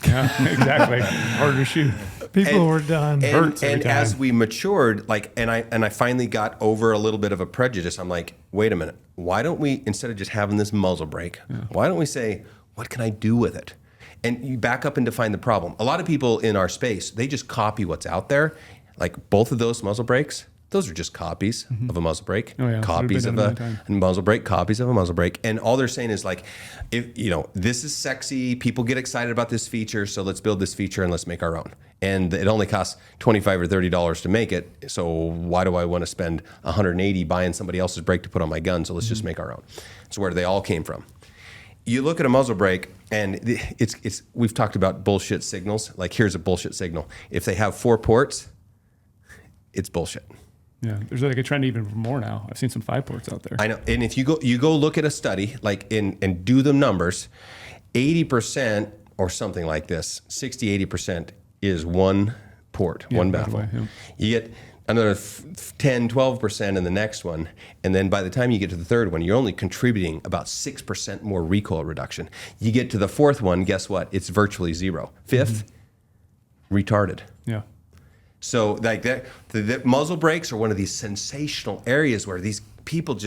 Yeah, exactly. Harder to shoot. People were done. Hurts every And time. as we matured, and I finally got over a little bit of a prejudice. I'm like, wait a minute. Why don't we, instead of just having this muzzle brake, why don't we say, what can I do with it? And you back up and define the problem. A lot of people in our space, they just copy what's out there. Like both of those muzzle brakes, those are just copies of a muzzle brake, Oh, yeah. copies They've of been a done muzzle brake, copies of a muzzle brake. And all they're saying is like, if this is sexy, people get excited about this feature, so let's build this feature and let's make our own. And it only costs $25 or $30 to make it, so why do I want to spend $180 buying somebody else's brake to put on my gun? So let's just make our own. It's where they all came from. You look at a muzzle brake, and it's we've talked about bullshit signals. Like here's a bullshit signal. If they have 4 ports, it's bullshit. Yeah, there's like a trend even for more now. I've seen some 5 ports out there. I know, and if you go look at a study, like and do the numbers, 80% or something like this, 60-80% is 1 port, 1 by the baffle. way, yeah. You get another 10-12% in the next one, and then by the time you get to the third one, you're only contributing about 6% more recoil reduction. You get to the 4th one, guess what? It's virtually 0. 5th, retarded. Yeah. So like that, the muzzle brakes are one of these sensational areas where these people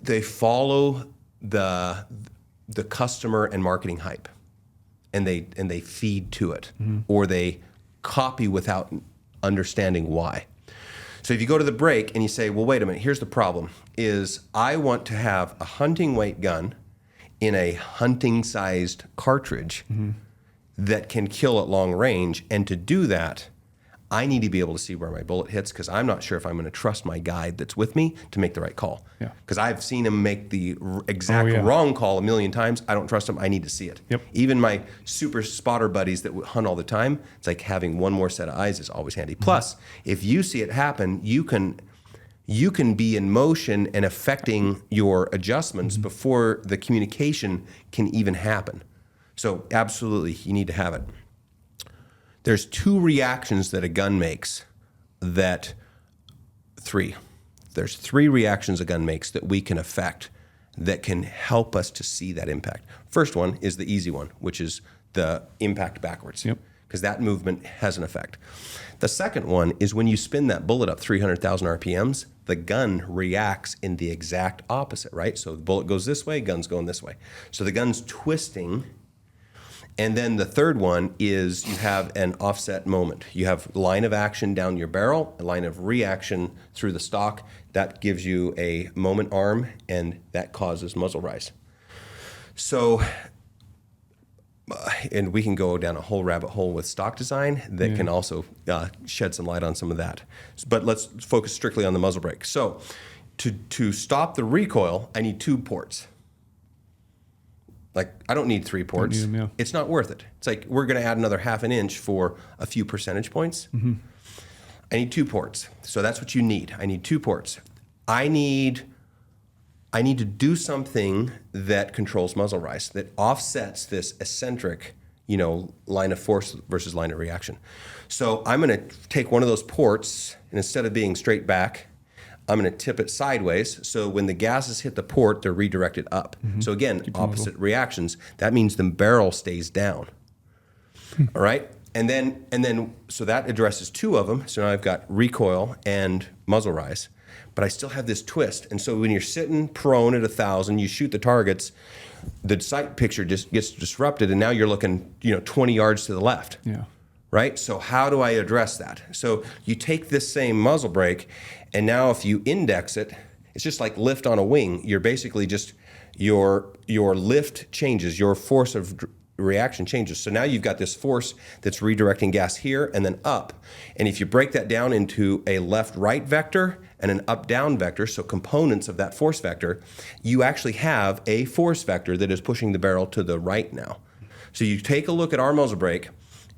they follow the customer and marketing hype, and they feed to it, or they copy without understanding why. So if you go to the brake and you say, well, wait a minute, here's the problem, is I want to have a hunting weight gun in a hunting sized cartridge that can kill at long range. And to do that, I need to be able to see where my bullet hits, because I'm not sure if I'm going to trust my guide that's with me to make the right call. Yeah. Because I've seen him make the exact wrong call a million times. I don't trust him. I need to see it. Yep. Even my super spotter buddies that hunt all the time, it's like having one more set of eyes is always handy. Plus, if you see it happen, you can be in motion and affecting your adjustments before the communication can even happen. So absolutely, you need to have it. There's 2 reactions that a gun makes There's 3 reactions a gun makes that we can affect that can help us to see that impact. First one is the easy one, which is the impact backwards. Yep. Because that movement has an effect. The second one is when you spin that bullet up 300,000 RPMs, the gun reacts in the exact opposite, right? So the bullet goes this way, gun's going this way. So the gun's twisting. And then the third one is you have an offset moment. You have line of action down your barrel, a line of reaction through the stock. That gives you a moment arm, and that causes muzzle rise. So, and we can go down a whole rabbit hole with stock design that can also shed some light on some of that. But let's focus strictly on the muzzle brake. So to stop the recoil, I need 2 ports. Like, I don't need 3 ports. Don't need them, yeah. It's not worth it. It's like we're going to add another half an inch for a few percentage points. I need 2 ports. So that's what you need. I need 2 ports. I need to do something that controls muzzle rise, that offsets this eccentric, line of force versus line of reaction. So I'm going to take one of those ports, and instead of being straight back, I'm going to tip it sideways, so when the gases hit the port, they're redirected up. So again, opposite reactions. That means the barrel stays down. All right? And then, so that addresses 2 of them. So now I've got recoil and muzzle rise. But I still have this twist. And so when you're sitting prone at 1,000, you shoot the targets, the sight picture just gets disrupted, and now you're looking, 20 yards to the left. Yeah. Right? So how do I address that? So you take this same muzzle brake, and now if you index it, it's just like lift on a wing. You're basically just, your lift changes, your force of reaction changes. So now you've got this force that's redirecting gas here and then up. And if you break that down into a left-right vector and an up-down vector, so components of that force vector, you actually have a force vector that is pushing the barrel to the right now. So you take a look at our muzzle brake,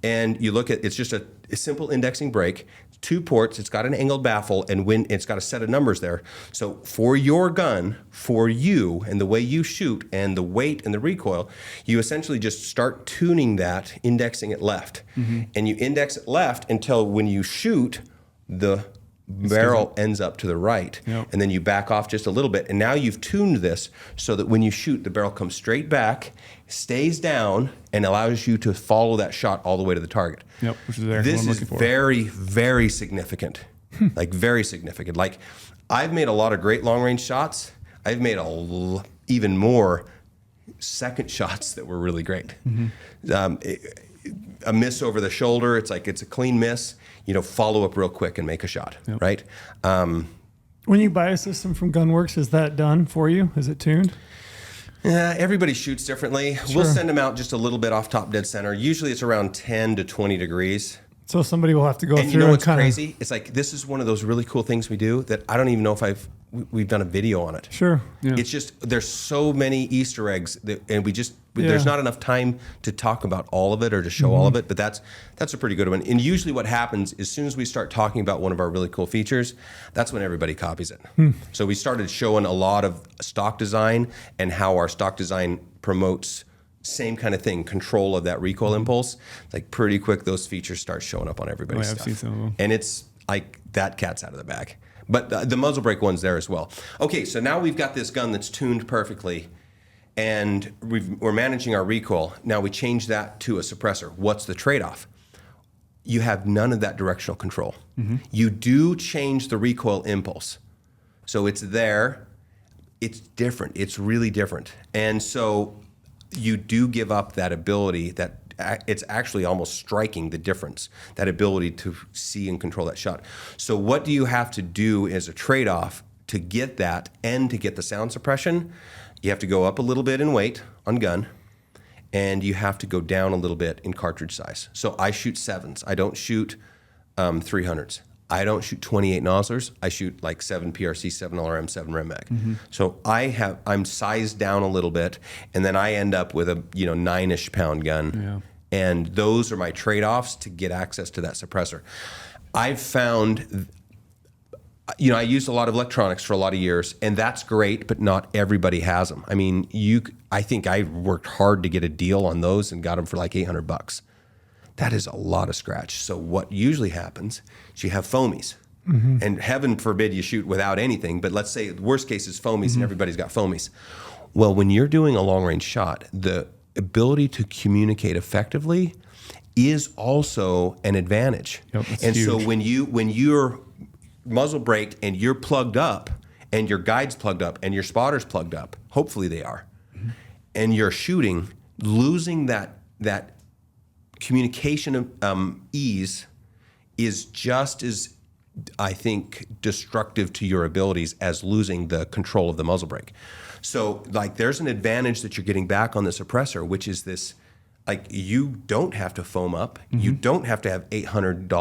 and you look at, it's just a simple indexing brake, 2 ports, it's got an angled baffle, and it's got a set of numbers there. So for your gun, for you, and the way you shoot, and the weight and the recoil, you essentially just start tuning that, indexing it left. And you index it left until when you shoot, the barrel ends up to the right. And then you back off just a little bit. And now you've tuned this so that when you shoot, the barrel comes straight back, stays down, and allows you to follow that shot all the way to the target. Which is this is very, very significant. Like very significant. Like I've made a lot of great long range shots. I've made even more second shots that were really great. A miss over the shoulder, it's like it's a clean miss. Follow up real quick and make a shot, right? When you buy a system from Gunwerks, is that done for you? Is it tuned? Yeah, everybody shoots differently. We'll send them out just a little bit off top dead center. Usually it's around 10 to 20 degrees. So somebody will have to go through. And you know what's crazy? It's like this is one of those really cool things we do that I don't even know if we've done a video on it. Sure. Yeah. It's just there's so many Easter eggs and there's not enough time to talk about all of it or to show all of it, but that's a pretty good one. And usually what happens as soon as we start talking about one of our really cool features, that's when everybody copies it. So we started showing a lot of stock design and how our stock design promotes same kind of thing, control of that recoil impulse. Like pretty quick, those features start showing up on everybody's stuff. I've seen some of them. And it's like that cat's out of the bag. But the muzzle brake one's there as well. Okay, so now we've got this gun that's tuned perfectly, and we're managing our recoil. Now we change that to a suppressor. What's the trade-off? You have none of that directional control. You do change the recoil impulse. So it's there. It's different. It's really different. And so you do give up that ability that it's actually almost striking the difference, that ability to see and control that shot. So what do you have to do as a trade-off to get that and to get the sound suppression? You have to go up a little bit in weight on gun, and you have to go down a little bit in cartridge size. So I shoot 7s. I don't shoot 300s. I don't shoot 28 nozzlers. I shoot like 7 PRC, 7 LRM, 7 Rem Mag. So I'm sized down a little bit, and then I end up with a 9-ish pound gun. And those are my trade-offs to get access to that suppressor. I've found, I used a lot of electronics for a lot of years, and that's great, but not everybody has them. I mean, I think I worked hard to get a deal on those and got them for like $800. That is a lot of scratch. So what usually happens is you have foamies. And heaven forbid you shoot without anything, but let's say the worst case is foamies and everybody's got foamies. Well, when you're doing a long-range shot, the ability to communicate effectively is also an advantage. And huge. So when you're muzzle braked and you're plugged up and your guide's plugged up and your spotter's plugged up, hopefully they are, and you're shooting, losing that communication ease is just as, I think, destructive to your abilities as losing the control of the muzzle brake. So like there's an advantage that you're getting back on the suppressor, which is this, like you don't have to foam up. You don't have to have $800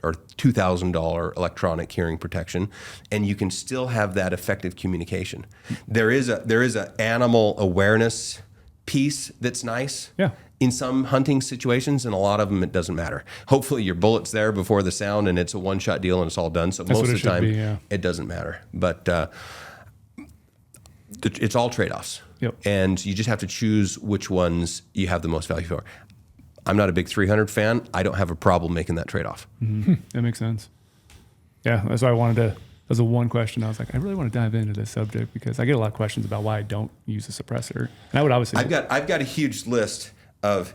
or $2,000 electronic hearing protection, and you can still have that effective communication. There is a animal awareness piece that's nice. In some hunting situations, and a lot of them, it doesn't matter. Hopefully your bullet's there before the sound and it's a one-shot deal and it's all done. So that's most of the time, it doesn't matter. But it's all trade-offs. And you just have to choose which ones you have the most value for. I'm not a big 300 fan. I don't have a problem making that trade-off. That makes sense. Yeah, that's why I wanted to. That was the one question I was like, I really want to dive into this subject because I get a lot of questions about why I don't use a suppressor. And I would obviously. I've got a huge list of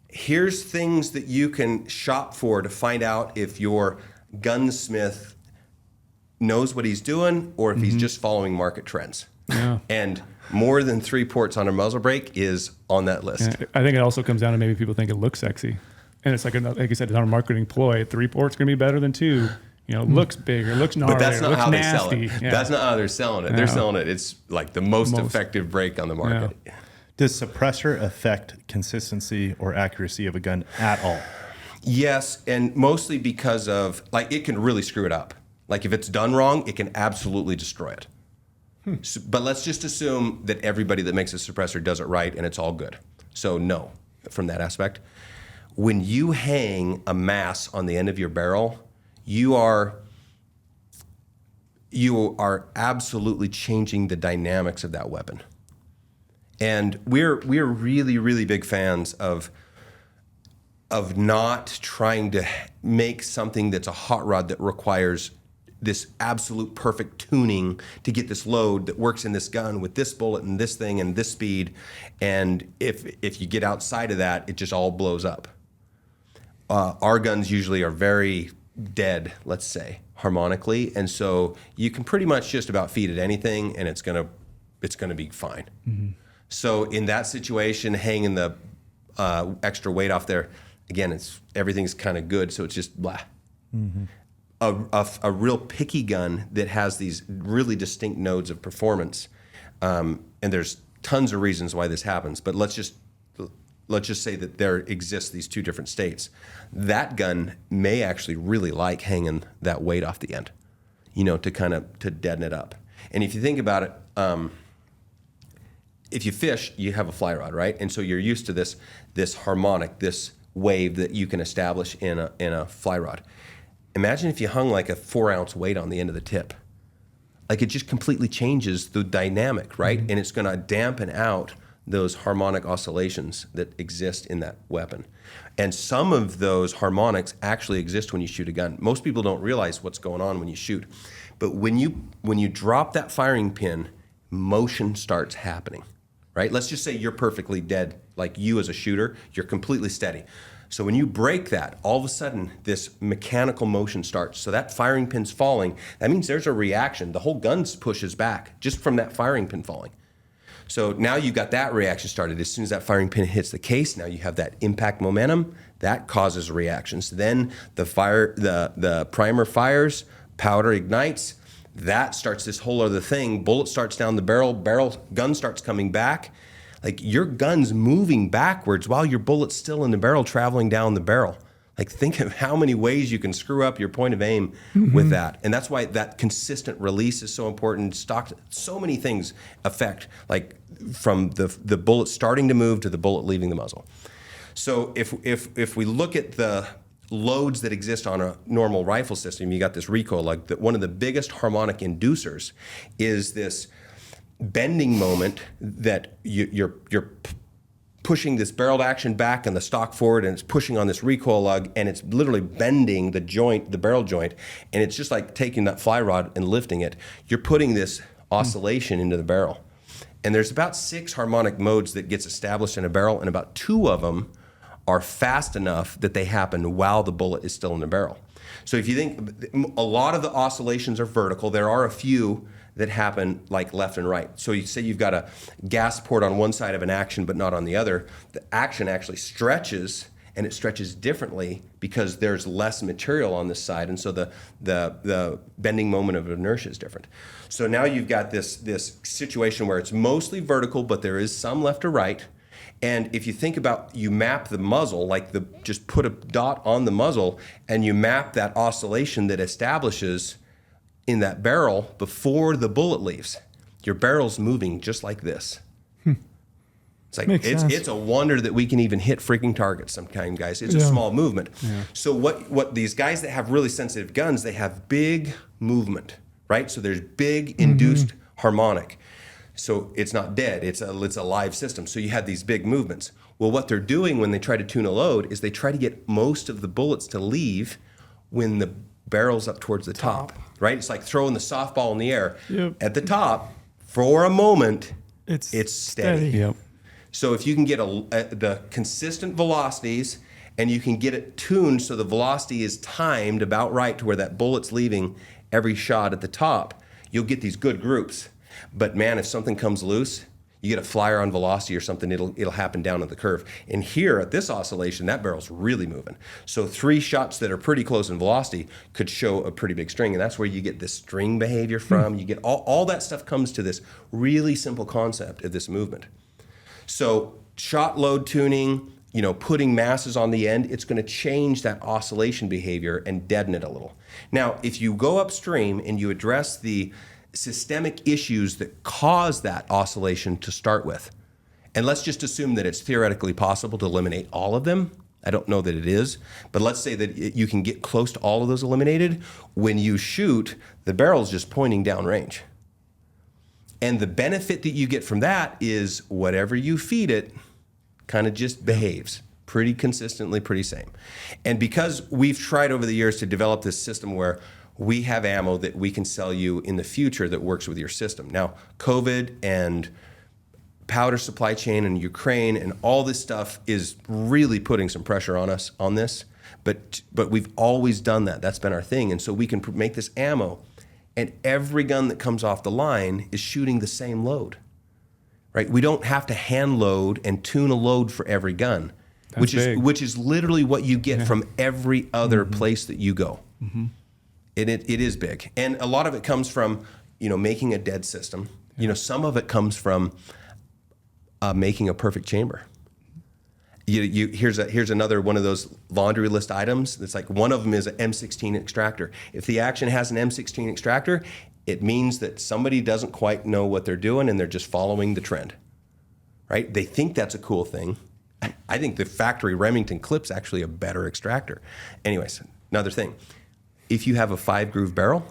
here's things that you can shop for to find out if your gunsmith knows what he's doing or if he's just following market trends. And more than 3 ports on a muzzle brake is on that list. I think it also comes down to maybe people think it looks sexy. And it's like you said, it's not a marketing ploy. 3 ports going to be better than 2. Looks bigger, looks gnarly, but that's not looks how nasty. They sell it. That's not how they're selling it. They're selling it. It's like the most effective brake on the market. Does suppressor affect consistency or accuracy of a gun at all? Yes, and mostly because of, like, it can really screw it up. Like, if it's done wrong, it can absolutely destroy it. So, but let's just assume that everybody that makes a suppressor does it right and it's all good. So no, from that aspect. when you hang a mass on the end of your barrel, you are absolutely changing the dynamics of that weapon. And we're really, really big fans of not trying to make something that's a hot rod that requires this absolute perfect tuning to get this load that works in this gun with this bullet and this thing and this speed. And if you get outside of that, it just all blows up. Our guns usually are very dead, let's say, harmonically, and so you can pretty much just about feed it anything, and it's gonna be fine. Mm-hmm. So in that situation, hanging the extra weight off there, again, everything's kind of good, so it's just blah. Mm-hmm. A real picky gun that has these really distinct nodes of performance, and there's tons of reasons why this happens, but let's just say that there exists these two different states. That gun may actually really like hanging that weight off the end, to deaden it up. And if you think about it, if you fish, you have a fly rod, right? And so you're used to this harmonic, this wave that you can establish in a fly rod. Imagine if you hung like a 4-ounce weight on the end of the tip. Like, it just completely changes the dynamic, right? Mm-hmm. And it's going to dampen out those harmonic oscillations that exist in that weapon. And some of those harmonics actually exist when you shoot a gun. Most people don't realize what's going on when you shoot. But when you drop that firing pin, motion starts happening, right? Let's just say you're perfectly dead, like you as a shooter, you're completely steady. So when you break that, all of a sudden this mechanical motion starts. So that firing pin's falling. That means there's a reaction. The whole gun pushes back just from that firing pin falling. So now you've got that reaction started. As soon as that firing pin hits the case, now you have that impact momentum. That causes reactions. Then the primer fires, powder ignites. That starts this whole other thing. Bullet starts down the barrel, gun starts coming back. Like, your gun's moving backwards while your bullet's still in the barrel, traveling down the barrel. Like, think of how many ways you can screw up your point of aim with that. And that's why that consistent release is so important. So many things affect, like, from the bullet starting to move to the bullet leaving the muzzle. So if we look at the loads that exist on a normal rifle system, you got this recoil lug. One of the biggest harmonic inducers is this bending moment that you're pushing this barreled action back and the stock forward, and it's pushing on this recoil lug, and it's literally bending the barrel joint, and it's just like taking that fly rod and lifting it. You're putting this oscillation into the barrel. And there's about 6 harmonic modes that gets established in a barrel, and about 2 of them are fast enough that they happen while the bullet is still in the barrel. So if you think, a lot of the oscillations are vertical. There are a few that happen like left and right. So you say you've got a gas port on one side of an action but not on the other. The action actually stretches, and it stretches differently because there's less material on this side, and so the bending moment of inertia is different. So now you've got this situation where it's mostly vertical, but there is some left or right. And if you think about, you map the muzzle, like just put a dot on the muzzle, and you map that oscillation that establishes in that barrel before the bullet leaves. Your barrel's moving just like this. It's like it's a wonder that we can even hit freaking targets sometimes, guys. It's a small movement. Yeah. So what these guys that have really sensitive guns, they have big movement, right? So there's big induced harmonic. So it's not dead, it's a live system. So you have these big movements. Well, what they're doing when they try to tune a load is they try to get most of the bullets to leave when the barrel's up towards the top, right? It's like throwing the softball in the air. Yep. At the top, for a moment, it's steady. Yep. So if you can get the consistent velocities, and you can get it tuned so the velocity is timed about right to where that bullet's leaving every shot at the top, you'll get these good groups. But man, if something comes loose, you get a flyer on velocity or something, it'll happen down at the curve. And here at this oscillation, that barrel's really moving. So 3 shots that are pretty close in velocity could show a pretty big string, and that's where you get this string behavior from. You get all that stuff comes to this really simple concept of this movement. So shot load tuning, putting masses on the end, it's going to change that oscillation behavior and deaden it a little. Now, if you go upstream and you address the systemic issues that cause that oscillation to start with, and let's just assume that it's theoretically possible to eliminate all of them, I don't know that it is, but let's say that you can get close to all of those eliminated. When you shoot, the barrel's just pointing downrange. And the benefit that you get from that is whatever you feed it kind of just behaves pretty consistently, pretty same. And because we've tried over the years to develop this system where we have ammo that we can sell you in the future that works with your system. Now, COVID and powder supply chain and Ukraine and all this stuff is really putting some pressure on us on this, but we've always done that. That's been our thing. And so we can make this ammo, and every gun that comes off the line is shooting the same load, right? We don't have to hand load and tune a load for every gun, which is literally what you get from every other place that you go. And it is big. And a lot of it comes from, making a dead system. Some of it comes from making a perfect chamber. Here's another one of those laundry list items. That's like one of them is an M16 extractor. If the action has an M16 extractor, it means that somebody doesn't quite know what they're doing and they're just following the trend, right? They think that's a cool thing. I think the factory Remington clip's actually a better extractor. Anyways, another thing. If you have a 5-groove barrel,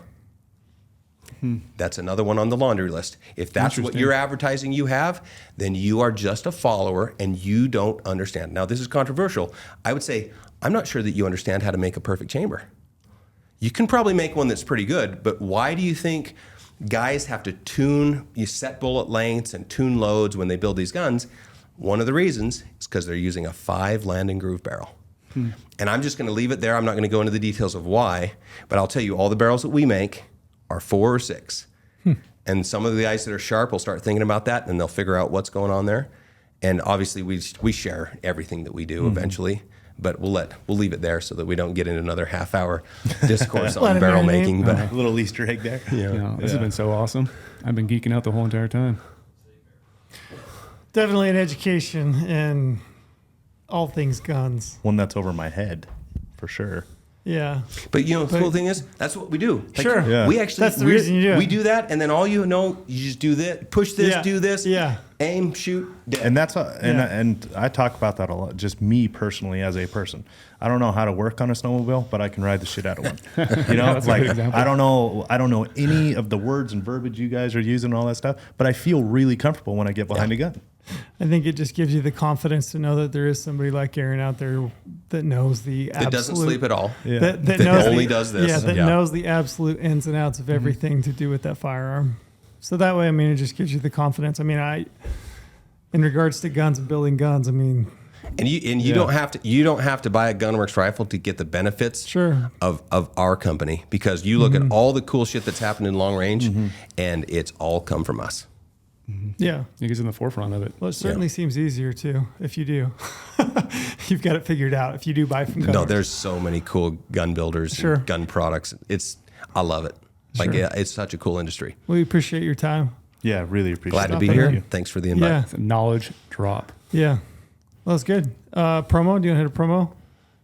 that's another one on the laundry list. If that's what you're advertising you have, then you are just a follower and you don't understand. Now, this is controversial. I would say, I'm not sure that you understand how to make a perfect chamber. You can probably make one that's pretty good, but why do you think guys have to set bullet lengths and tune loads when they build these guns? One of the reasons is because they're using a 5 landing groove barrel. And I'm just going to leave it there. I'm not going to go into the details of why, but I'll tell you all the barrels that we make are 4 or 6. And some of the guys that are sharp will start thinking about that and they'll figure out what's going on there. And obviously we share everything that we do eventually, but we'll leave it there so that we don't get into another half-hour discourse on barrel making. But a little Easter egg there. This has been so awesome. I've been geeking out the whole entire time. Definitely an education in all things guns. One that's over my head, for sure. Yeah. But the cool thing is, that's what we do. Sure. Yeah. We actually, that's the reason you do it. We do that, and then all you just do this, push this, do this, aim, shoot, dead. And that's and I talk about that a lot. Just me personally as a person, I don't know how to work on a snowmobile, but I can ride the shit out of one. I don't know any of the words and verbiage you guys are using and all that stuff, but I feel really comfortable when I get behind a gun. I think it just gives you the confidence to know that there is somebody like Aaron out there that knows the absolute. That doesn't sleep at all. Yeah. That knows only does this. Yeah, that knows the absolute ins and outs of everything to do with that firearm. So that way, it just gives you the confidence. In regards to guns and building guns, and you don't have to buy a Gunwerks rifle to get the benefits of our company, because you look at all the cool shit that's happened in long range, and it's all come from us. Yeah. It gets in the forefront of it. Well, it certainly seems easier too if you do. You've got it figured out if you do buy from Gunwerks. No, there's so many cool gun builders and gun products. I love it. It's such a cool industry. We appreciate your time. Yeah, really appreciate it. Glad to be here. Thanks for the invite. Yeah. It's a knowledge drop. Yeah. Well, that's good. Promo? Do you want to hit a promo?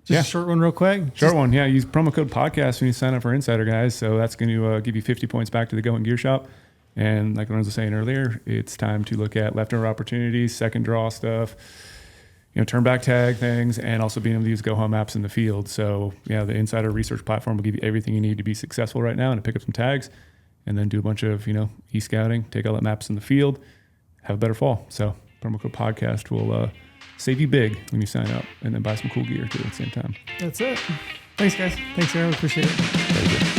Just a short one real quick. One. Yeah. Use promo code podcast when you sign up for Insider, guys. So that's going to give you 50 points back to the GOHUNT Gear Shop. And like Lorenzo was saying earlier, it's time to look at leftover opportunities, second draw stuff, turn back tag things, and also being able to use GOHUNT maps in the field. So the Insider Research platform will give you everything you need to be successful right now and to pick up some tags, and then do a bunch of e-scouting, take all that maps in the field, have a better fall. So promo code podcast will save you big when you sign up, and then buy some cool gear too at the same time. That's it. Thanks, guys. Thanks, Aaron. Appreciate it. Thank you.